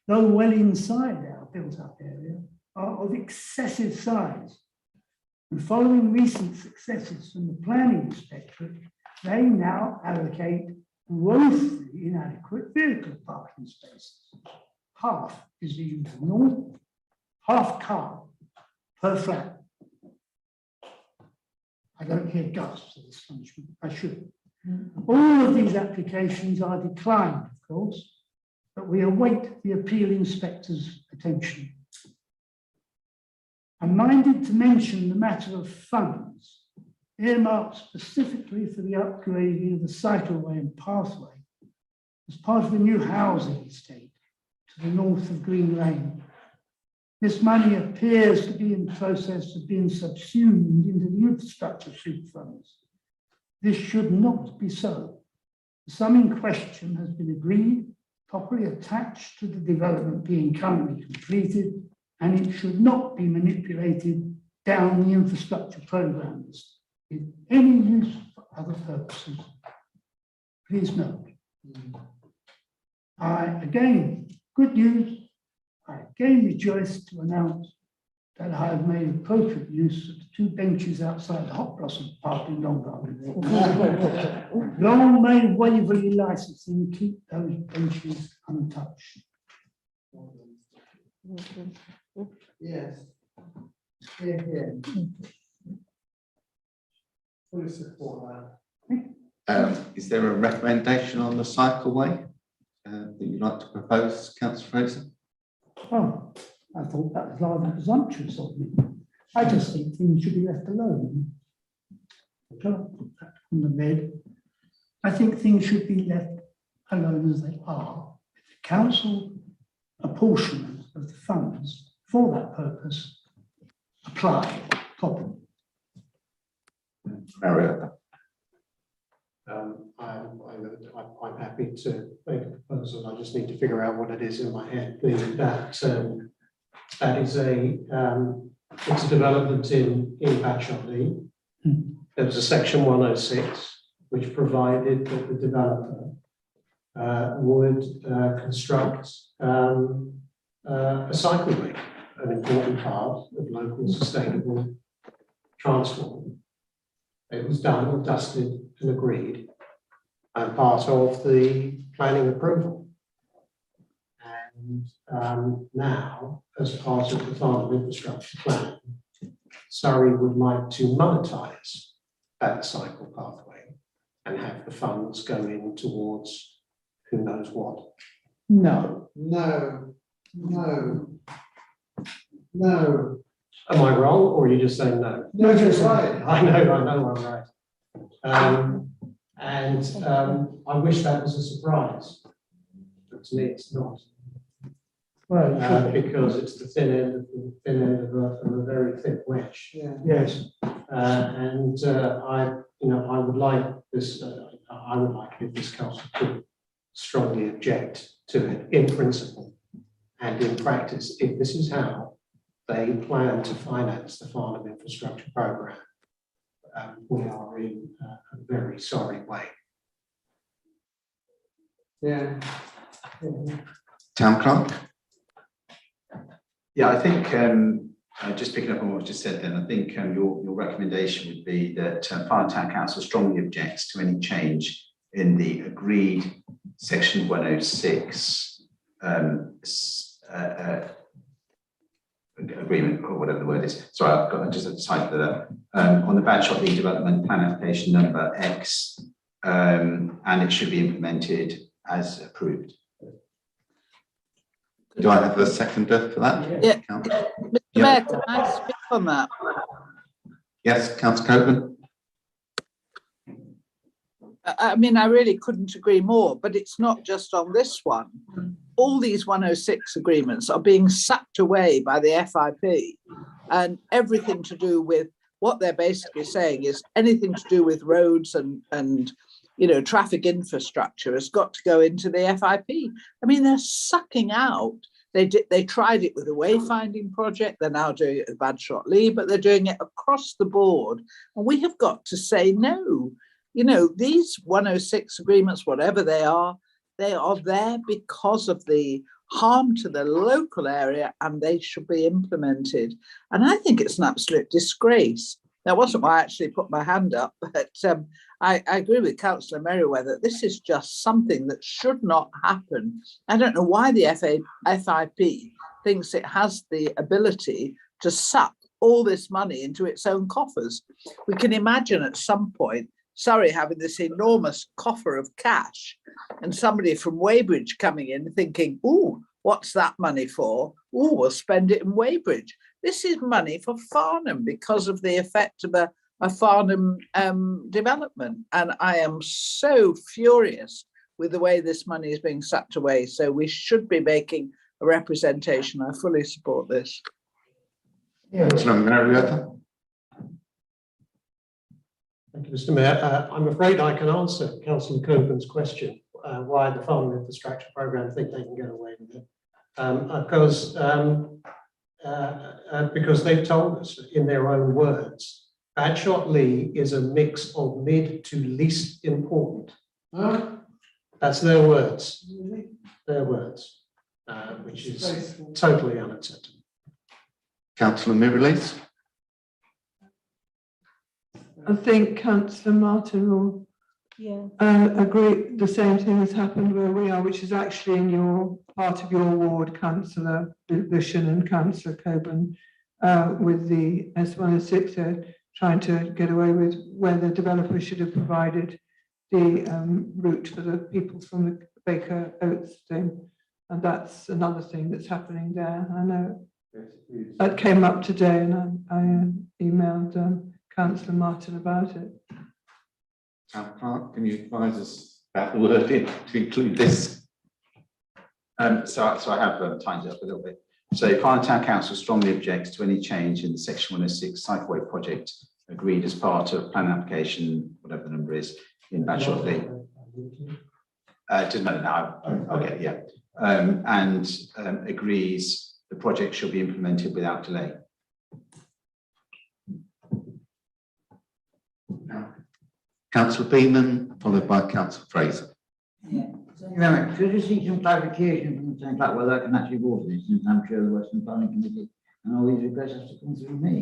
though well inside our built-up area, are of excessive size. And following recent successes from the planning inspectorate, they now allocate woefully inadequate vehicle parking spaces. Half is the usual norm, half car per flat. I don't hear gasps of astonishment. I should. All of these applications are declined, of course, but we await the appeal inspector's attention. I'm minded to mention the matter of funds earmarked specifically for the upgrading of the cycleway and pathway as part of a new housing estate to the north of Green Lane. This money appears to be in process of being subsumed into the infrastructure street funds. This should not be so. The sum in question has been agreed, properly attached to the development being currently completed, and it should not be manipulated down the infrastructure programs with any use for other purposes. Please note. Good news, I again rejoice to announce that I have made appropriate use of the 2 benches outside the Hot Blossom Park in Long Garden. Long may Waverly licensing keep those benches untouched. Yes. Yeah. Fully support that. Is there a recommendation on the cycleway that you'd like to propose, Councillor Fraser? Oh, I thought that was rather presumptuous of me. I just think things should be left alone. On the bed. I think things should be left alone as they are. If the council apportionment of the funds for that purpose apply properly. I'm happy to make a proposal. I just need to figure out what it is in my head. That is it's a development in Badshot Lee. There was a section 106 which provided that the developer would construct a cycleway, an important part of local sustainable transport. It was done, dusted and agreed, and part of the planning approval. And now, as part of the Farnham infrastructure plan, Surrey would like to monetize that cycle pathway and have the funds go in towards who knows what. No. Am I wrong, or are you just saying no? No, you're right. I know I'm right. I wish that was a surprise, but to me it's not. Well, because it's the thin end of a very thick wedge. yeah. Yes. I would like this. I would like if this council could strongly object to it in principle and in practice. If this is how they plan to finance the Farnham infrastructure program, we are in a very sorry way. Yeah. Town Clerk? Yeah, I think just picking up on what was just said then, I think your recommendation would be that Farnham Town Council strongly objects to any change in the agreed section 106 agreement, or whatever the word is. Sorry, I've got just a typo there. On the Badshot Lee development plan application number X, and it should be implemented as approved. Do I have a seconder for that? Yeah. Mr. Mayor, can I speak on that? Yes, Councillor Coburn. I mean, I really couldn't agree more, but it's not just on this one. All these 106 agreements are being sucked away by the FIP, and everything to do with what they're basically saying is anything to do with roads and traffic infrastructure has got to go into the FIP. I mean, they're sucking out. They tried it with a wayfinding project. They're now doing it with Badshot Lee, but they're doing it across the board. And we have got to say no. These 106 agreements, whatever they are there because of the harm to the local area, and they should be implemented. And I think it's an absolute disgrace. That wasn't why I actually put my hand up, but I agree with Councillor Merriweather. This is just something that should not happen. I don't know why the FIP thinks it has the ability to suck all this money into its own coffers. We can imagine at some point Surrey having this enormous coffer of cash and somebody from Weybridge coming in thinking, oh, what's that money for? Oh, we'll spend it in Weybridge. This is money for Farnham because of the effect of a Farnham development. And I am so furious with the way this money is being sucked away. So we should be making a representation. I fully support this. Councillor Mariota. Thank you, Mr. Mayor. I'm afraid I can answer Councillor Coburn's question, why the Farm Infrastructure Programme think they can get away with it. Because they've told us in their own words, Badshot Lee is a mix of mid to least important. That's their words. Their words, which is totally unacceptable. Councillor Mirrlees. I think Councillor Martin will agree the same thing has happened where we are, which is actually in your part of your ward, Councillor Bushan and Councillor Coburn, with the S1 and 6 trying to get away with where the developer should have provided the route for the people from the Baker Oats thing. And that's another thing that's happening there. I know that came up today and I emailed Councillor Martin about it. Town Clerk, can you advise us about the wording to include this? So I have tidied up a little bit. So Farnham Town Council strongly objects to any change in the Section 106 cycleway project agreed as part of plan application, whatever the number is, in Badshot Lee. Doesn't matter now. I'll get it, yeah. And agrees the project shall be implemented without delay. Councillor Beeman, followed by Councillor Fraser. Yeah, thank you very much. Could you see some clarification from the town clerk whether I can actually vote on this, since I'm chair of the Western Planning Committee and all these requests have to come through me?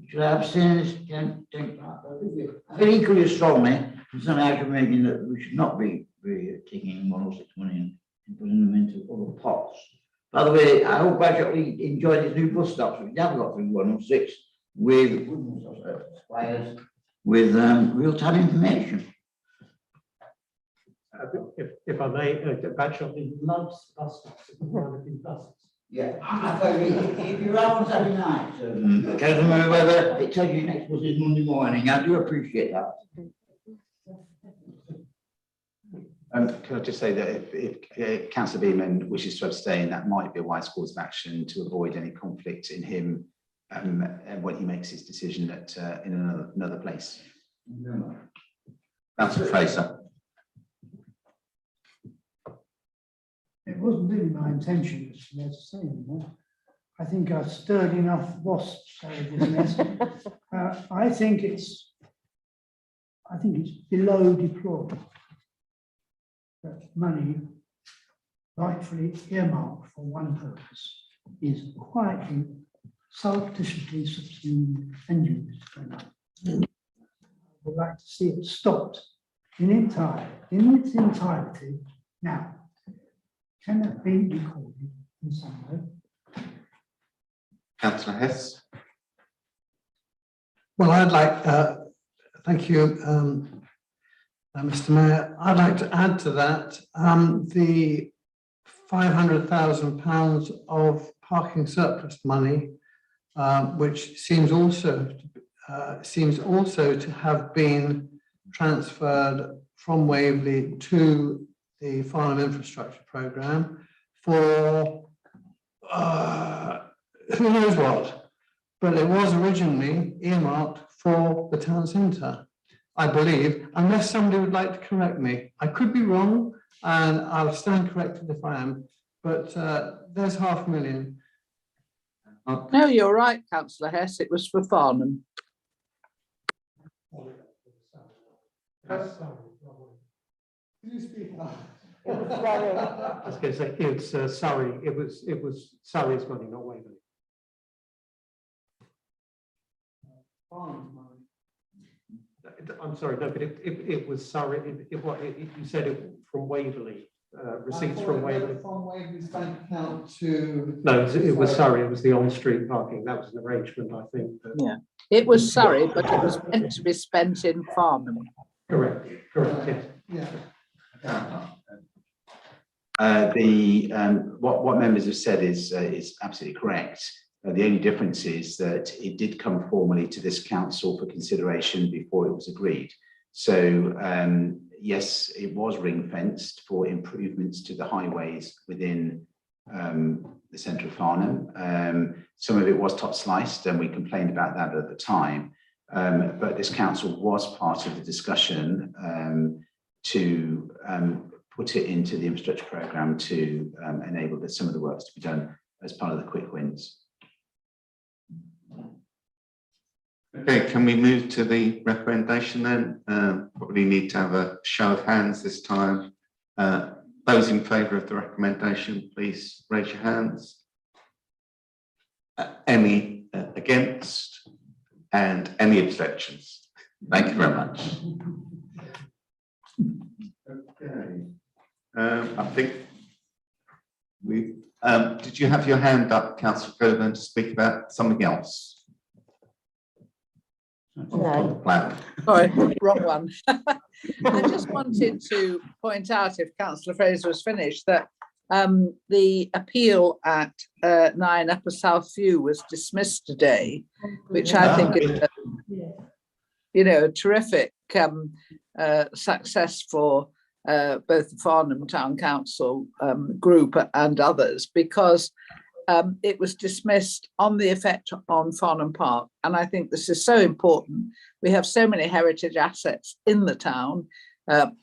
Should I abstain this? I feel equally strongly concerning the argument making that we should not be taking 106 money and putting them into other pots. By the way, I hope I actually enjoy these new bus stops which have got through 106 with suppliers with real-time information. If I may, Badshot Lee loves bus stops. Buses. Yeah, if you're out on Saturday night, Councillor whether it tells you next bus is Monday morning, I do appreciate that. Can I just say that if Councillor Beeman wishes to abstain, that might be a wise course of action to avoid any conflict in him when he makes his decision at in another place. Councillor Fraser. It wasn't really my intention to say anymore. I think I've stirred enough wasps out of this mess. I think it's below deplorable that money rightfully earmarked for one purpose is quietly, surreptitiously subsumed and used for another. I would like to see it stopped in its entirety now. Can that be recorded in some way? Councillor Hess. Well, I'd like, thank you, Mr. Mayor. I'd like to add to that the £500,000 of parking surplus money, which seems also to have been transferred from Waverley to the Farnham Infrastructure Programme for who knows what, but it was originally earmarked for the town centre, I believe, unless somebody would like to correct me. I could be wrong, and I'll stand corrected if I am, but there's £500,000. No, you're right, Councillor Hess, it was for Farnham. Can you speak up? I was going to say it's Surrey. It was Surrey's money, not Waverley. I'm sorry, no, but it was Surrey. You said it from Waverley. receipts from Waverly. From Waverly's bank account to. No, it was Surrey, it was the on-street parking, that was an arrangement, I think. Yeah, it was Surrey, but it was meant to be spent in Farnham. Correct, yes. Yeah. What members have said is absolutely correct. The only difference is that it did come formally to this council for consideration before it was agreed. So yes, it was ring fenced for improvements to the highways within the centre of Farnham. Some of it was top sliced, and we complained about that at the time. But this council was part of the discussion to put it into the infrastructure programme to enable some of the works to be done as part of the quick wins. Okay, can we move to the recommendation then? Probably need to have a show of hands this time. Those in favour of the recommendation, please raise your hands. Any against? And any abstentions? Thank you very much. Okay. I think we did you have your hand up, Councillor Coburn, to speak about something else? No. Plan. Sorry, wrong one. I just wanted to point out, if Councillor Fraser was finished, that the appeal at 9 Upper South View was dismissed today, which I think is a terrific success for both the Farnham Town Council group and others, because it was dismissed on the effect on Farnham Park. And I think this is so important. We have so many heritage assets in the town,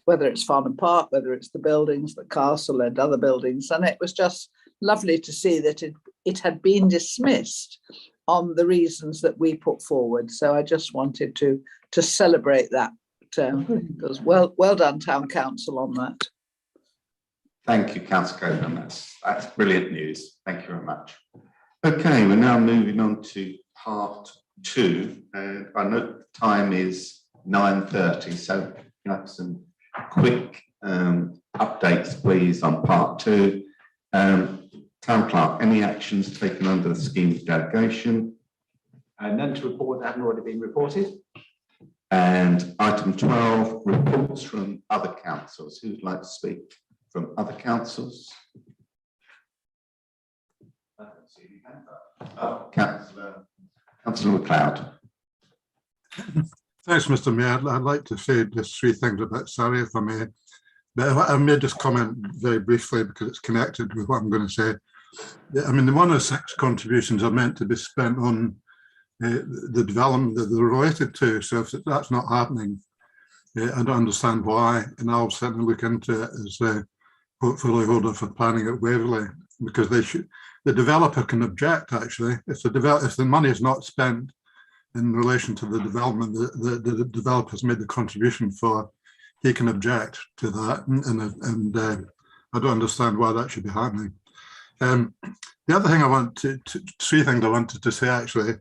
whether it's Farnham Park, whether it's the buildings, the castle and other buildings. And it was just lovely to see that it had been dismissed on the reasons that we put forward. So I just wanted to celebrate that, because well done, Town Council, on that. Thank you, Councillor Coburn. That's brilliant news. Thank you very much. Okay, we're now moving on to part 2, and I know the time is 9:30, so you have some quick updates, please, on part 2. Town Clerk, any actions taken under the scheme of delegation? None to report that haven't already been reported. And item 12, reports from other councils. Who would like to speak from other councils? Councillor MacLeod. Thanks, Mr. Mayor. I'd like to say just 3 things about Surrey, if I may. But I may just comment very briefly because it's connected with what I'm going to say. I mean, the 1 of 6 contributions are meant to be spent on the development that they're related to. So if that's not happening, I don't understand why. And I'll certainly look into it as a portfolio holder for planning at Waverly, because the developer can object, actually. If the money is not spent in relation to the development that the developer's made the contribution for, he can object to that. And I don't understand why that should be happening. The other thing 3 things I wanted to say, actually,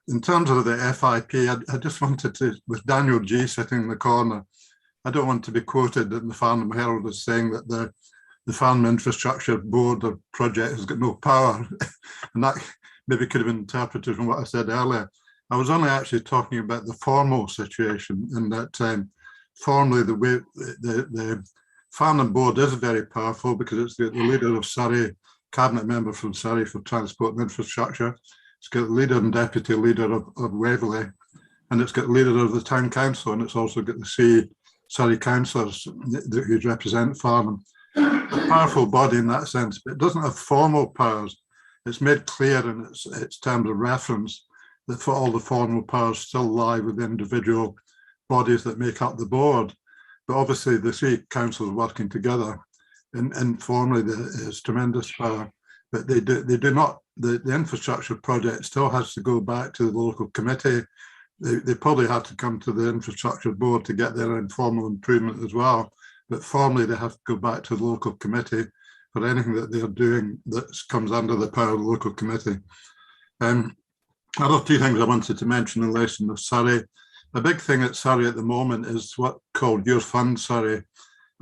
in terms of the FIP, I just wanted to, with Daniel G sitting in the corner, I don't want to be quoted in the Farnham Herald as saying that the Farnham Infrastructure Board or project has got no power. And that maybe could have been interpreted from what I said earlier. I was only actually talking about the formal situation, in that formally the Farnham Board is very powerful because it's the leader of Surrey, cabinet member from Surrey for transport and infrastructure. It's got the leader and deputy leader of Waverley, and it's got the leader of the town council, and it's also got the 3 Surrey councillors who represent Farnham. A powerful body in that sense, but it doesn't have formal powers. It's made clear in its terms of reference that for all the formal powers still lie with individual bodies that make up the board. But obviously the 3 councils working together informally is tremendous power. But they do not, the infrastructure project still has to go back to the local committee. They probably have to come to the infrastructure board to get their informal improvement as well. But formally they have to go back to the local committee for anything that they're doing that comes under the power of the local committee. Other 2 things I wanted to mention in relation to Surrey. The big thing at Surrey at the moment is what's called Your Fund Surrey.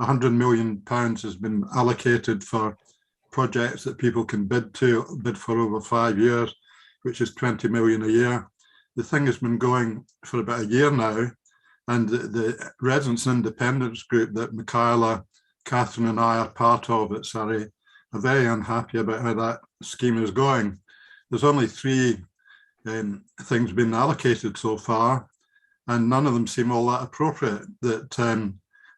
£100 million has been allocated for projects that people can bid for over 5 years, which is 20 million a year. The thing has been going for about a year now, and the Residents and Independents group that Michaela, Catherine and I are part of at Surrey are very unhappy about how that scheme is going. There's only 3 things been allocated so far, and none of them seem all that appropriate. That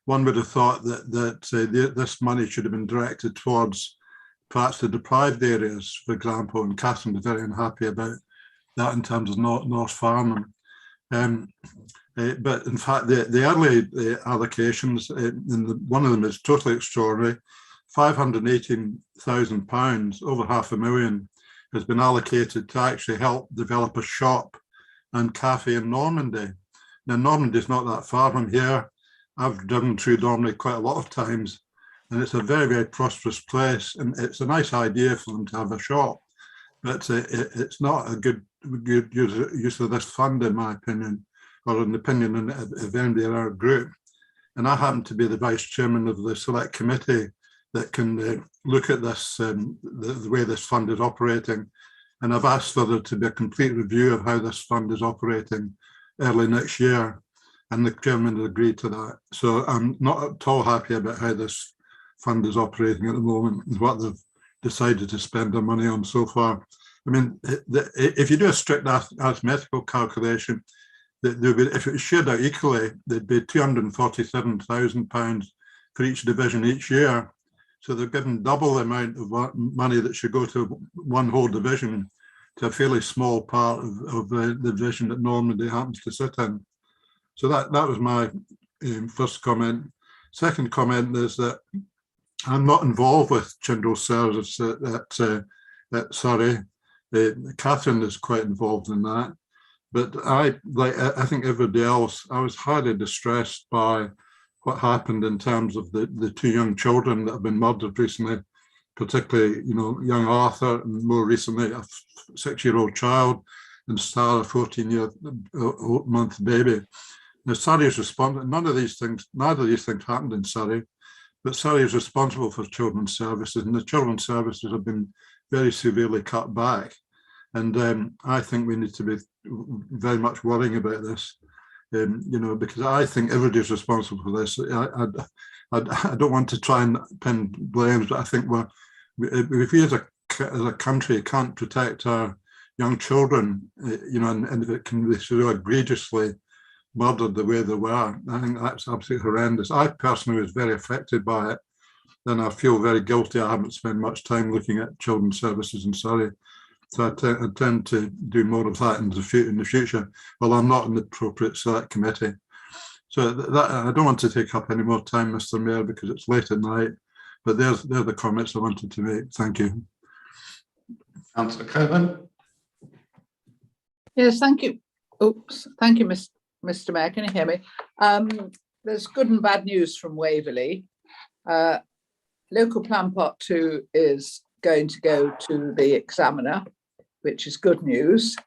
one would have thought that this money should have been directed towards perhaps the deprived areas, for example, and Catherine is very unhappy about that in terms of North Farnham. But in fact, the early allocations, one of them is totally extraordinary. £518,000, over £500,000, has been allocated to actually help develop a shop and cafe in Normandy. Now, Normandy is not that far from here. I've driven through Normandy quite a lot of times, and it's a very, very prosperous place. And it's a nice idea for them to have a shop, but it's not a good use of this fund, in my opinion, or an opinion of anybody in our group. And I happen to be the vice chairman of the select committee that can look at this, the way this fund is operating. And I've asked for there to be a complete review of how this fund is operating early next year. And the chairman has agreed to that. So I'm not at all happy about how this fund is operating at the moment, and what they've decided to spend their money on so far. I mean, if you do a strict arithmetical calculation, if it was shared out equally, there'd be £247,000 for each division each year. So they're given double the amount of money that should go to one whole division to a fairly small part of the division that Normandy happens to sit in. So that was my first comment. Second comment is that I'm not involved with Children's Services at Surrey. Catherine is quite involved in that. But I think everybody else, I was highly distressed by what happened in terms of the 2 young children that have been murdered recently, particularly, young Arthur, and more recently a 6-year-old child, and Sarah, a 14-month baby. Now, Surrey is responsible. Neither of these things happened in Surrey, but Surrey is responsible for children's services, and the children's services have been very severely cut back. And I think we need to be very much worrying about this, because I think everybody's responsible for this. I don't want to try and pin blames, but I think if we as a country can't protect our young children, and if it can be so egregiously murdered the way they were, I think that's absolutely horrendous. I personally was very affected by it, and I feel very guilty. I haven't spent much time looking at children's services in Surrey. So I tend to do more of that in the future, while I'm not in the appropriate select committee. So I don't want to take up any more time, Mr. Mayor, because it's late at night, but they're the comments I wanted to make. Thank you. Councillor Coburn. Yes, thank you. Oops, thank you, Mr. Mayor. Can you hear me? There's good and bad news from Waverly. Local Plan Part 2 is going to go to the examiner, which is good news.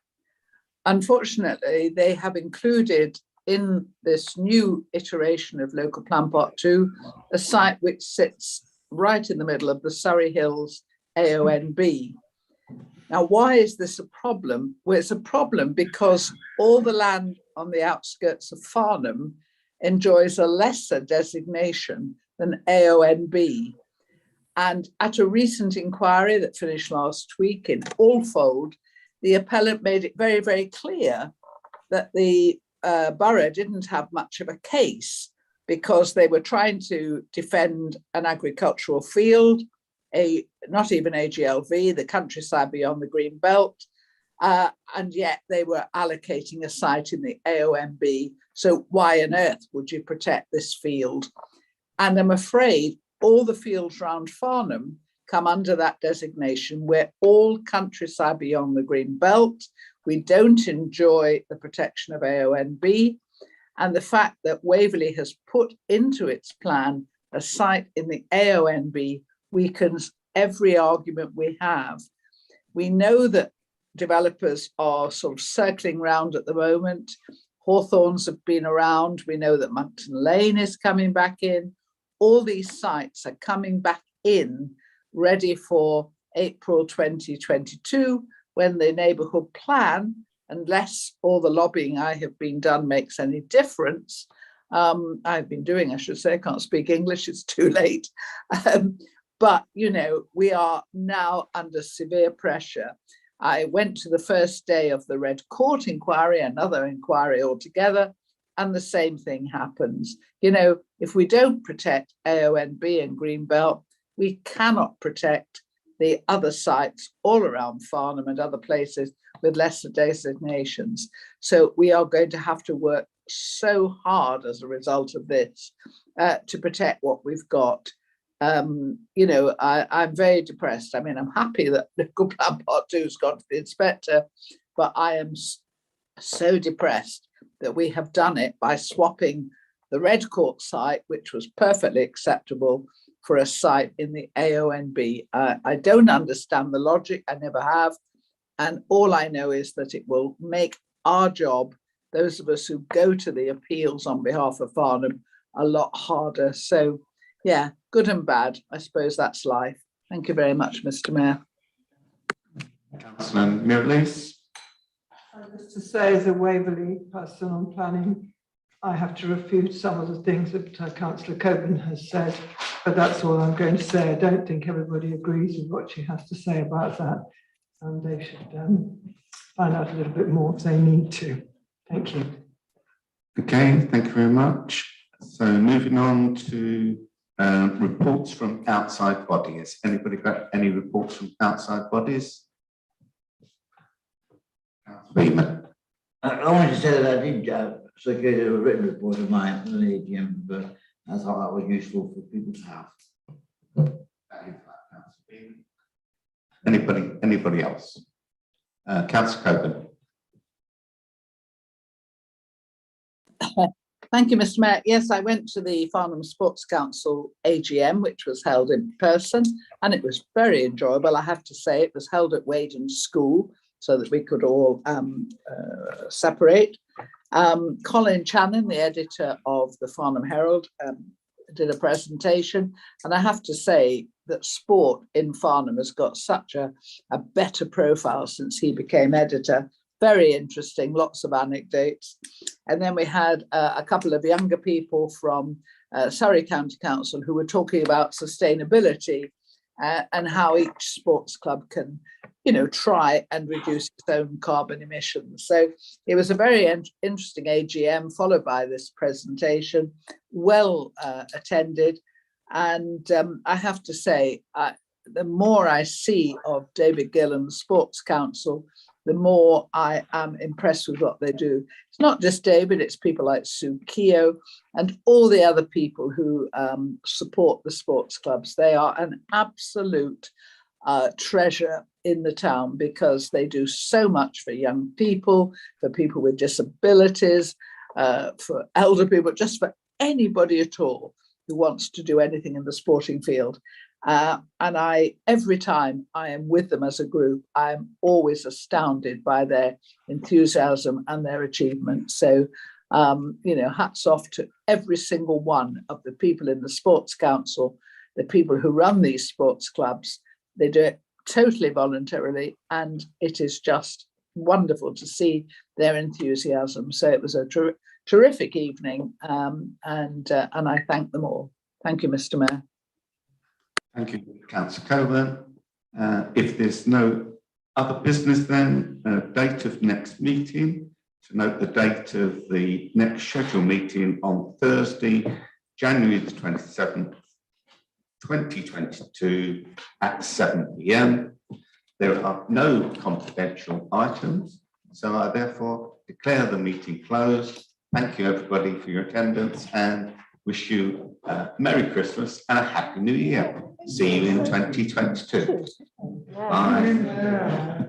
Unfortunately, they have included in this new iteration of Local Plan Part 2 a site which sits right in the middle of the Surrey Hills AONB. Now, why is this a problem? Well, it's a problem because all the land on the outskirts of Farnham enjoys a lesser designation than AONB. And at a recent inquiry that finished last week in Alfold, the appellant made it very, very clear that the borough didn't have much of a case because they were trying to defend an agricultural field, not even AGLV, the countryside beyond the Green Belt, and yet they were allocating a site in the AONB. So why on earth would you protect this field? And I'm afraid all the fields around Farnham come under that designation. We're all countryside beyond the Green Belt. We don't enjoy the protection of AONB. And the fact that Waverly has put into its plan a site in the AONB weakens every argument we have. We know that developers are sort of circling around at the moment. Hawthorns have been around. We know that Monkton Lane is coming back in. all these sites are coming back in ready for April 2022, when the neighbourhood plan, unless all the lobbying I have been done makes any difference, I've been doing, I should say, I can't speak English, it's too late. But, you know, we are now under severe pressure. I went to the first day of the Red Court inquiry, another inquiry altogether, and the same thing happens. You know, if we don't protect AONB and Greenbelt, we cannot protect the other sites all around Farnham and other places with lesser designations. So we are going to have to work so hard as a result of this to protect what we've got. You know, I'm very depressed. I mean, I'm happy that Local Plan Part 2 has gone to the inspector, but I am so depressed that we have done it by swapping the Red Court site, which was perfectly acceptable, for a site in the AONB. I don't understand the logic, I never have. And all I know is that it will make our job, those of us who go to the appeals on behalf of Farnham, a lot harder. So yeah, good and bad. I suppose that's life. Thank you very much, Mr. Mayor. Councillor Mirrlees. Just to say, as a Waverley person on planning, I have to refute some of the things that Councillor Coburn has said, but that's all I'm going to say. I don't think everybody agrees with what she has to say about that, and they should find out a little bit more if they need to. Thank you. Okay, thank you very much. So moving on to reports from outside bodies. Anybody got any reports from outside bodies? Beeman. I wanted to say that I did circulate a written report of mine for the AGM, but I thought that was useful for people to have. Anybody else? Councillor Coburn. Thank you, Mr. Mayor. Yes, I went to the Farnham Sports Council AGM, which was held in person, and it was very enjoyable. I have to say, it was held at Waden School so that we could all separate. Colin Channon, the editor of the Farnham Herald, did a presentation, and I have to say that sport in Farnham has got such a better profile since he became editor. Very interesting, lots of anecdotes. And then we had a couple of younger people from Surrey County Council who were talking about sustainability and how each sports club can, you know, try and reduce its own carbon emissions. So it was a very interesting AGM, followed by this presentation, well attended. And I have to say, the more I see of David Gill and the Sports Council, the more I am impressed with what they do. It's not just David, it's people like Sue Keogh and all the other people who support the sports clubs. They are an absolute treasure in the town because they do so much for young people, for people with disabilities, for elder people, just for anybody at all who wants to do anything in the sporting field. And every time I am with them as a group, I'm always astounded by their enthusiasm and their achievements. So, you know, hats off to every single one of the people in the Sports Council, the people who run these sports clubs. They do it totally voluntarily, and it is just wonderful to see their enthusiasm. So it was a terrific evening, and I thank them all. Thank you, Mr. Mayor. Thank you, Councillor Coburn. If there's no other business, then date of next meeting, to note the date of the next scheduled meeting on Thursday, January the 27th, 2022 at 7 p.m. There are no confidential items, so I therefore declare the meeting closed. Thank you everybody for your attendance and wish you a Merry Christmas and a Happy New Year. See you in 2022. Bye.